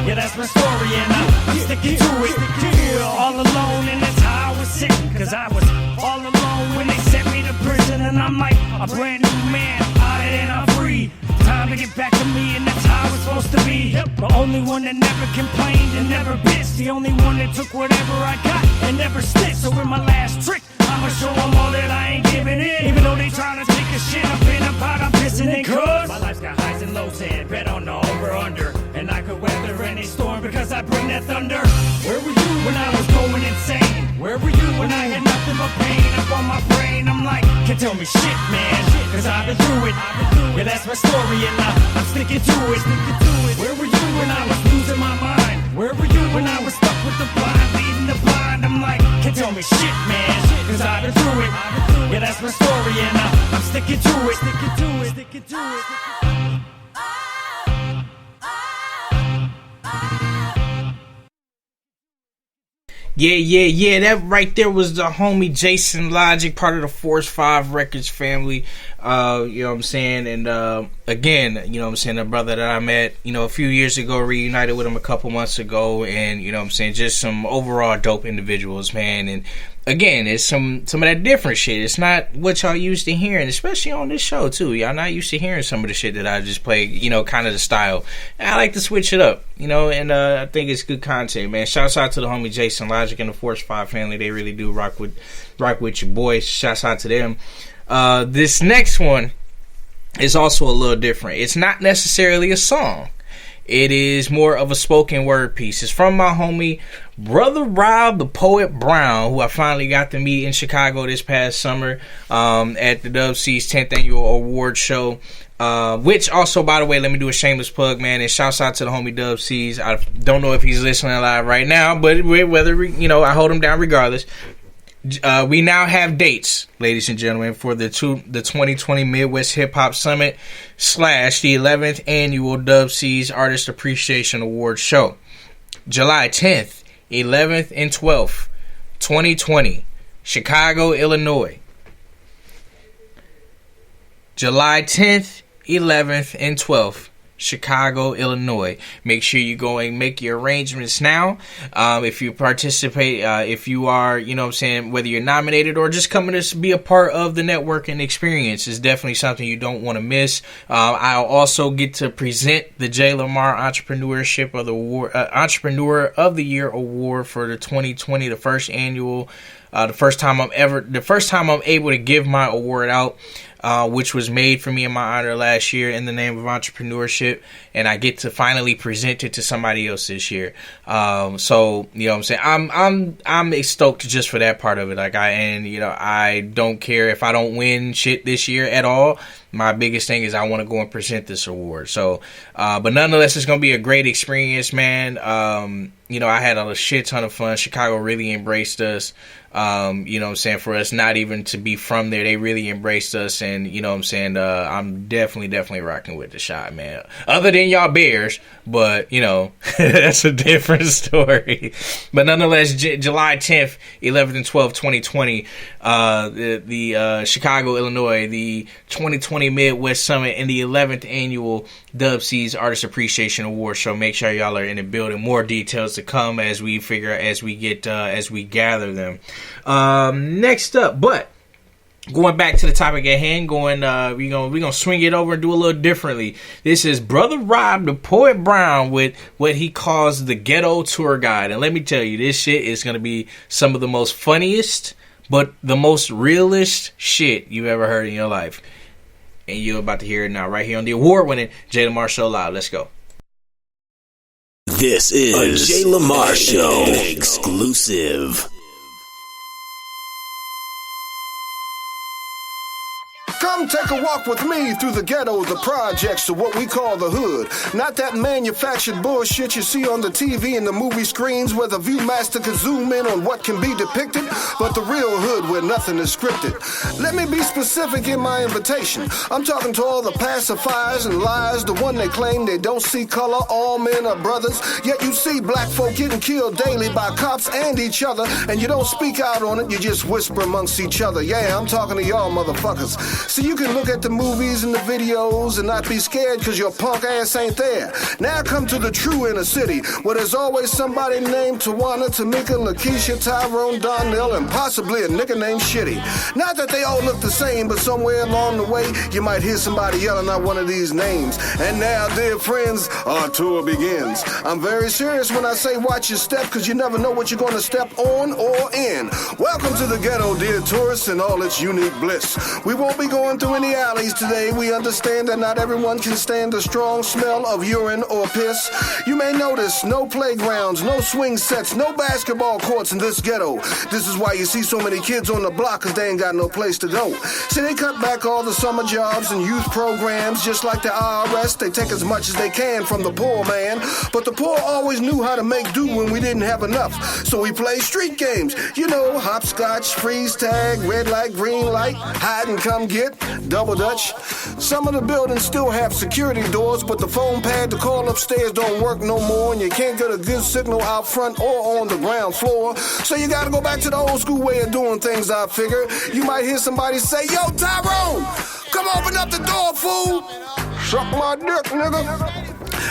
Speaker 8: Yeah, that's my story, and I'm sticking to it. Yeah, all alone, and that's how I was sitting, cause I was all alone when they sent me to prison. And I'm like a brand new man, out and I'm free. Time to get back to me, and that's how it's supposed to be. The only one that never complained and never bitched. The only one that took whatever I got and never snitched. So with my last trick, I'ma show them all that I ain't giving in. Even though they tryna take a shit up in a pot, I'm pissing in. Cause my life's got highs and lows, and bet on the over-under. And I could weather any storm because I bring that thunder. Where were you when I was going insane? Where were you when I had nothing but pain up on my brain? I'm like, can't tell me shit, man, cause I've been through it. Yeah, that's my story, and I'm sticking to it. Where were you when I was losing my mind? Where were you when I was stuck with the blind, leading the blind? I'm like, can't tell me shit, man, cause I've been through it. Yeah, that's my story, and I'm sticking to it. Sticking to it.
Speaker 3: Yeah. That right there was the homie Jason Logic, part of the Force 5 Records family. You know what I'm saying? And again, you know what I'm saying, a brother that I met, you know, a few years ago, reunited with him a couple months ago, and you know what I'm saying, just some overall dope individuals, man. And again, it's some of that different shit. It's not what y'all used to hearing, especially on this show too. Y'all not used to hearing some of the shit that I just play, you know, kind of the style. And I like to switch it up, you know, and I think it's good content, man. Shouts out to the homie Jason Logic and the Force 5 family. They really do rock with your boys. Shouts out to them. This next one is also a little different. It's not necessarily a song. It is more of a spoken word piece. It's from my homie, Brother Rob the Poet Brown, who I finally got to meet in Chicago this past summer at the Dub C's 10th Annual Award Show. Which also, by the way, let me do a shameless plug, man, and shouts out to the homie Dub C's. I don't know if he's listening live right now, but whether, you know, I hold him down regardless. we now have dates, ladies and gentlemen, for the 2020 Midwest Hip Hop Summit / the 11th annual Dub C's Artist Appreciation Award Show. July 10th, 11th, and 12th, 2020, Chicago, Illinois. July 10th, 11th, and 12th, Chicago, Illinois. Make sure you go and make your arrangements now. If you participate, if you are, you know what I'm saying, whether you're nominated or just coming to be a part of the networking experience, is definitely something you don't want to miss. I'll also get to present the JayLamar Entrepreneurship of the Award, Entrepreneur of the Year Award for the 2020, the first annual, the first time I'm able to give my award out. Which was made for me in my honor last year in the name of entrepreneurship, and I get to finally present it to somebody else this year. So you know what I'm saying, I'm stoked just for that part of it. I don't care if I don't win shit this year at all. My biggest thing is I want to go and present this award. So, but nonetheless, it's gonna be a great experience, man. I had a shit ton of fun. Chicago really embraced us. You know what I'm saying, for us not even to be from there, they really embraced us, and you know what I'm saying, I'm definitely rocking with the shot, man. Other than y'all Bears, but you know, that's a different story. But nonetheless, July 10th, 11th, and 12th, 2020, the Chicago, Illinois, the 2020 Midwest Summit, and the 11th annual Dub C's Artist Appreciation Award Show. Make sure y'all are in the building. More details to come as we gather them. Next up, but going back to the topic at hand, we're gonna swing it over and do a little differently. This is Brother Rob, the Poet Brown, with what he calls the Ghetto Tour Guide, and let me tell you, this shit is gonna be some of the most funniest, but the most realist shit you've ever heard in your life, and you're about to hear it now, right here on the award-winning JayLamar Show Live. Let's go.
Speaker 1: This is a JayLamar Show exclusive.
Speaker 9: Come take a walk with me through the ghetto, the projects, to what we call the hood. Not that manufactured bullshit you see on the TV and the movie screens where the viewmaster can zoom in on what can be depicted, but the real hood where nothing is scripted. Let me be specific in my invitation. I'm talking to all the pacifiers and liars, the one they claim they don't see color, all men are brothers, yet you see black folk getting killed daily by cops and each other, and you don't speak out on it, you just whisper amongst each other. Yeah, I'm talking to y'all motherfuckers. See, you can look at the movies and the videos and not be scared because your punk ass ain't there. Now come to the true inner city, where there's always somebody named Tawana, Tamika, Lakeisha, Tyrone, Donnell, and possibly a nigga named Shitty. Not that they all look the same, but somewhere along the way, you might hear somebody yelling out one of these names. And now, dear friends, our tour begins. I'm very serious when I say watch your step, because you never know what you're going to step on or in. Welcome to the ghetto, dear tourists, and all its unique bliss. We won't be going through any alleys today. We understand that not everyone can stand the strong smell of urine or piss. You may notice no playgrounds, no swing sets, no basketball courts in this ghetto. This is why you see so many kids on the block, because they ain't got no place to go. See, they cut back all the summer jobs and youth programs. Just like the IRS, they take as much as they can from the poor man. But the poor always knew how to make do when we didn't have enough. So we play street games. You know, hopscotch, freeze tag, red light, green light, hide and come get, double dutch. Some of the buildings still have security doors, but the phone pad to call upstairs don't work no more, and you can't get a good signal out front or on the ground floor. So you gotta go back to the old school way of doing things, I figure. You might hear somebody say, "Yo, Tyrone, come open up the door, fool." Suck my dick, nigga.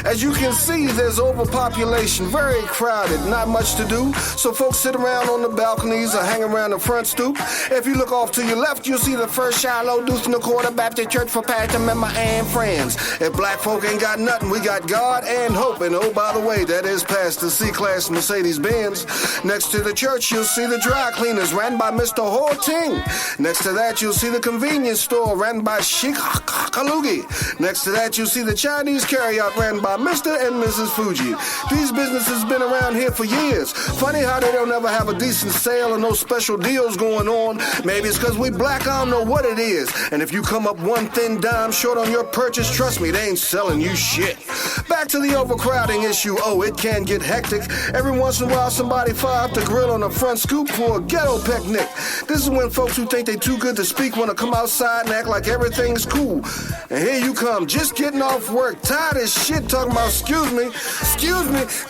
Speaker 9: As you can see, there's overpopulation, very crowded, not much to do. So folks sit around on the balconies or hang around the front stoop. If you look off to your left, you'll see the First Shiloh Deuce in the Quarter Baptist Church for Pastor Member and friends. If black folk ain't got nothing, we got God and hope. And oh, by the way, that is Pastor C-Class Mercedes-Benz. Next to the church, you'll see the dry cleaners ran by Mr. Horting. Next to that, you'll see the convenience store ran by Sheikh Kalugi. Next to that, you'll see the Chinese carryout ran by by Mr. and Mrs. Fuji. These businesses been around here for years. Funny how they don't ever have a decent sale and no special deals going on. Maybe it's because we black, I don't know what it is. And if you come up one thin dime short on your purchase, trust me, they ain't selling you shit. Back to the overcrowding issue. Oh, it can get hectic. Every once in a while, somebody fire up the grill on the front scoop for a ghetto picnic. This is when folks who think they too good to speak want to come outside and act like everything's cool. And here you come, just getting off work, tired as shit, talking about excuse me,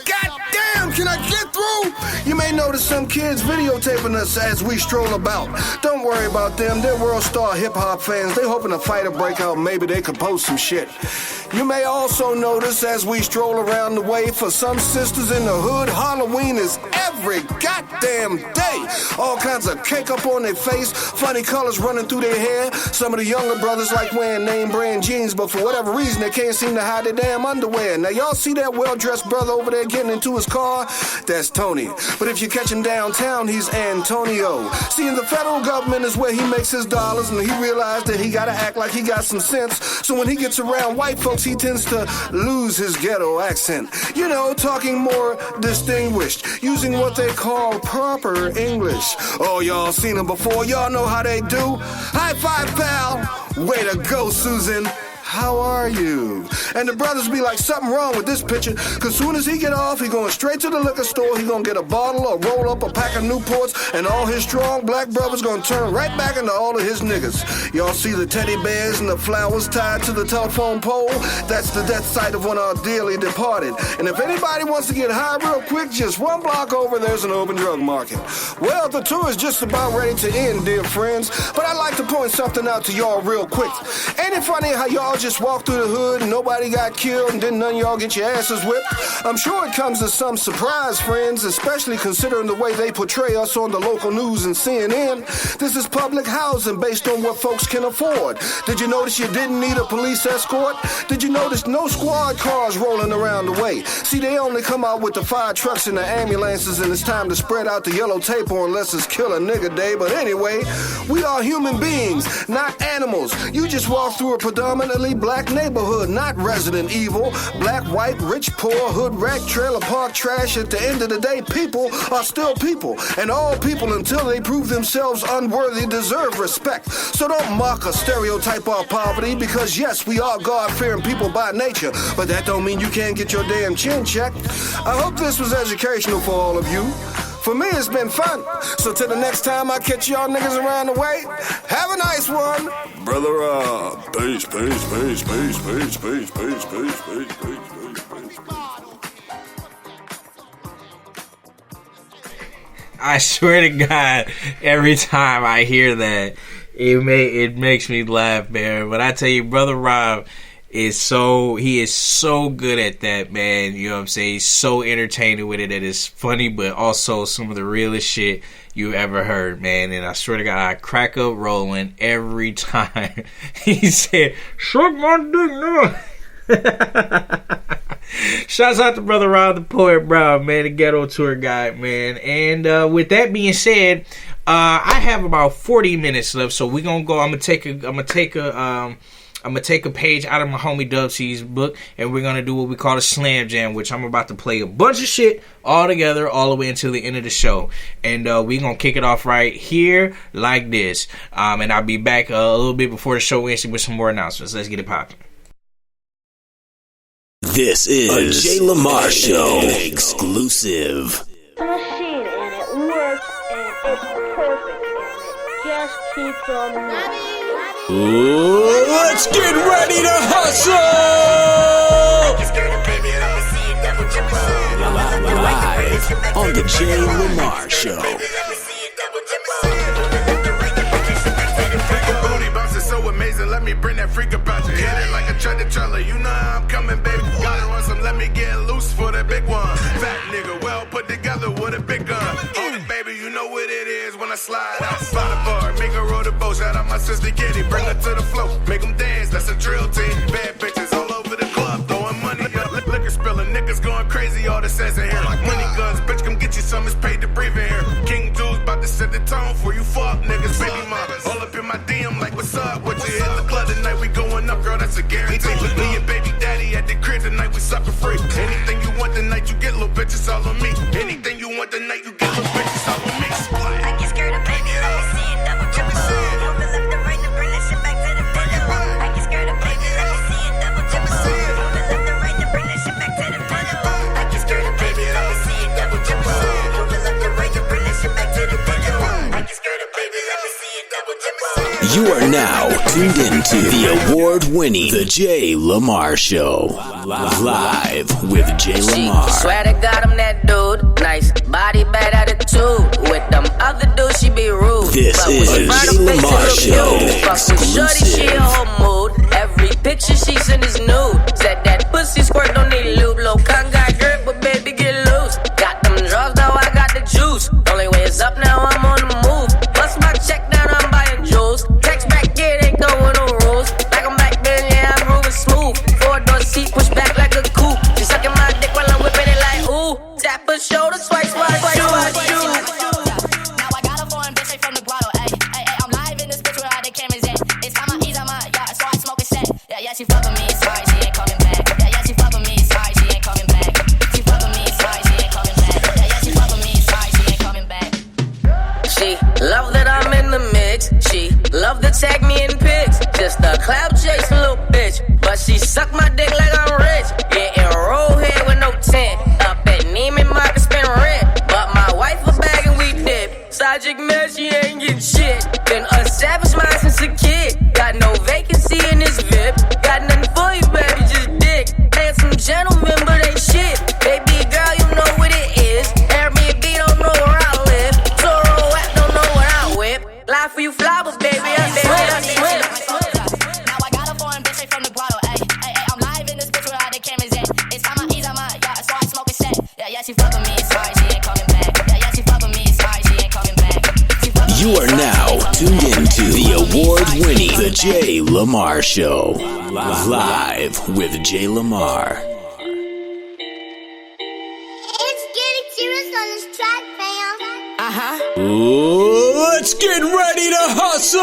Speaker 9: god damn, can I get through? You may notice some kids videotaping us as we stroll about. Don't worry about them, they're world star hip-hop fans. They hoping a fight will break out, maybe they could post some shit. You may also notice as we stroll around the way, for some sisters in the hood, Halloween is every goddamn day. All kinds of cake up on their face, funny colors running through their hair. Some of the younger brothers like wearing name brand jeans, but for whatever reason they can't seem to hide their damn underwear. Now y'all see that well-dressed brother over there getting into his car? That's Tony. But if you catch him downtown, he's Antonio. See, in the federal government is where he makes his dollars, and he realized that he gotta act like he got some sense. So when he gets around white folks, he tends to lose his ghetto accent. You know, talking more distinguished, using what they call proper English. Oh, y'all seen them before, y'all know how they do. High five, pal. Way to go, Susan. How are you? And the brothers be like, something wrong with this picture, cause soon as he get off, he going straight to the liquor store, he gonna get a bottle or roll up a pack of Newports, and all his strong black brothers gonna turn right back into all of his niggas. Y'all see the teddy bears and the flowers tied to the telephone pole? That's the death site of one of our dearly departed. And if anybody wants to get high real quick, just one block over, there's an open drug market. Well, the tour is just about ready to end, dear friends, but I'd like to point something out to y'all real quick. Ain't it funny how y'all just walked through the hood and nobody got killed and didn't none of y'all get your asses whipped? I'm sure it comes as some surprise, friends, especially considering the way they portray us on the local news and CNN. This is public housing based on what folks can afford. Did you notice you didn't need a police escort? Did you notice no squad cars rolling around the way? See, they only come out with the fire trucks and the ambulances, and it's time to spread out the yellow tape on unless it's kill a nigga day. But anyway, we are human beings, not animals. You just walk through a predominantly black neighborhood, not Resident Evil. Black, white, rich, poor, hood, rat, trailer park, trash. At the end of the day, people are still people, and all people, until they prove themselves unworthy, deserve respect. So don't mock or stereotype our poverty, because yes, we are God-fearing people by nature, but that don't mean you can't get your damn chin checked. I hope this was educational for all of you. For me, it's been fun. So till the next time I catch y'all niggas around the way, have a nice one. Brother Rob. Peace, peace, peace, peace, peace, peace, peace, peace, peace, peace.
Speaker 3: I swear to God, every time I hear that, it makes me laugh, man. But I tell you, Brother Rob is so good at that, man. You know what I'm saying? He's so entertaining with it that it's funny, but also some of the realest shit you ever heard, man. And I swear to God, I crack up rolling every time he said, "Suck my dick, no." Shouts out to Brother Rob, the Poet Brown, man, the ghetto tour guide, man. And with that being said, I have about 40 minutes left, so we're gonna go. I'm gonna take a page out of my homie Dub C's book, and we're gonna do what we call a slam jam, which I'm about to play a bunch of shit all together, all the way until the end of the show. And we're gonna kick it off right here like this. And I'll be back a little bit before the show ends with some more announcements. Let's get it popping.
Speaker 1: This is a JayLamar Show exclusive.
Speaker 4: The machine, and it works, and it's perfect, and it just keeps on moving.
Speaker 1: Let's get ready to hustle! Live on the JayLamar Show.
Speaker 11: So amazing, let me bring that freak about you. Hit it like a trailer, you know how I'm coming, baby. Gotta run some, let me get loose for the big one. Fat nigga, well put together with a big gun. Hold it, baby, you know what it is when I slide out by the bar. Make her roll the boat, shout out my sister Kitty, bring her to the floor. Make them dance, that's a drill team. Bad bitches all over the club, throwing money up. Liquor spilling, niggas going crazy, all the sense in here. Money guns, bitch, come get you some, it's paid to breathe in here. King Jules about to set the tone for you fuck niggas. Baby mama, all up in my DM like, what's up? What you hit the club tonight? We going up, girl, that's a guarantee. Me and baby daddy at the crib tonight, we sucker all on me. Anything you want tonight, you get those bitches all on me.
Speaker 5: I get scared of baby, let me see it double jump up. From the left to right, and bring that shit back to the middle. I get scared of baby, let me see it double jump up. From the left to right, and bring that shit back to the middle. I get scared of baby, let me see it double jump up. From the left to right, and bring that shit back to the middle. I get scared of baby, let me see it double jump up.
Speaker 1: You are now tuned into the award-winning The JayLamar Show. Live with JayLamar.
Speaker 13: Swear to God I'm that dude. Nice body, bad attitude. With them other dudes, she be rude.
Speaker 1: This is The JayLamar Show.
Speaker 13: Fuck with shorty, she a whole mood. Every picture she send is nude. Said that pussy squirt, don't need lube. Low con got grip, but baby get loose. Got them drugs, now I got the juice. Only way is up, now I'm on the move. Bust my check, now I'm buying jewels. Text back, yeah, they going no rules. Like I'm back then, yeah, I'm moving smooth. 4-door seat, push back like a coupe. She sucking my dick while I'm whipping it like ooh. Tap her shoulder, swipe, swipe, swipe, swipe, swipe.
Speaker 5: Now I got a foreign bitch straight from the grotto. Ay, ay, ay, I'm live in this bitch where all the cameras at. It's time I ease on my yacht, so I smoke a set. Yeah, yeah, she fuck with me, sorry, she ain't coming back. Yeah, yeah, she fuck with me, sorry, she ain't coming back. She fuck with me, sorry, she ain't coming back. Yeah, yeah, she fuck with me, sorry, she ain't coming back.
Speaker 13: She love that I'm in the mix. She love to tag me in pics. Just a cloud chase little bitch. But she suck my dick like I'm rich. Yeah, and roll head with no tent. Up at Neiman Marcus spend rent. But my wife a bag and we dip. Side chick man, she ain't get shit. Been a savage mind since a kid. Got no vacancy in this VIP. Got nothing for you, baby, just dick. Handsome gentlemen, but ain't shit. Baby girl, you know what it is. Airbnb don't know where I live. Toro app don't know what I whip. Lie for you fly, but baby, I swear.
Speaker 5: Now I got a foreign bitch straight from the grotto. Ay, ay, ay, I'm live in this bitch where all the cameras at. It's time I ease on my yacht, so I smoke a set. Yeah, yeah, she fuck with me, sorry, she ain't coming back. Yeah, yeah, she fuck with me, sorry, she ain't coming back.
Speaker 1: You are now tuned into the award-winning The JayLamar Show. Live with JayLamar.
Speaker 5: It's getting serious on this track, fam.
Speaker 1: Let's get ready to hustle!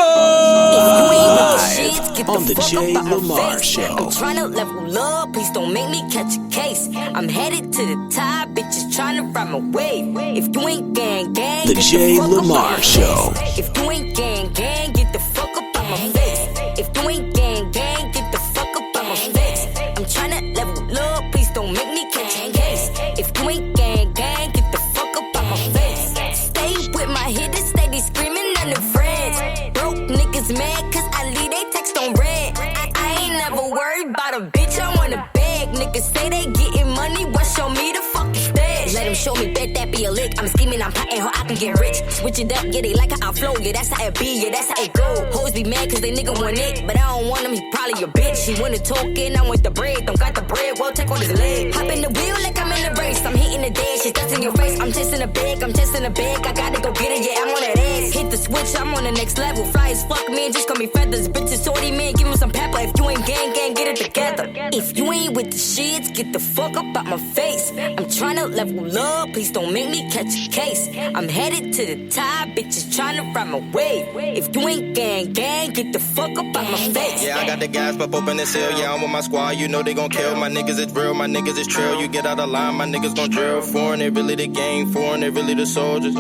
Speaker 1: Live on The JayLamar Show.
Speaker 22: I'm tryna level up, please don't make me catch a case. I'm headed to the top, bitches tryna ride my wave. If you ain't gang, gang,
Speaker 1: The
Speaker 22: get the fuck up
Speaker 1: JayLamar
Speaker 22: out my
Speaker 1: Show.
Speaker 22: face. If you ain't gang, gang, get the fuck up out my face. If you ain't gang, gang, get the fuck up out my face. I'm tryna level up, please don't make me catch a case. If you ain't gang, gang, get the fuck up out my face. Stay with my hitters, steady screaming on the friends. Broke niggas mad cause I leave they text on red. I ain't never worried about a bitch, I wanna beg. Niggas say they getting money, well show me the fucking stash. Let them show me, bet that be a lick. I'm scheming, I'm plotting how I can get rich. Switch it up, yeah, they like how I flow. Yeah, that's how it be, yeah, that's how it go. Hoes be mad cause they nigga want it, but I don't want him, he probably a bitch. He wanna talk and I want the bread. Don't got the bread, well, take on his leg. Hop in the wheel like I'm in the race. I'm hitting the dash, shit that's in your face. I'm chasing a bag, I'm chasing a bag. I gotta go get it, yeah, I'm on that ass. Hit the switch, I'm on the next level. Fly as fuck, man, just call me feathers. Bitches, sorty, man, give him some pepper. If you ain't gang, gang, get it together. If you ain't with the shits, get the fuck up out my face. I'm tryna level up, please don't make me catch a case. I'm headed to the top, bitches tryna ride my wave. If you ain't gang, gang, get the fuck up out my face.
Speaker 15: Yeah, I got the gas, pop open the seal. Yeah, I'm with my squad, you know they gon' kill. My niggas is real, my niggas is trill. You get out of line, my niggas gon' drill. Foreign, they really the gang. Foreign, they really the soldiers.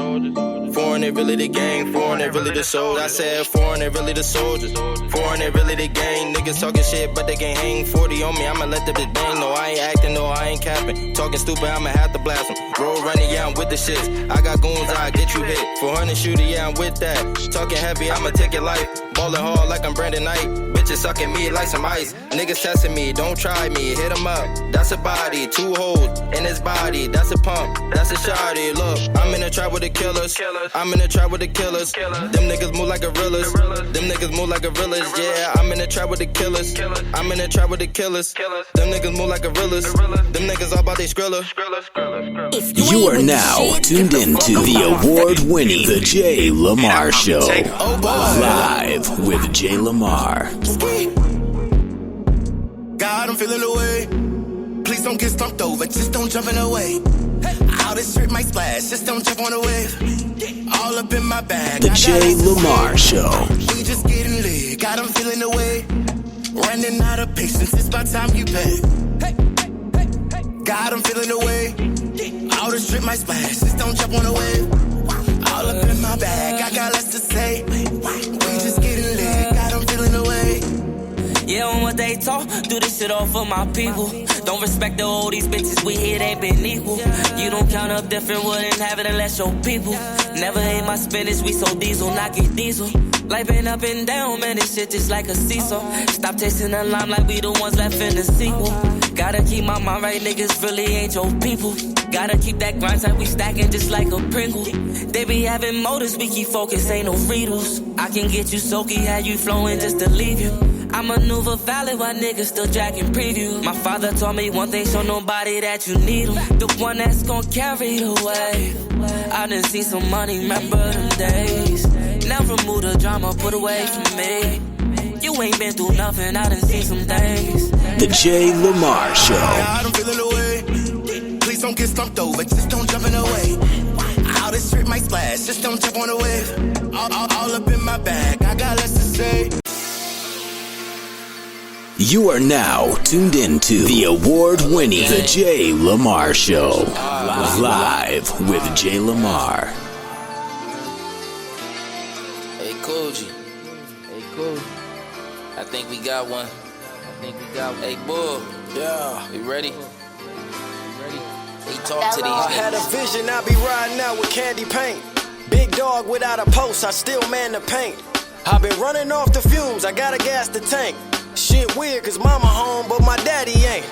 Speaker 15: Foreign, they really the gang. Foreign, they really the soldiers. I said foreign, they really the soldiers. Foreign, they really the gang. Niggas talking shit, but they can't hang 40 on me. I'ma let the bitch bang. No, I ain't acting, no, I ain't capping. Talking stupid, I'ma have to blast them. Roll running, yeah, I'm with the shits. I got goons, I get you hit. 400 shooter, yeah, I'm with that. Talking heavy, I'ma take your life. Ballin' hard like I'm Brandon Knight. Bitches sucking me like some ice. Niggas testing me, don't try me. Hit him up, that's a body. 2 holes in his body, that's a pump, that's a shawty. Look, I'm in the trap with the killers. I'm in the trap with the killers. Them niggas move like gorillas. Them niggas move like gorillas. Yeah, I'm in the trap with the killers. I'm in the trap with the killers. Them niggas move like gorillas. Them niggas all about they skrilla.
Speaker 1: You are now tuned into the award-winning The JayLamar Show. Live with JayLamar.
Speaker 11: God, I'm feeling away. Please don't get stumped over, just don't jump in the way. All this shit might splash, just don't jump on the wave. All up in my bag.
Speaker 1: The JayLamar Show.
Speaker 11: We just getting lit, God, I'm feeling away. Running out of patience, it's about time you pay. God, I'm feeling away.
Speaker 18: All the strip might splash, just don't jump on the wave. All up in my bag, I got less to say. We just getting lit, got them feeling away.
Speaker 13: Yeah, on what they talk, do this shit all for my people. Don't respect the oldies, bitches, we here, they been equal. You don't count up different, wouldn't have it unless your people. Never ate my spinach, we so diesel, knock it diesel. Life been up and down, man, this shit just like a seesaw. Stop chasing the line like we the ones left in the sequel. Gotta keep my mind right, niggas really ain't your people. Gotta keep that grind tight, we stacking just like a Pringle. They be having motives, we keep focused, ain't no riddles. I can get you soaky, have you flowing just to leave you. I maneuver valid while niggas still jacking preview. My father told me one thing, show nobody that you need them. The one that's gon' carry the wave. I done seen some money, remember them days. Never remove the drama, put away from me. You ain't been through nothing, I done seen some things.
Speaker 1: The JayLamar Show.
Speaker 18: Yeah, I don't feel away. Please don't get stumped over, just don't jump in the way. All this shit might splash, just don't jump on the wave. All up in my bag, I got less to say.
Speaker 1: You are now tuned into the award-winning The JayLamar Show. Live with JayLamar.
Speaker 2: Hey, Koji. Hey, Koji. I think we got one. Hey, Bull.
Speaker 7: Yeah.
Speaker 2: You ready? He talk to these niggas.
Speaker 7: I had a vision, I be riding out with candy paint. Big dog without a post, I still man the paint. I been running off the fumes, I gotta gas the tank. Shit weird cause mama home but my daddy ain't.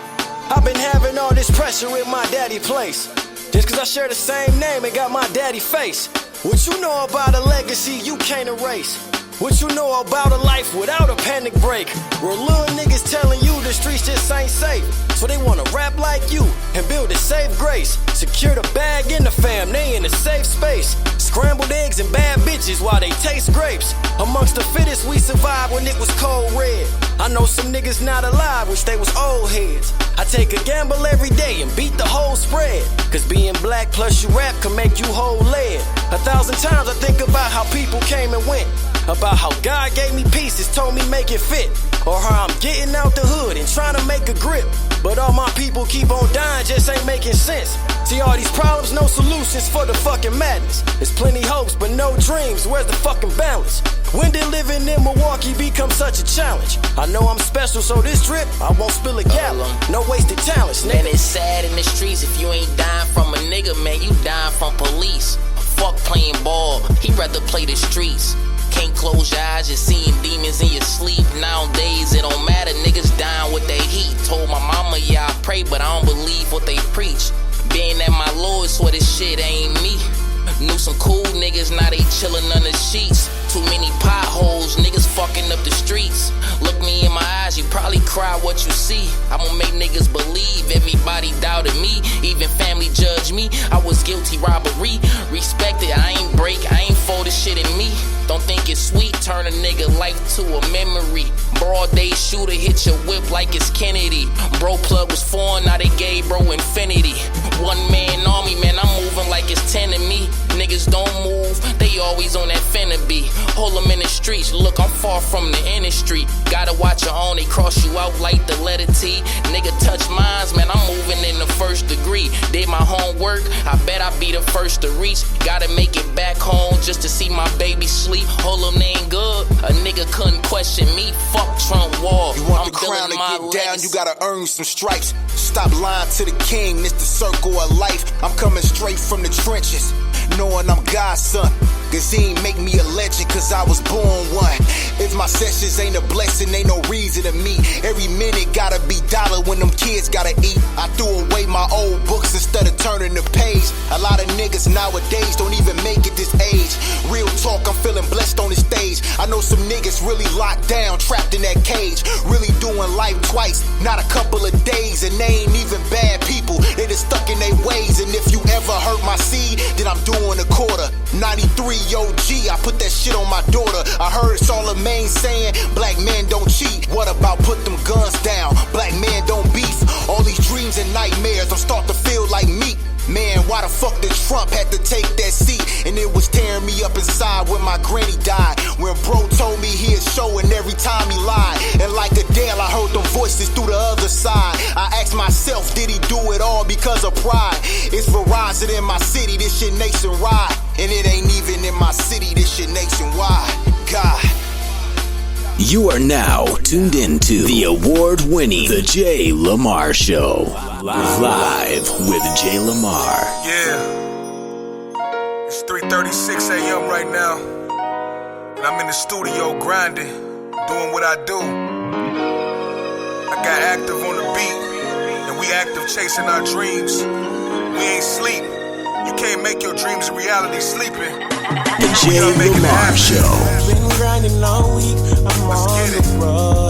Speaker 7: I been having all this pressure in my daddy place. Just cause I share the same name and got my daddy face. What you know about a legacy you can't erase? What you know about a life without a panic break? Where little niggas telling you the streets just ain't safe. So they wanna rap like you and build a safe grace. Secure the bag in the fam, they in a safe space. Scrambled eggs and bad bitches while they taste grapes. Amongst the fittest we survived when it was cold red. I know some niggas not alive, wish they was old heads. I take a gamble every day and beat the whole spread. Cause being black plus you rap can make you whole lead. 1,000 times I think about how people came and went. About how God gave me pieces, told me make it fit. Or how I'm getting out the hood and trying to make a grip. But all my people keep on dying, just ain't making sense. See all these problems, no solutions for the fucking madness. There's plenty hopes, but no dreams, where's the fucking balance? When did living in Milwaukee become such a challenge? I know I'm special, so this trip, I won't spill a gallon. No wasted talents, nigga.
Speaker 2: Man, it's sad in the streets if you ain't dying from a nigga, man, you dying from police. Fuck playing ball, he'd rather play the streets. Can't close your eyes, you're seeing demons in your sleep. Nowadays, it don't matter, niggas dying with their heat. Told my mama, yeah, I pray, but I don't believe what they preach. Being at my Lord, swear this shit ain't me. Knew some cool niggas, now they chillin' under sheets. Too many potholes, niggas fucking up the streets. Look me in my eyes, you probably cry what you see. I'ma make niggas believe everybody doubted me. Even family judged me, I was guilty robbery. Respect it, I ain't break, I ain't fold this shit in me. Don't think it's sweet, turn a nigga life to a memory. Broad day shooter, hit your whip like it's Kennedy. Bro plug was foreign, now they gave bro infinity. One man army, man, I'm moving like it's 10 of me. Niggas don't move, they always on that finna be. Hold them in the streets, look, I'm far from the industry. Gotta watch your own, they cross you out like the letter T. Nigga touch mines, man, I'm moving in the first degree. Did my homework, I bet I be the first to reach. Gotta make it back home just to see my baby sleep. Hold them, they ain't good, a nigga couldn't question me. Fuck Trump wall,
Speaker 23: you want
Speaker 2: I'm
Speaker 23: the crown to
Speaker 2: my
Speaker 23: get down, you gotta earn some stripes. Stop lying to the king, this the circle of life. I'm coming straight from the trenches, knowing I'm God's son. Cause he ain't make me a legend, cause I was born one. If my sessions ain't a blessing, ain't no reason to me. Every minute gotta be dollar when them kids gotta eat. I threw away my old books instead of turning the page. A lot of niggas nowadays don't even make it this age. Real talk, I'm feeling blessed on the stage. I know some niggas really locked down, trapped in that cage. Really doing life twice, not a couple of days. And they ain't even bad people, they just stuck in their ways. And if you ever hurt my seed, then I'm doing a quarter. 93 OG, I put that shit on my daughter. I heard Charlemagne saying, black men don't cheat. What about put them guns down? Black men don't beef. All these dreams and nightmares, I'm starting to feel like me. Man, why the fuck did Trump had to take that seat? And it was tearing me up inside when my granny died. When bro told me he is showing every time he lied. And like Adele, I heard them voices through the other side. I asked myself, did he do it all because of pride? It's Verizon in my city, this shit nationwide. And it ain't even in my city, this shit nationwide. God.
Speaker 1: You are now tuned into the award-winning The JayLamar Show. Live with JayLamar.
Speaker 10: Yeah. It's 3:36 a.m. right now. And I'm in the studio grinding, doing what I do. I got active on the beat, and we active chasing our dreams. We ain't sleep. You can't make your dreams a reality sleeping.
Speaker 1: The JayLamar Show.
Speaker 16: Been grinding all week, I'm on the road.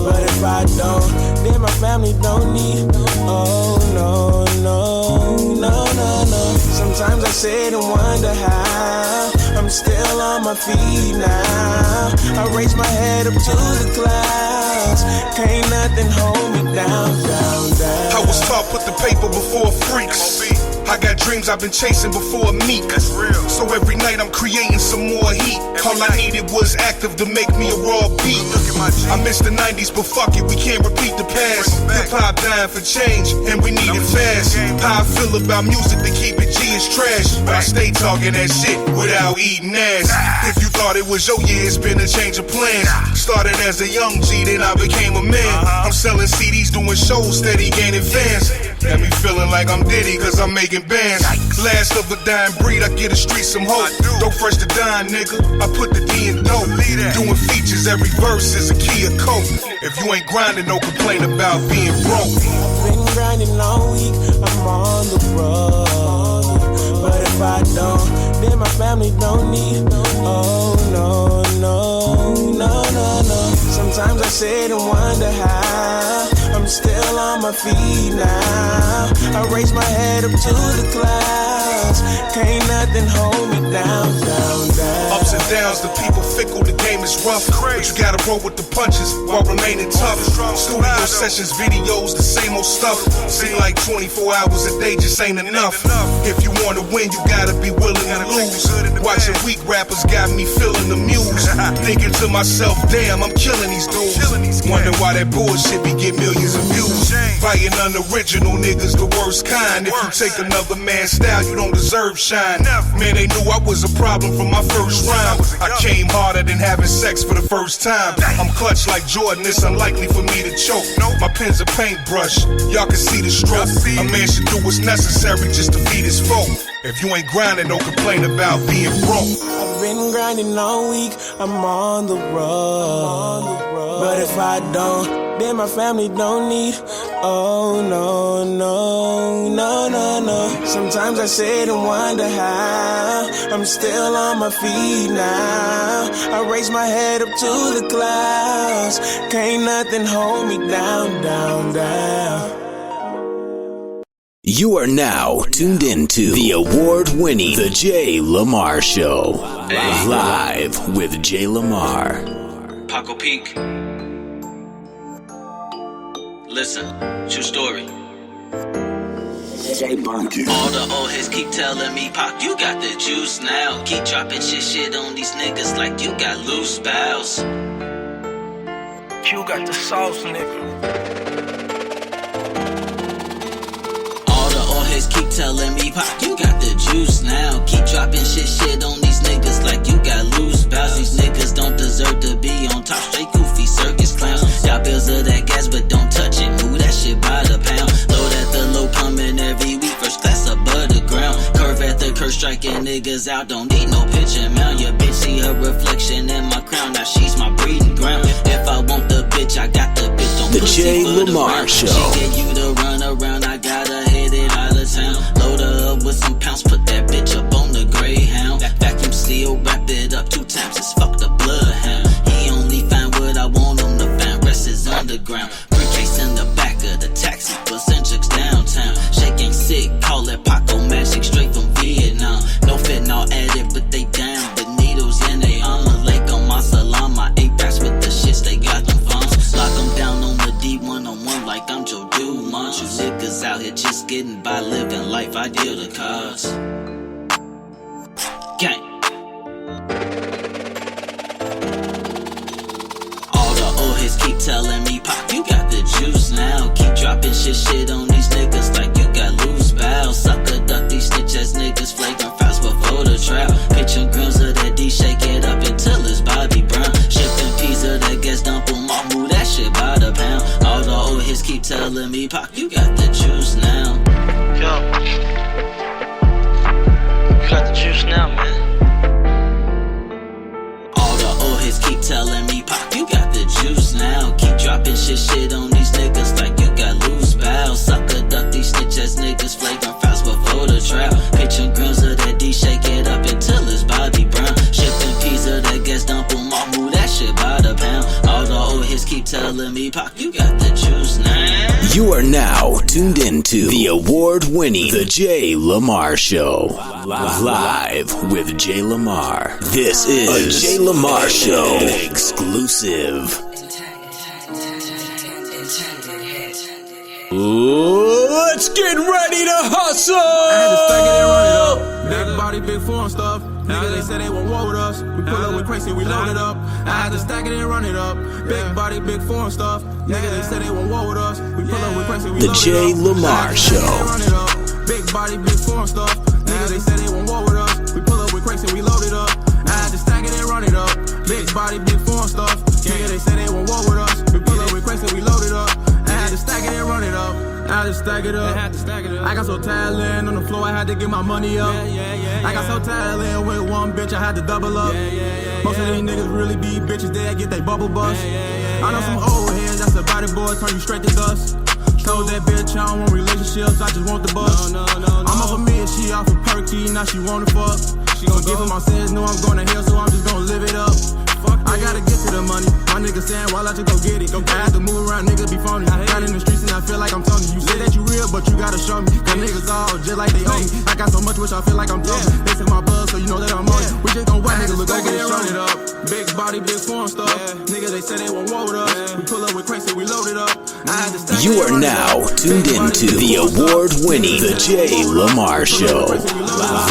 Speaker 16: But if I don't, then my family don't need. Oh no, no, no, no, no. Sometimes I sit and wonder how I'm still on my feet now. I raise my head up to the clouds. Can't nothing hold me down, down, down.
Speaker 19: I was taught put the paper before freaks. I got dreams I've been chasing before a meek. That's real. So every night I'm creating some more heat. All I needed was active to make me a raw beat. I miss the 90s, but fuck it, we can't repeat the past. Hip-hop dying for change, and we need it fast. How I feel about music, to keep it G is trash. But I stay talking that shit without eating ass. If you thought it was your year, it's been a change of plans. Started as a young G, then I became a man. I'm selling CDs, doing shows, steady gaining fans. Got me feeling like I'm Diddy, cause I'm making bands. Last of a dying breed, I get the street some hope. Dope fresh to dine, nigga. I put the D in dope. Doing features, every verse is a key of coke. If you ain't grinding, no complain about being broke.
Speaker 16: I've been grinding all week, I'm on the road. But if I don't, then my family don't need. Oh no, no, no, no, no. Sometimes I sit and wonder how I'm still on my feet now. I raise my head up to the clouds. Can't nothing hold me down, down, down.
Speaker 19: Ups and downs, the people fickle, the game is rough. But you gotta roll with the punches while remaining tough. Studio sessions, videos, the same old stuff. Seem like 24 hours a day just ain't enough. If you wanna win, you gotta be willing to lose. Watching weak rappers got me feeling the muse. Thinking to myself, damn, I'm killing these dudes. Wonder why that bullshit be get millions of views. Fighting unoriginal niggas, the worst kind. If you take another man's style, you don't deserve shine. Man, they knew I was a problem from my first rhyme. I came harder than having sex for the first time. I'm clutch like Jordan, it's unlikely for me to choke. My pen's a paintbrush, y'all can see the stroke. A man should do what's necessary just to feed his folk. If you ain't grinding, don't complain about being broke.
Speaker 16: I've been grinding all week, I'm on the road. But if I don't, then my family don't need. Oh no, no, no, no, no. Sometimes I sit and wonder how I'm still on my feet now. I raise my head up to the clouds. Can't nothing hold me down, down, down.
Speaker 1: You are now tuned into the award-winning The JayLamar Show. Live with JayLamar.
Speaker 17: Paco Pink. Listen, true story. All the old heads keep telling me, Pac, you got the juice now. Keep dropping shit on these niggas like you got loose bowels.
Speaker 10: You got the sauce, nigga.
Speaker 17: Keep telling me, Pop, you got the juice now. Keep dropping shit on these niggas like you got loose bouts. These niggas don't deserve to be on top. Straight goofy circus clowns. Got bills of that gas, but don't touch it. Move that shit by the pound. Load at the low, coming every week. First class above the ground. Curve at the curve, striking niggas out. Don't need no picture mount. Your bitch see her reflection in my crown. Now she's my breeding ground. If I want the bitch, I got the bitch. Don't
Speaker 1: the JayLamar Show.
Speaker 17: She get you to run around. I gotta hit it out of town. Load her up with some pounds, put that bitch up on the Greyhound. Vacuum seal, wrap it up 2 times, it's fuck the bloodhound. He only find what I want on the fan, rest is underground. Briefcase in the back of the taxi, bus and chicks downtown. Shake ain't sick, call it Paco Magic, straight from Vietnam. No fentanyl added, but they down. The needles and they on the lake on my salon. My 8 packs with the shits, they got them phones. Lock them down on the D1-on-1 like I'm Joe Dill. shit on these niggas like you got loose bowels. Sucker duck these snitch ass niggas, flagrant fouls before the trial. Pitch them grams of that D, shake it up until it's Bobby Brown. Shipping pizza that gets dump them off, move that shit by the pound. All the old hits keep telling me, Pac, you got the juice now.
Speaker 12: Yo, you got the juice now, man.
Speaker 17: All the old hits keep telling me, Pac, you got the juice now. Keep dropping shit on these niggas like you got loose bowels. Sucker duck these snitch ass niggas, flagrant fouls before the trial. Pitch them grams of that D, shake it up until it's Bobby Brown. Shipping pizza that gets dump them off, move that shit by the pound. All the old hits keep telling me, Pac, you got the juice now.
Speaker 1: You are now tuned into the award-winning The JayLamar Show. Live with JayLamar. This is a JayLamar Show exclusive. Let's get ready to hustle!
Speaker 14: I had to stack it and run it up. Big body, big foreign stuff. Niggas, they said they won't war with us. We pull up with crazy, we load it up. I had to stack it and run it up. Big body, big foreign stuff. Niggas, they said they won't war with us. We pull up with crazy, we load it up.
Speaker 1: The JayLamar Show.
Speaker 14: Big body, big foreign stuff. Niggas, they said they won't war with us. We pull up with crazy, we load it up. I had to stack it and run it up. Big body, big foreign stuff. Niggas, they said they won't war with us. We pull up with crazy, we load it up. I had to stack it and run it up. I had to stack it up. I got so tired laying on the floor, I had to get my money up. I got so tired laying with one bitch, I had to double up. Most of these niggas really be bitches, they get they bubble bust. I know some old heads, that's the body boys, turn you straight to dust. Told that bitch I don't want relationships, I just want the bus. I'm off of me and she off of Perky, now she wanna fuck. She gon' give her my sins, know I'm going to hell, so I'm just gonna live it up. I gotta get to the money. My niggas saying, why I just go get it? I had to move around, niggas be phony. Got in the streets and I feel like I'm Tony. You say that you real, but you gotta show me. Got niggas all just like they owe me. I got so much which I feel like I'm Tony. They took my blood, so you know that I'm on it. We just gon' whack niggas, look over and run it up. Big body, big foreign stuff. Niggas, they say they won't war with us. We pull up with crazy, we load it up.
Speaker 1: You are now tuned into the award-winning The JayLamar Show.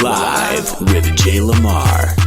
Speaker 1: Live with JayLamar.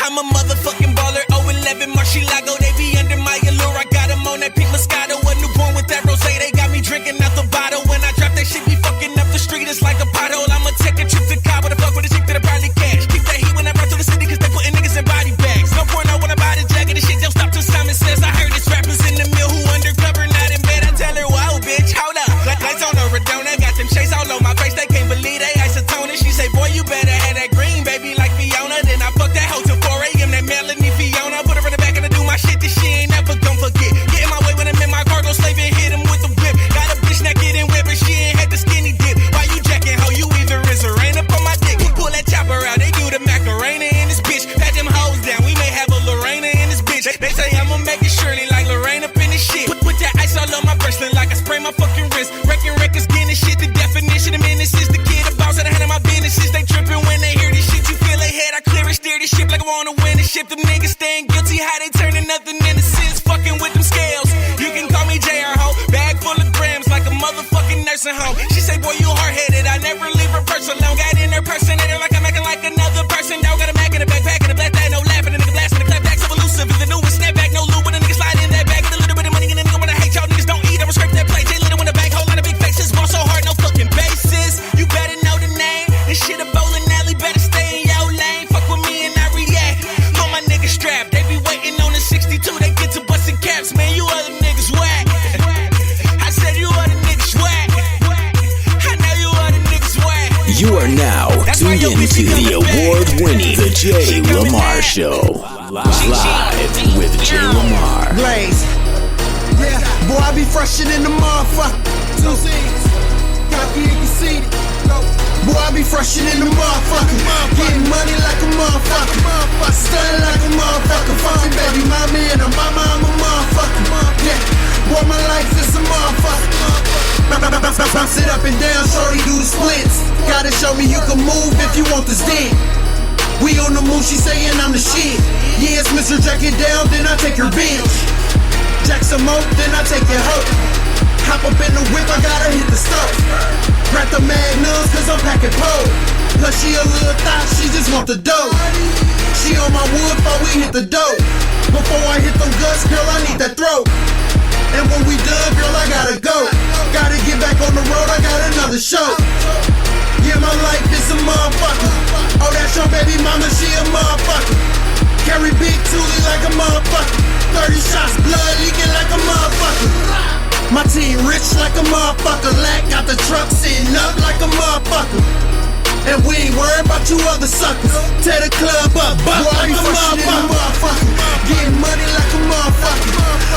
Speaker 20: I'm a motherfucking baller, 011 Marcielago, they be under my allure. I got them on that pink Moscato, a newborn with that rosé, they got me drinking out the bottle. When I drop that shit, be fucking up the street, it's like a pothole. I'ma take a trip to Cabo to fuck with a chick that I probably cash. Keep that heat when I run through the city, cause they putting niggas in body bags. No porno when I buy the jacket, this shit don't stop till Simon says. I heard it's rappers in the mill who undercover, not in bed. I tell her, wow, bitch, hold up. Lights on a Redona, got them shades all on my face, they can't believe they isotone. She say, boy, you better have that green, baby, like Fiona. Then I fuck that hoe till 4 a.m. That Melanie Fiona, put her in the back and I do my shit that she ain't never gon' forget. Get in my way when I'm in my cargo slave and hit him with the whip. Got a bitch naked and whip, but she ain't had the skinny dip. Why you jacking, hoe? You either is or ain't up on my dick. Pull that chopper out, they do the Macarena in this bitch. Pat them hoes down, we may have a Lorena in this bitch. They say I'ma make it surely like Lorraine up in this shit. Put that ice all on my bracelet like I spray my fucking wrist. Wrecking records, getting this shit. The definition of menace is the kid, the boss at the head of my businesses. They tripping when they hear this shit. You feel ahead, I clear and steer this ship like I wanna win the ship. Them niggas staying guilty, how they turning nothing into sins. Fucking with them scales. You can call me JR Ho. Bag full of grams like a motherfucking nursing home. She say, boy, you hard-headed. I never leave her purse alone. Got in her personator like I'm acting like another person. Dog got a Mac in the backpack and a black that no laughing. A nigga blasting the clapbacks so elusive. Is the newest snapback, no loot. When a nigga slide in that bag, get a little bit of money and a nigga wanna hate y'all niggas don't eat. I'ma scrape that plate. Jay Little in the bank, whole lot of big faces. Ball so hard, no fucking basis. You better know the name. This shit a bowling alley, better stay in your lane. Fuck with me and I react. All my niggas strapped, they be waiting on the 62. They get to busting caps, man. You other niggas whack. I said you other niggas whack. I know you other niggas whack.
Speaker 1: You are now tuned into the award-winning The JayLamar Show. Live with JayLamar.
Speaker 24: Blaze. Yeah, boy, I be fresher than the motherfucker. 2 C's. Cocky and conceited. Boy, I be fresher than the motherfucker. Getting money like a motherfucker. Stunning like a motherfucker. Funky baby, mommy and a mama, I'm a motherfucker. Yeah, boy, my life is a motherfucker. Bounce it up and down, shorty do the splits. Gotta show me you can move if you want this dick. We on the move, she saying I'm the shit. Yeah, it's Mr. Jack it down, then I take your bitch. Jack some more, then I take your hoe. Hop up in the whip, I gotta hit the stove. Grab the magnums, cause I'm packing pole. Plus she a little thot, she just want the dough. She on my wood before we hit the dough. Before I hit them guts, girl, I need that throat. And when we done, girl, I gotta go. Gotta get back on the road, I got another show. Yeah, my life is a motherfucker. Oh, that's your baby mama, she a motherfucker. Carry big toolie like a motherfucker. 30 shots, blood leaking like a motherfucker. My team rich like a motherfucker. Lack got the truck sitting up like a motherfucker. And we ain't worried about you other suckers. Tear the club up, buck like a motherfucker. Getting money like a motherfucker.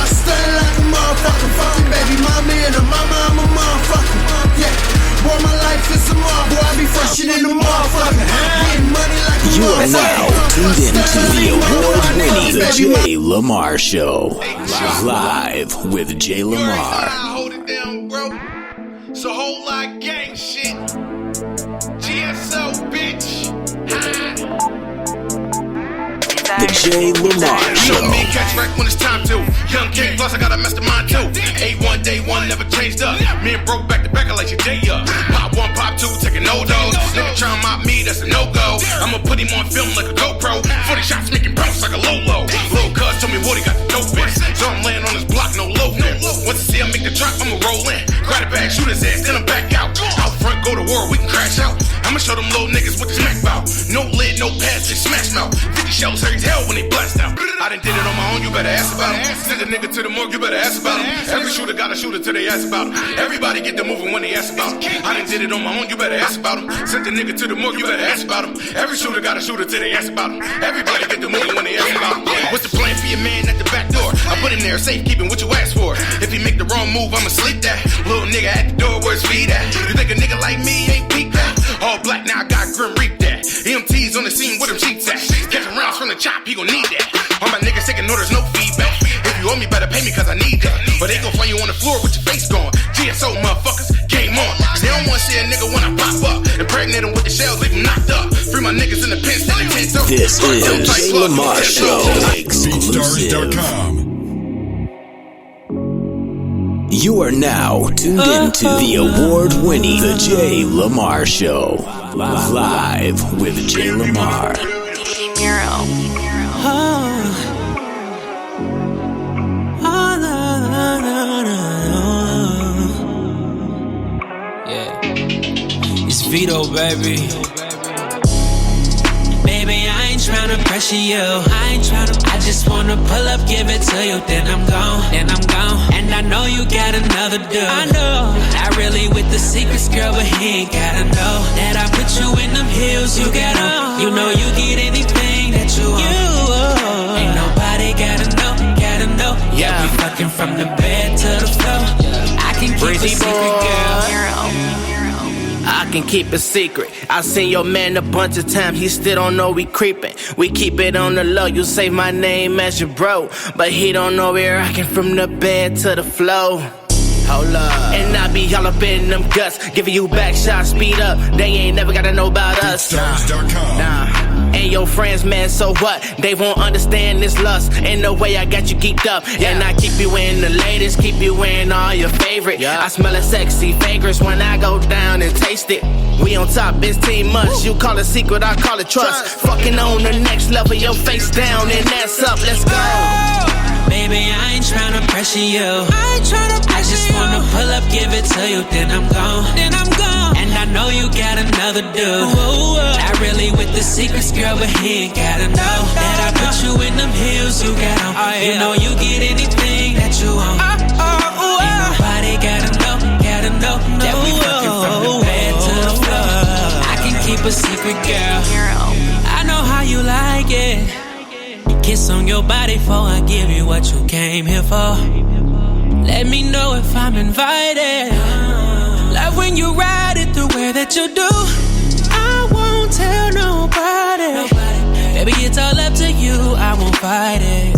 Speaker 24: Stunning like a motherfucker. Fucking baby mama and a mama, I'm a motherfucker. Yeah, boy, my life is a motherfucker. Boy, I be fresher than a motherfucker. Getting money like a motherfucker.
Speaker 1: You are now tuned into the award-winning The JayLamar Show. Live with JayLamar.
Speaker 11: Hold it down, bro. It's a whole lot of gang shit. GSO, bitch.
Speaker 1: The JayLamar Show.
Speaker 11: You know me, catch wreck when it's time to. Young king, plus I got a mastermind too. A1, day one, never changed up. Me and broke back to back, I like your day up. Pop one, pop two, taking no dose. Nigga try and mop me, that's a no-go. I'ma put him on film like a GoPro. 40 shots making bounce like a Lolo. Lil' cuz told me what he got the dope in. So I'm laying on his block, no low fin. Once I see I make the drop, I'ma roll in. Grab it back, shoot his ass, then I'm back out. Out front, go to war, we can crash out. I'ma show them little niggas what this Mac bout. No lid, no pads, they smash mouth. 50 shells, hurry as hell when they blast out. I done did it on my own, you better ask about him. Send a nigga to the morgue, you better ask about him. Every shooter got a shooter till they ask about him. Everybody get the moving when they ask about him. I done did it on my own, you better ask about him. Send a nigga to the morgue, you better ask about him. Every shooter got a shooter till they ask about him. Everybody get the moving when they ask about him. What's the plan for your man at the back door? I put him there, safekeeping what you asked for. If he make the wrong move, I'ma sleep that. Little nigga at the door, where's feet at? You think a nigga like me ain't peep that? All black, now I got grim reap that. EMT's on the scene, where them sheets at? Catching rounds from the chop, he gon' need that. All my niggas taking orders, no feedback. If you owe me, better pay me cause I need that. But they gon' find you on the floor with your face gone. GSO motherfuckers, game on. Cause they don't wanna see a nigga when I pop up. Impregnate him with the shells, leave him knocked up. Free my niggas in the pen, stand the 10 toes.
Speaker 1: This is JayLamar Show exclusive. You are now tuned into the award-winning The JayLamar Show. Live with JayLamar.
Speaker 6: Yeah, it's Vito, baby. Baby, I ain't tryna pressure you. I just wanna pull up, give it to you, then I'm gone. And I know you got another dude. I know. Not really with the secrets, girl, but he ain't gotta know that I put you in them heels you got on. You know you get anything that you want. Ain't nobody gotta know. Yeah, we fucking from the bed to the floor. I can keep a secret, girl.
Speaker 18: I can keep a secret. I seen your man a bunch of times, he still don't know we creepin'. We keep it on the low, you say my name as your bro, but he don't know we're rockin' from the bed to the floor. Hold up. And I be all up in them guts, giving you back shots, speed up. They ain't never gotta know about us. Nah. And your friends, man, so what? They won't understand this lust. In the way I got you geeked up. And I keep you in the latest, keep you wearing all your favorite. I smell a sexy fragrance when I go down and taste it. We on top, it's team much. You call it secret, I call it trust. Fucking on the next level, your face down and that's up, let's go.
Speaker 6: Baby, I ain't tryna pressure you. I just wanna pull up, give it to you, then I'm gone. And I know you got another dude. Not really with the secrets, girl, but he ain't gotta know that I put you in them heels you got on. You know you get anything that you want. Ain't nobody gotta know that we fucking from the bed to the floor. I can keep a secret, girl. I know how you like it. Kiss on your body before I give you what you came here for. Let me know if I'm invited. Love when you ride it the way that you do. I won't tell nobody. Baby, it's all up to you, I won't fight it.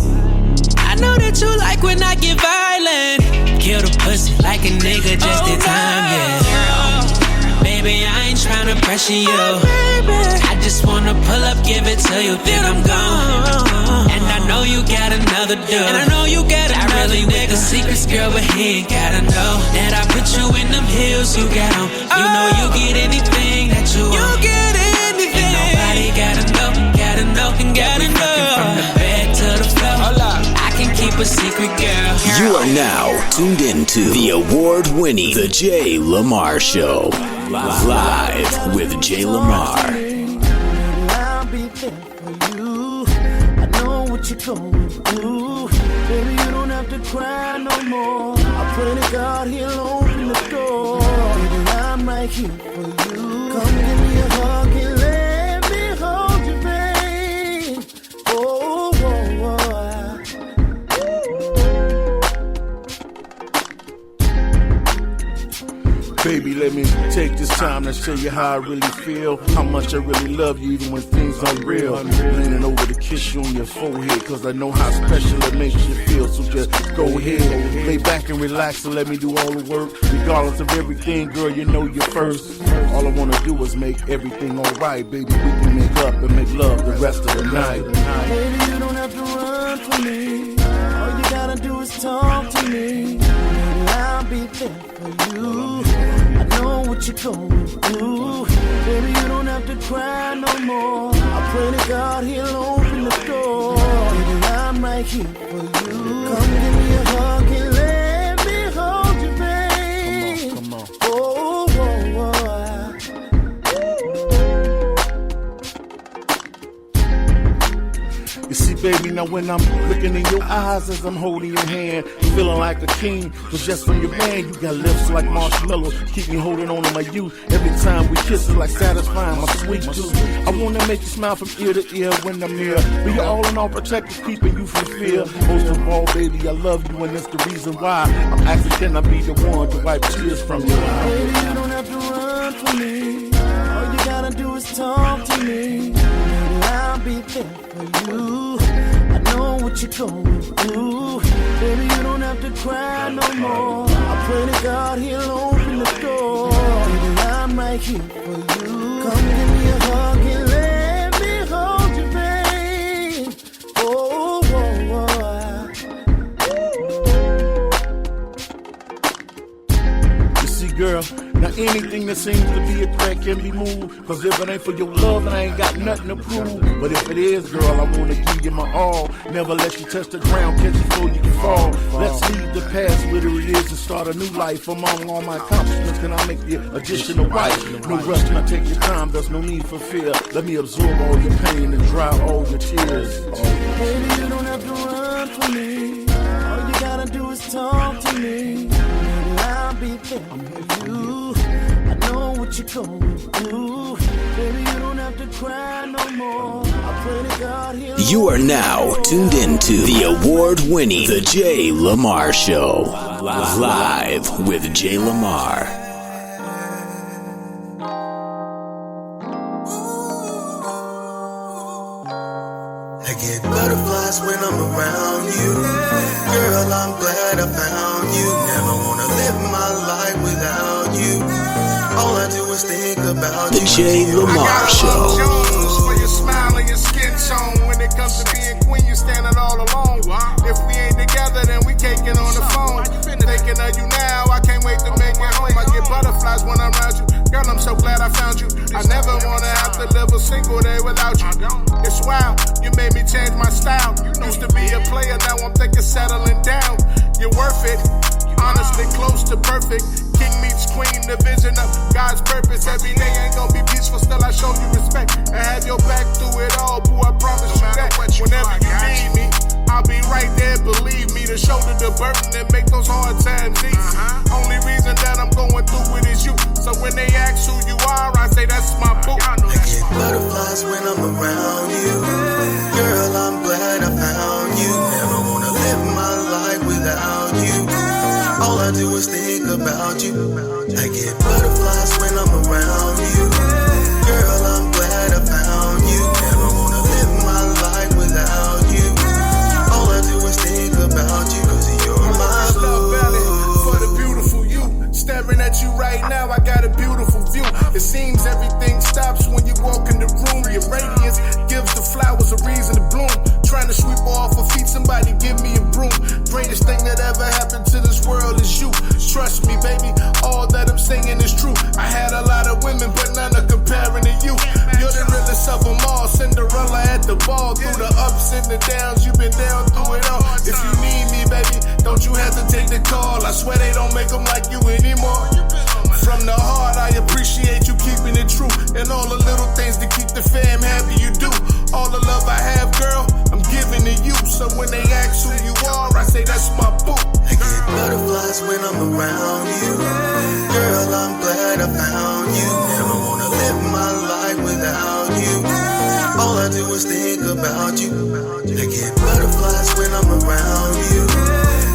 Speaker 6: I know that you like when I get violent. Kill the pussy like a nigga just in time, yeah. Baby, I ain't tryna pressure you. I just wanna pull up, give it to you, then I'm gone. And I know you got another dude. Not really with the secrets, girl, but he ain't gotta know that I put you in them heels you got on. You know you get anything that you want. baby girl.
Speaker 1: You are now tuned into the award-winning The JayLamar Show. Live with JayLamar.
Speaker 24: I'll be there for you. I know what you're going through. Baby, you don't have to cry no more. I pray to God he'll open the door. Baby, I'm right here for you. Come give me a hug and let me hold you, babe. Oh, oh, oh.
Speaker 3: Baby, let me take this time to show you how I really feel. How much I really love you even when things aren't real. Leaning over to kiss you on your forehead, cause I know how special it makes you feel. So just go ahead, lay back and relax and let me do all the work. Regardless of everything, girl, you know you're first. All I wanna do is make everything alright. Baby, we can make up and make love the rest of the night.
Speaker 24: Baby, you don't have to run from me. All you gotta do is talk to me. And I'll be there for you. I know what you're going through. Baby, you don't have to cry no more. I pray to God he'll open the door. Baby, I'm right here for you. Come give me a hug and let me hold you, babe. Come on. Oh, oh,
Speaker 3: You see, baby, now when I'm looking in your eyes as I'm holding your hand, feeling like a king, cause just from your man, you got lips like marshmallows, keep me holding on to my youth. Every time we kiss it like satisfying my sweet tooth. I wanna make you smile from ear to ear when I'm near. Be all in all protected, keeping you from fear. Most of all, baby, I love you and that's the reason why I'm asking, can I be the one to wipe tears from your eyes?
Speaker 24: baby, you don't have to run from me. All you gotta do is talk to me. And I'll be there for you. I know what you're going through. Baby, you don't have to cry no more. I pray to God he'll open the door. Baby, I'm right here for you. Come give me a hug and let me hold you, babe. Oh, oh, oh.
Speaker 3: You see, girl, now anything that seems to be a threat can be moved. Cause if it ain't for your love, then I ain't got nothing to prove. But if it is, girl, I wanna give you my all. Never let you touch the ground, catch you before you can fall. Let's leave the past where it is and start a new life. Among all my accomplishments, can I make the additional wife? No rush, now take your time, there's no need for fear. Let me absorb all your pain and dry all your tears.
Speaker 24: Baby, you don't have to run from me. All you gotta do is talk to me. And I'll be there for you. I know what you're going through. Baby, you don't have to cry no more. I pray to God he'll.
Speaker 1: You are now tuned into the award-winning The JayLamar Show. Live with JayLamar.
Speaker 8: I get butterflies when I'm around you. Girl, I'm glad I found you. Never wanna live my life without you. All I do is think about
Speaker 1: The JayLamar Show.
Speaker 10: For your smile and your skin tone. When it comes to being queen, you standing all alone. If we ain't together, then we caking on the phone. Thinking of you now, I can't wait to make it home. I get butterflies when I'm around you. Girl, I'm so glad I found you. I never wanna have to live a single day without you. It's wild, you made me change my style. Used to be a player, now I'm thinking settling down. You're worth it, honestly close to perfect. King meets queen, the vision of God's purpose. Every day ain't gonna be peaceful, still I show you respect. And have your back through it all, boo, I promise you that. Whenever you need me, I'll be right there, believe me. To shoulder the burden and make those hard times easy. Only reason that I'm going through it is you. So when they ask who you are, I say that's my boo.
Speaker 8: I get butterflies when I'm around you. Girl, I'm glad I found you. Never wanna live my life without you. All I do is think about you. I get butterflies when I'm around you. Girl, I'm glad I found you. Never wanna live my life without you. All I do is think about you, cause you're my boo.
Speaker 10: For the beautiful you, staring at you right now, I got a beautiful view. It seems everything stops when you walk in the room. Your radiance gives the flowers a reason to bloom. Trying to sweep off her feet, somebody give me a broom. Greatest thing that ever happened to this world is you. Trust me, baby, all that I'm saying is true. I had a lot of women, but none are comparing to you. You're the realest of them all. Cinderella at the ball. Through the ups and the downs, you've been down through it all. If you need me, baby,
Speaker 11: you hesitate to call. I swear they don't make them like you anymore. From the heart, I appreciate you keeping it true. And all the little things to keep the fam happy you do. All the love I have, girl, I'm giving to you. So when they ask who you are, I say that's my boo.
Speaker 8: I get butterflies when I'm around you. Girl, I'm glad I found you. Never wanna live my life without you. All I do is think about you. I get butterflies when I'm around you.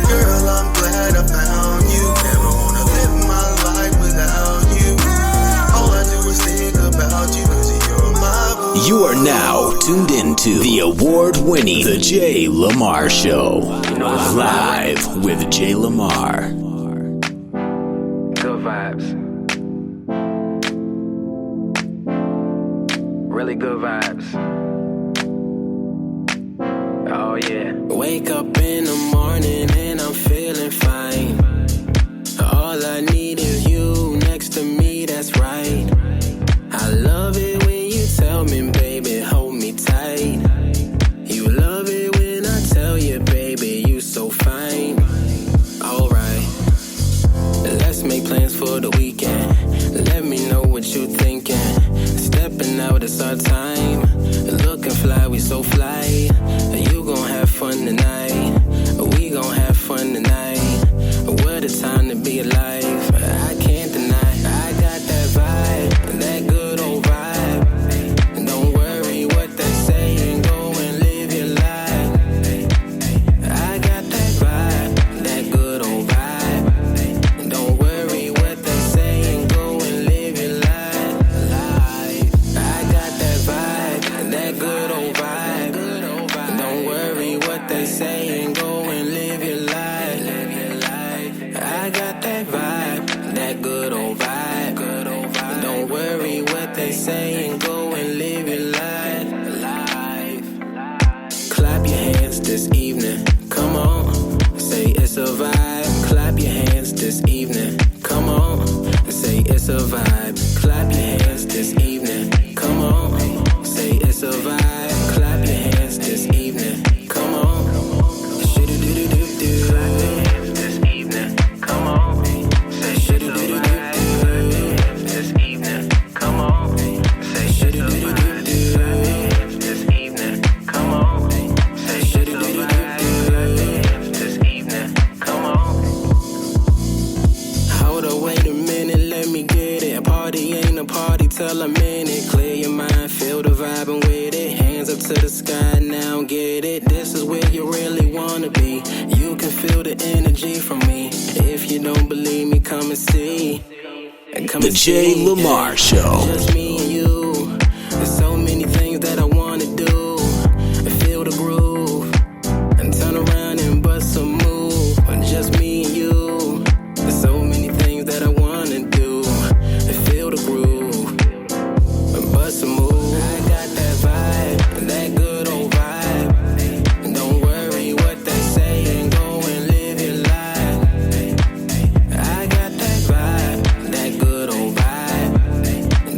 Speaker 8: Girl, I'm glad I found you. Never wanna live my life without you. All I do is think about you, 'cause you're my boo.
Speaker 1: You are now tuned into the award-winning The JayLamar Show. Live with JayLamar.
Speaker 4: Good vibes. Really good vibes. Oh yeah.
Speaker 6: Wake up in the morning and I'm feeling fine. All I need is you next to me, that's right. I love it when you tell me, baby, hold me tight. You love it when I tell you, baby, you so fine. Alright, let's make plans for the weekend. Let me know what you thinking. Stepping out, it's our time. Looking fly, we so fly. You gon' have fun tonight. We gon' have fun tonight. What a time to be alive. I can't deny. I got that vibe, that good old vibe. Don't worry what they say and go and live your life. I got that vibe, that good old vibe. Don't worry what they say and go and live your life. I got that vibe, that good old vibe. Don't worry what they say and go and live your life. I got that vibe, that good old vibe. Don't worry what they say and go and live your life. Clap your hands this evening, come on. Say it's a vibe. Clap your hands this evening, come on. Say it's a vibe. Clap your hands this evening, come on. Say it's a vibe. Clap your hands this evening, come on. Shoo-doo-doo-doo-doo. Clap your hands this evening, come on. Say it's a vibe. Clap your hands this evening, come on. Say it's a vibe. Clap your hands this evening, come on. Say it's a vibe. Clap your hands this evening, come on. Hold up, wait a minute, let me get it. A party ain't a party till I'm in it. Clear your mind, feel the vibe and with it. Hands up to the sky, now get it. This is where you really wanna be. You can feel the energy from me. If you don't believe me, come and see. Come
Speaker 1: The
Speaker 6: and see.
Speaker 1: JayLamar Show.
Speaker 6: Just me and you. There's so many things that I wanna do. Feel the groove and turn around and bust a move. Just me and you. There's so many things that I wanna do. Feel the groove and bust a move. I got that vibe, that good old vibe. Don't worry what they say and go and live your life. I got that vibe, that good old vibe.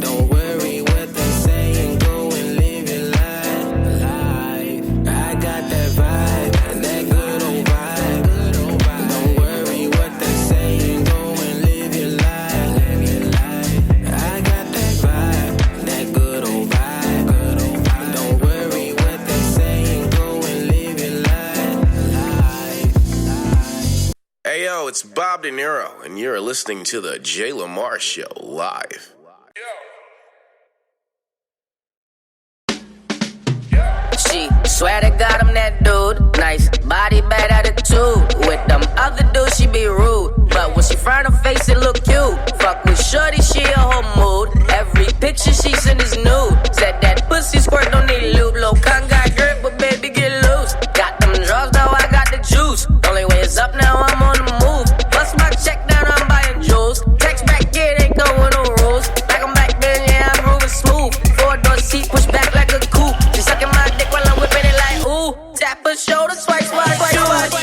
Speaker 6: Don't worry what they say and go and live your life. I got that vibe, that good old vibe. Don't worry what they say and go and live your life. I got that vibe, that good old vibe. Don't worry what they say and go and live your life.
Speaker 5: Hey yo, it's Bob De Niro, and you're listening to the JayLamar Show live.
Speaker 13: She swear to God I'm that dude. Nice body, bad attitude. With them other dudes she be rude, but when she frown her face it look cute. Fuck with shorty, she a whole mood. Every picture she send is nude. Said that pussy squirt don't need lube. Low con got grip, but baby get loose. Got them drugs, now I got the juice. Only way is up, now I'm on the move. Bust my check down, I'm buying jewels. Text back, yeah, they go with no rules. Back on back then, yeah, I'm moving smooth. 4-door seat, push back like a coupe. She sucking my dick while I'm whipping it like ooh. Tap her shoulder, swipe, swipe, swipe, swipe.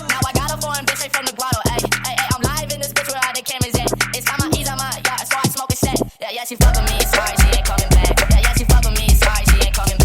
Speaker 9: Now I got a foreign bitch straight from the grotto. Ay, ay, ay, I'm live in this bitch where all the cameras at. It's on my ease, on my yacht, so I smoke a set. Yeah, yeah, she fuck with me, sorry, she ain't coming back. Yeah, yeah, she fuck with me, sorry, she ain't coming back.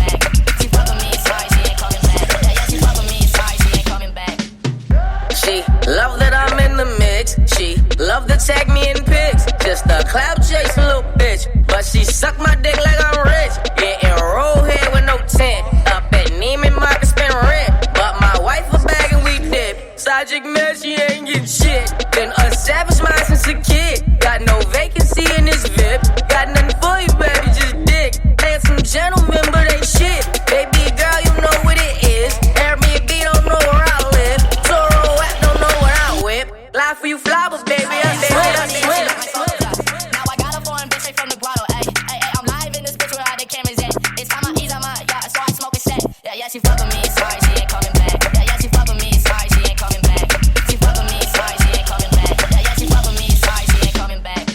Speaker 13: Just a cloud chasing little bitch, but she suck my dick like I'm rich. Yeah, and roll head with no tent. Up at Neiman Marcus spend rent, but my wife a bag and we dip. Sajik man, she ain't get shit. Been a savage mind since a kid. Got no vacancy in this VIP. Got nothing for you, baby, just dick. Handsome gentlemen, but ain't shit. Baby girl, you know what it is. Airbnb don't know where I live. Toro app don't know where I whip. Lie for you flowers, baby, I swim.
Speaker 9: Now I got a foreign bitch straight from the grotto. Ay, ay, ay, I'm live in this bitch where all the cameras at. It's time I ease on my yacht, so I smoke a set. Yeah, yeah, she fuck with me, sorry, she ain't coming back. Yeah, yeah, she fuck with me, sorry, she ain't coming back. She fuck with me, sorry, she ain't coming back. Yeah, yeah, she fuck with me, sorry, she ain't coming back.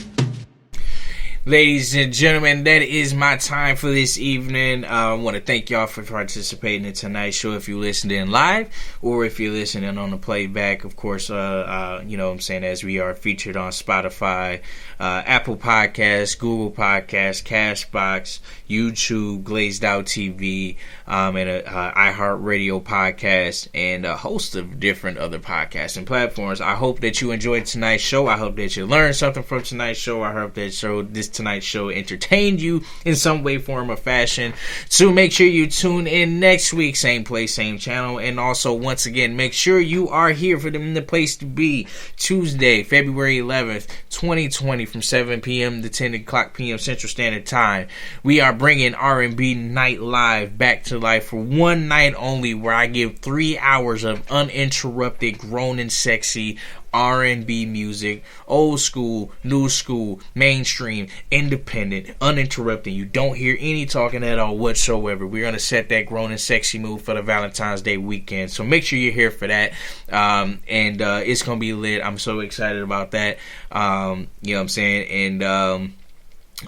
Speaker 7: Ladies and gentlemen, that is my time for this evening. I want to thank y'all for participating in tonight's show. If you listened in live or if you're listening on the playback, of course, you know what I'm saying, as we are featured on Spotify, Apple Podcasts, Google Podcasts, Cashbox, YouTube, Glazed Out TV, and iHeartRadio podcast, and a host of different other podcasts and platforms. I hope that you enjoyed tonight's show. I hope that you learned something from tonight's show. I hope that tonight's show entertained you in some way, form, or fashion. So make sure you tune in next week, same place, same channel. And also, once again, make sure you are here for the place to be. Tuesday, February 11th, 2020, from 7 p.m. to 10 o'clock p.m. Central Standard Time. We are bringing R&B Night Live back to life for one night only, where I give 3 hours of uninterrupted, grown sexy R&B music, old school, new school, mainstream, independent, uninterrupted. You don't hear any talking at all whatsoever. We're going to set that grown and sexy mood for the Valentine's Day weekend. So make sure you're here for that. And it's going to be lit. I'm so excited about that. You know what I'm saying? And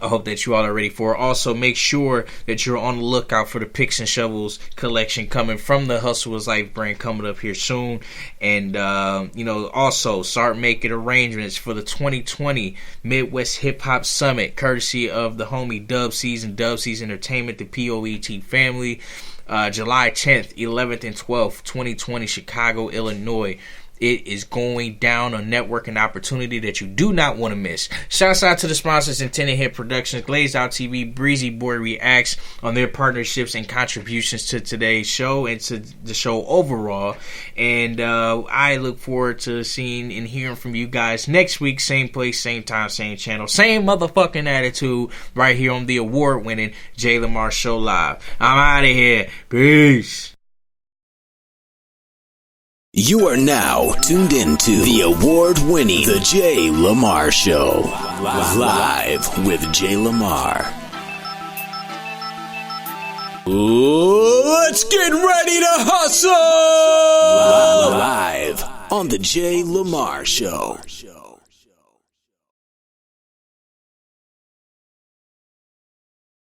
Speaker 7: I hope that you all are ready for it. Also, make sure that you're on the lookout for the Picks and Shovels collection coming from the Hustler's Life brand, coming up here soon. And, you know, also start making arrangements for the 2020 Midwest Hip Hop Summit, courtesy of the homie Dub Season Entertainment, the POET family. July 10th, 11th, and 12th, 2020, Chicago, Illinois. It is going down, a networking opportunity that you do not want to miss. Shouts out to the sponsors, Intended Hit Productions, Glazed Out TV, Breezy Boy Reacts, on their partnerships and contributions to today's show and to the show overall. And I look forward to seeing and hearing from you guys next week. Same place, same time, same channel, same motherfucking attitude, right here on the award-winning JayLamar Show Live. I'm out of here. Peace.
Speaker 1: You are now tuned into the award-winning The JayLamar Show. Live with JayLamar. Let's get ready to hustle! Live on The JayLamar Show.